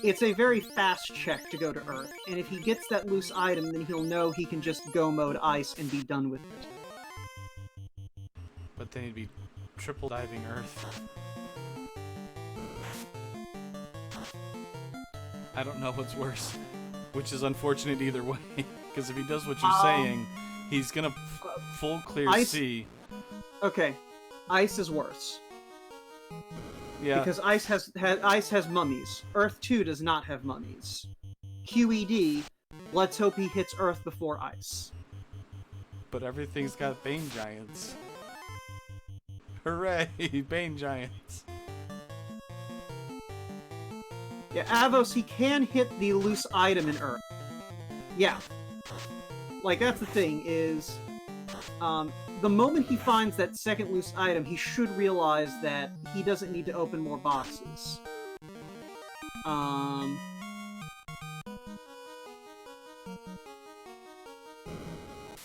it's a very fast check to go to Earth. And if he gets that loose item, then he'll know he can just go mode Ice and be done with it. But then he'd be triple diving Earth. I don't know what's worse, which is unfortunate either way. Because if he does what you're saying, he's gonna full clear Ice, C. Okay, Ice is worse. Yeah. Because Ice has mummies. Earth 2 does not have mummies. QED, let's hope he hits Earth before Ice. But everything's got Bane Giants. Hooray, Bane Giants. Yeah, Avos, he can hit the loose item in Earth. Yeah. Like, that's the thing, is... the moment he finds that second loose item, he should realize that he doesn't need to open more boxes.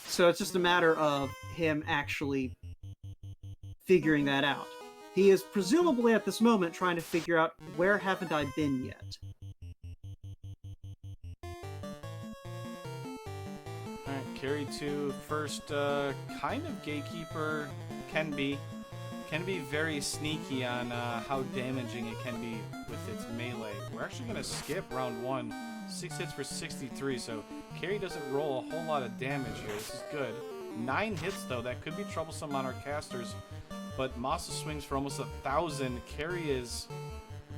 So it's just a matter of him actually figuring that out. He is presumably at this moment trying to figure out, where haven't I been yet? Alright, carry 2 first, kind of gatekeeper, can be. can be very sneaky on how damaging it can be with its melee. We're actually going to skip round 1. 6 hits for 63, so Carrie doesn't roll a whole lot of damage here. This is good. 9 hits, though. That could be troublesome on our casters, but Masa swings for almost 1,000. Carrie is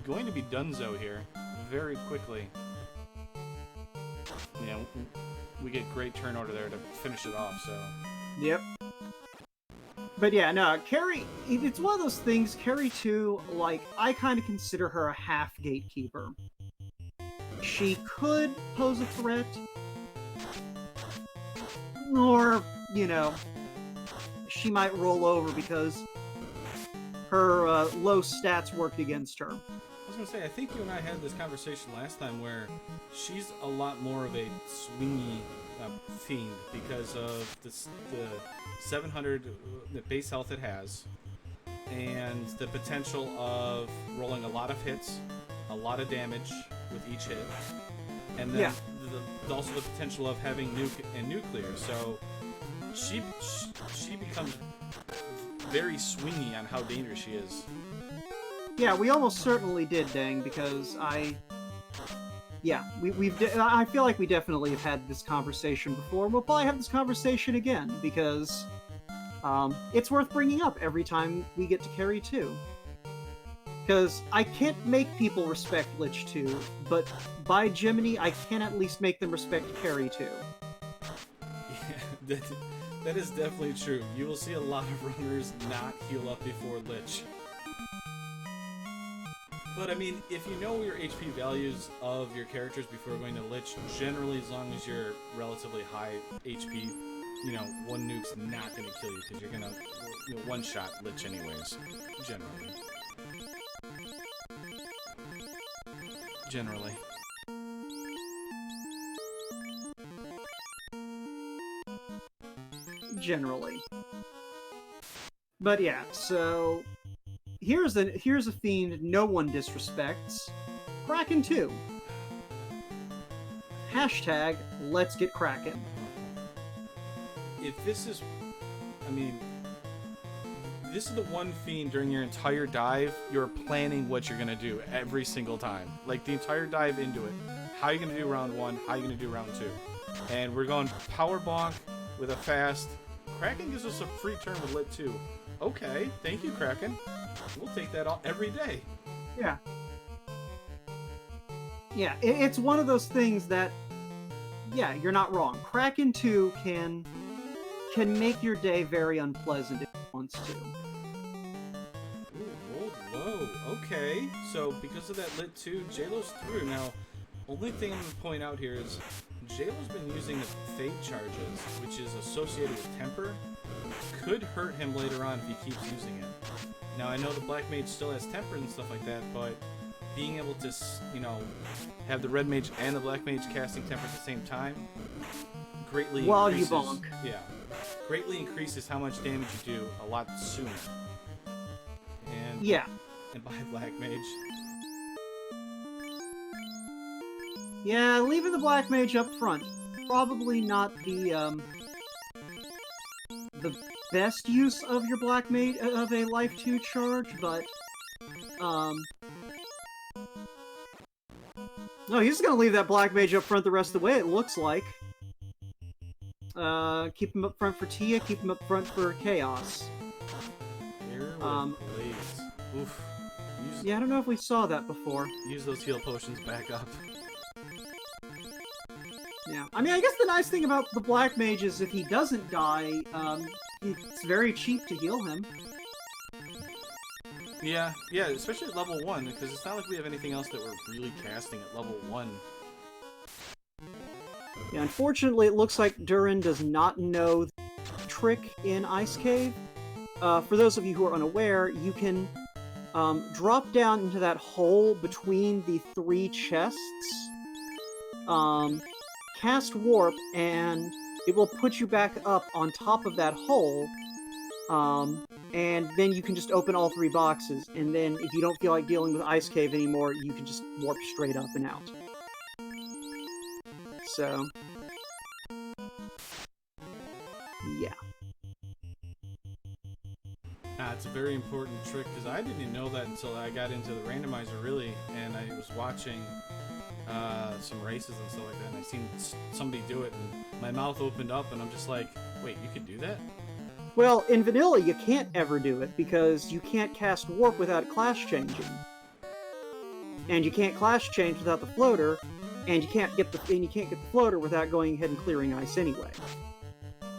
going to be donezo here very quickly. Yeah, we get great turn order there to finish it off, so... Yep. But yeah, no, Carrie, it's one of those things, Carrie 2, like, I kind of consider her a half gatekeeper. She could pose a threat, or, you know, she might roll over because her low stats worked against her. I was going to say, I think you and I had this conversation last time where she's a lot more of a swingy fiend because of the 700 the base health it has, and the potential of rolling a lot of hits, a lot of damage with each hit, and then also the potential of having nuke and nuclear. So she becomes very swingy on how dangerous she is. Yeah, we almost certainly did, Dang, because I feel like we definitely have had this conversation before. We'll probably have this conversation again, because it's worth bringing up every time we get to Carry 2. Because I can't make people respect Lich 2, but by Jiminy, I can at least make them respect Carry 2. Yeah, that is definitely true. You will see a lot of runners not heal up before Lich. But I mean, if you know your HP values of your characters before going to Lich, generally as long as you're relatively high HP, you know, one nuke's not going to kill you because you're going to one-shot Lich anyways, generally. Generally. But yeah, so here's a fiend no one disrespects. Kraken 2. Hashtag let's get Kraken. If this is, I mean, this is the one fiend during your entire dive, you're planning what you're going to do every single time. Like, the entire dive into it. How are you going to do round 1? How are you going to do round 2? And we're going power bonk with a fast. Kraken gives us a free turn with Lit 2. Okay, thank you, Kraken. We'll take that all every day. Yeah. Yeah, it's one of those things that, yeah, you're not wrong. Kraken 2 can make your day very unpleasant if it wants to. Ooh, rolled low. Okay, so because of that Lit 2, Jaylow's through. Now, only thing I'm going to point out here is Jaylow's been using the Fate charges, which is associated with Temper. Could hurt him later on if he keeps using it. Now, I know the Black Mage still has Temper and stuff like that, but being able to, you know, have the Red Mage and the Black Mage casting Temper at the same time greatly while increases, you bonk. Yeah, greatly increases how much damage you do a lot sooner. And yeah, and by Black Mage. Yeah, leaving the Black Mage up front. Probably not the best use of your Black Mage, of a Life 2 charge, but, no, he's gonna leave that Black Mage up front the rest of the way, it looks like. Keep him up front for Tia, keep him up front for Chaos. Blades. Oof. Yeah, I don't know if we saw that before. Use those heal potions back up. Yeah, I mean, I guess the nice thing about the Black Mage is if he doesn't die, it's very cheap to heal him. Yeah, especially at level 1, because it's not like we have anything else that we're really casting at level 1. Yeah, unfortunately, it looks like Durrun does not know the trick in Ice Cave. For those of you who are unaware, you can drop down into that hole between the 3 chests, cast Warp, and it will put you back up on top of that hole, and then you can just open all 3 boxes, and then if you don't feel like dealing with Ice Cave anymore, you can just warp straight up and out. So, yeah. It's a very important trick because I didn't even know that until I got into the randomizer, really, and I was watching some races and stuff like that, and I seen somebody do it, and my mouth opened up, and I'm just like, wait, you could do that? Well, in vanilla, you can't ever do it because you can't cast warp without class changing, and you can't class change without the floater, and you can't get the floater without going ahead and clearing ice anyway.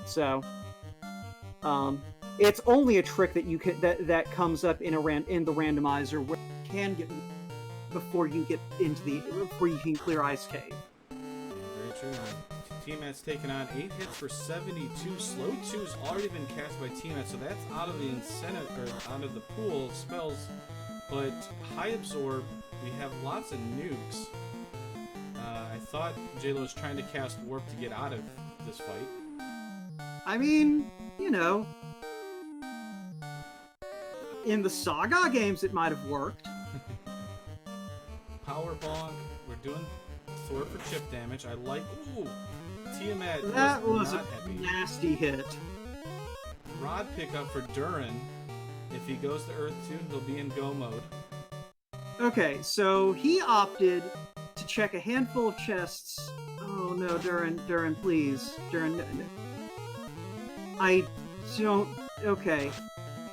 So, it's only a trick that you can that comes up in the randomizer where you can get before you can clear Ice Cave. Very true. Tiamat's taken on 8 hits for 72. Slow 2's already been cast by Tiamat, so that's out of the incentive or out of the pool of spells. But High Absorb, we have lots of nukes. I thought Jaylow was trying to cast Warp to get out of this fight. I mean, you know, in the Saga games it might have worked. Power Bonk. We're doing Thor for chip damage. I like. Ooh! Tiamat. That was not a heavy. nasty hit. Rod pickup for Durrun. If he goes to Earth 2, he'll be in go mode. Okay, so he opted to check a handful of chests. Oh no, Durrun, please. Durrun, no. I don't... Okay.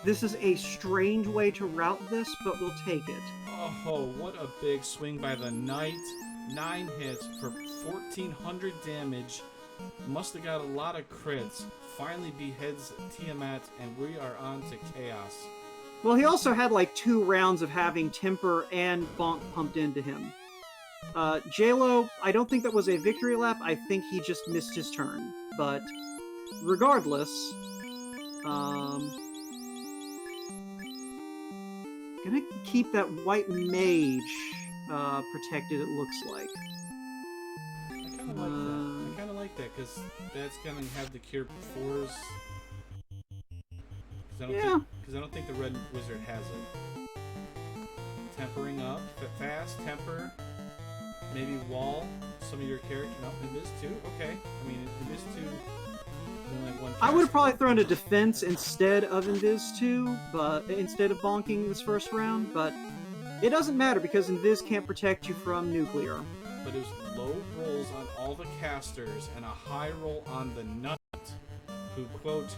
This is a strange way to route this, but we'll take it. Oh, what a big swing by the Knight. 9 hits for 1,400 damage. Must have got a lot of crits. Finally beheads Tiamat, and we are on to Chaos. Well, he also had like 2 rounds of having Temper and Bonk pumped into him. Jaylow, I don't think that was a victory lap. I think he just missed his turn. But regardless, gonna keep that white mage protected, it looks like. I kind of like that. I kind of like that because that's gonna have the cure 4s. Because I don't think the red wizard has it. Tempering up, fast temper, maybe wall some of your character. No, Invis 2. Okay, I mean Invis 2. Only one. I would have probably thrown a defense instead of Invis 2, but instead of bonking this first round. But it doesn't matter because Invis can't protect you from nuclear. But it was low rolls on all the casters and a high roll on the nut, who quote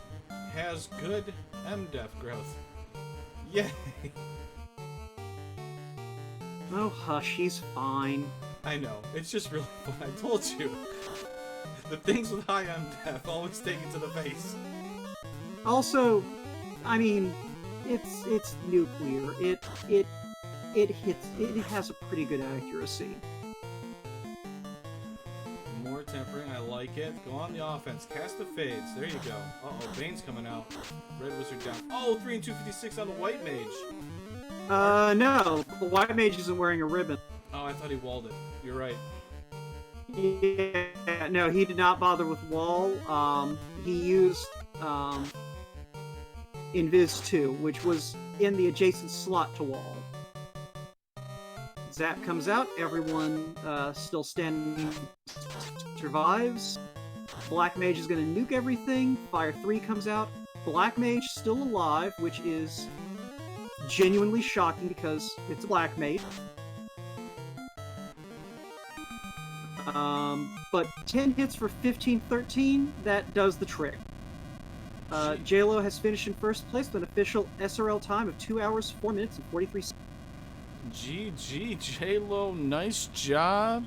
has good MDef growth. Yay! Oh hush, he's fine. I know, it's just really fun. I told you. The things with high MDef always take it to the face. Also, I mean, it's nuclear. It hits. It has a pretty good accuracy. More tempering, I like it. Go on the offense. Cast the fades. There you go. Uh-oh, Bane's coming out. Red Wizard down. Oh, 3 and 256 on the White Mage. No. The White Mage isn't wearing a ribbon. Oh, I thought he walled it. You're right. Yeah, no, he did not bother with wall. He used, Invis 2, which was in the adjacent slot to wall. Zap comes out, everyone, still standing survives. Black Mage is gonna nuke everything. Fire 3 comes out. Black Mage still alive, which is genuinely shocking because it's a Black Mage. But 10 hits for 1513, that does the trick. Jaylow has finished in first place with an official SRL time of 2 hours, 4 minutes, and 43 seconds. GG, Jaylow, nice job.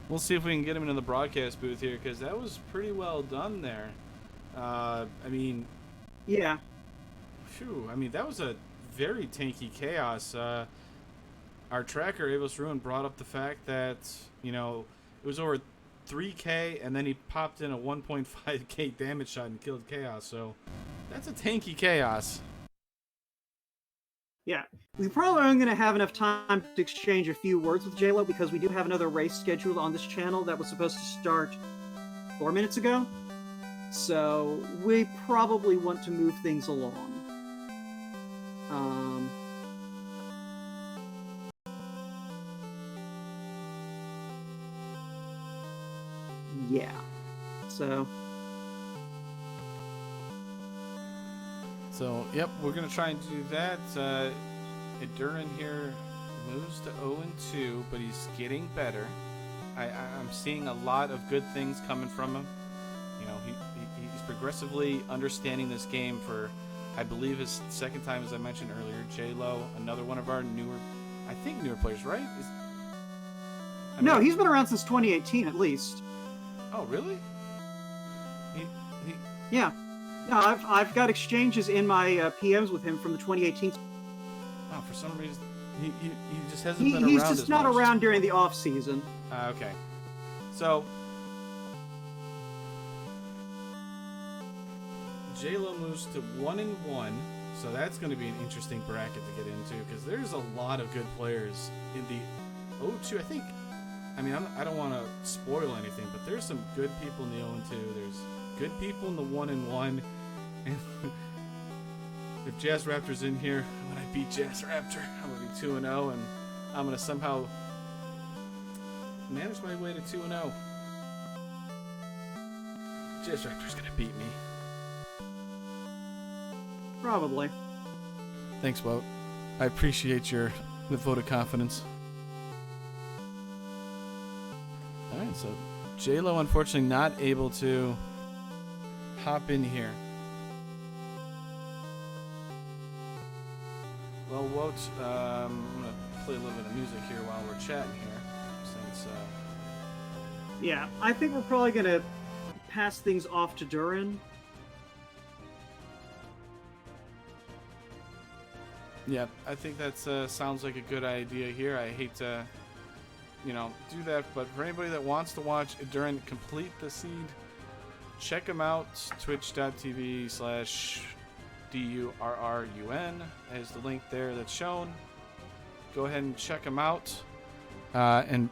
We'll see if we can get him into the broadcast booth here, because that was pretty well done there. I mean... Yeah. Phew, I mean, that was a very tanky Chaos. Our tracker, Avos Ruin, brought up the fact that, you know, it was over 3k, and then he popped in a 1.5k damage shot and killed Chaos, so that's a tanky Chaos. Yeah. We probably aren't going to have enough time to exchange a few words with Jaylow because we do have another race scheduled on this channel that was supposed to start 4 minutes ago. So we probably want to move things along. Yeah. So So, yep, we're going to try and do that. Durrun here moves to 0-2, but he's getting better. I'm seeing a lot of good things coming from him. You know, he's progressively understanding this game for, I believe, his second time, as I mentioned earlier. Jaylow, another one of our newer players, right? No, he's been around since 2018 at least. Oh, really? Yeah. No, I've got exchanges in my PMs with him from the 2018. Oh, for some reason, he just hasn't been around. He's just not around during the off season. Okay. So Jaylow moves to 1-1, so that's going to be an interesting bracket to get into because there's a lot of good players in the 0-2. I think. I mean, I don't want to spoil anything, but there's some good people in the 0-2. There's good people in the 1-1, and if Jazz Raptor's in here, when I beat Jazz Raptor, I'm gonna be 2-0, and I'm gonna somehow manage my way to 2-0. Jazz Raptor's gonna beat me. Probably. Thanks, Wout. I appreciate the vote of confidence. Alright, so Jaylow unfortunately not able to hop in here. Well, Wout, I'm going to play a little bit of music here while we're chatting here. Since, Yeah, I think we're probably going to pass things off to Durrun. Yeah, I think that sounds like a good idea here. I hate to, do that, but for anybody that wants to watch Durrun complete the seed, check him out. Twitch.tv/DURRUN is the link there that's shown. Go ahead and check him out and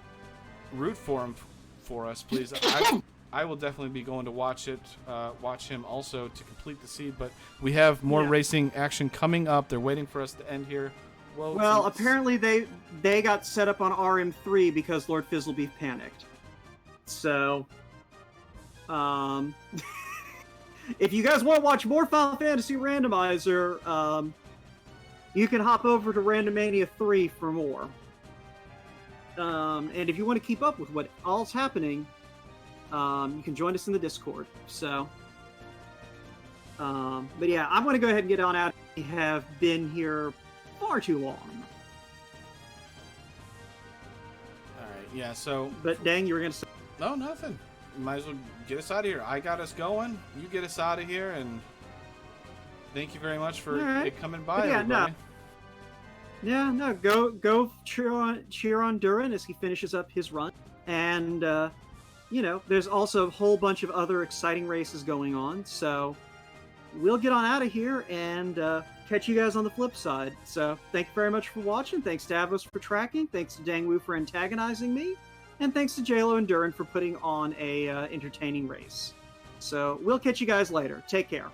root for him for us, please. I will definitely be going to watch him also to complete the seed, but we have more racing action coming up. They're waiting for us to end here. Well, apparently they got set up on RM3 because Lord Fizzlebeef panicked. So, if you guys want to watch more Final Fantasy Randomizer, you can hop over to Randomania 3 for more. And if you want to keep up with what all's happening, you can join us in the Discord. So, but yeah, I'm going to go ahead and get on out. We have been here far too long. Alright, yeah, so... But dang, you were going to say... No, nothing. You might as well get us out of here. I got us going. You get us out of here, and thank you very much for it coming by, everybody. Go cheer on Durrun as he finishes up his run. And, there's also a whole bunch of other exciting races going on, so we'll get on out of here and catch you guys on the flip side. So thank you very much for watching. Thanks to Avos for tracking. Thanks to Dangwoo for antagonizing me. And thanks to Jaylow and Durrun for putting on a entertaining race. So we'll catch you guys later. Take care.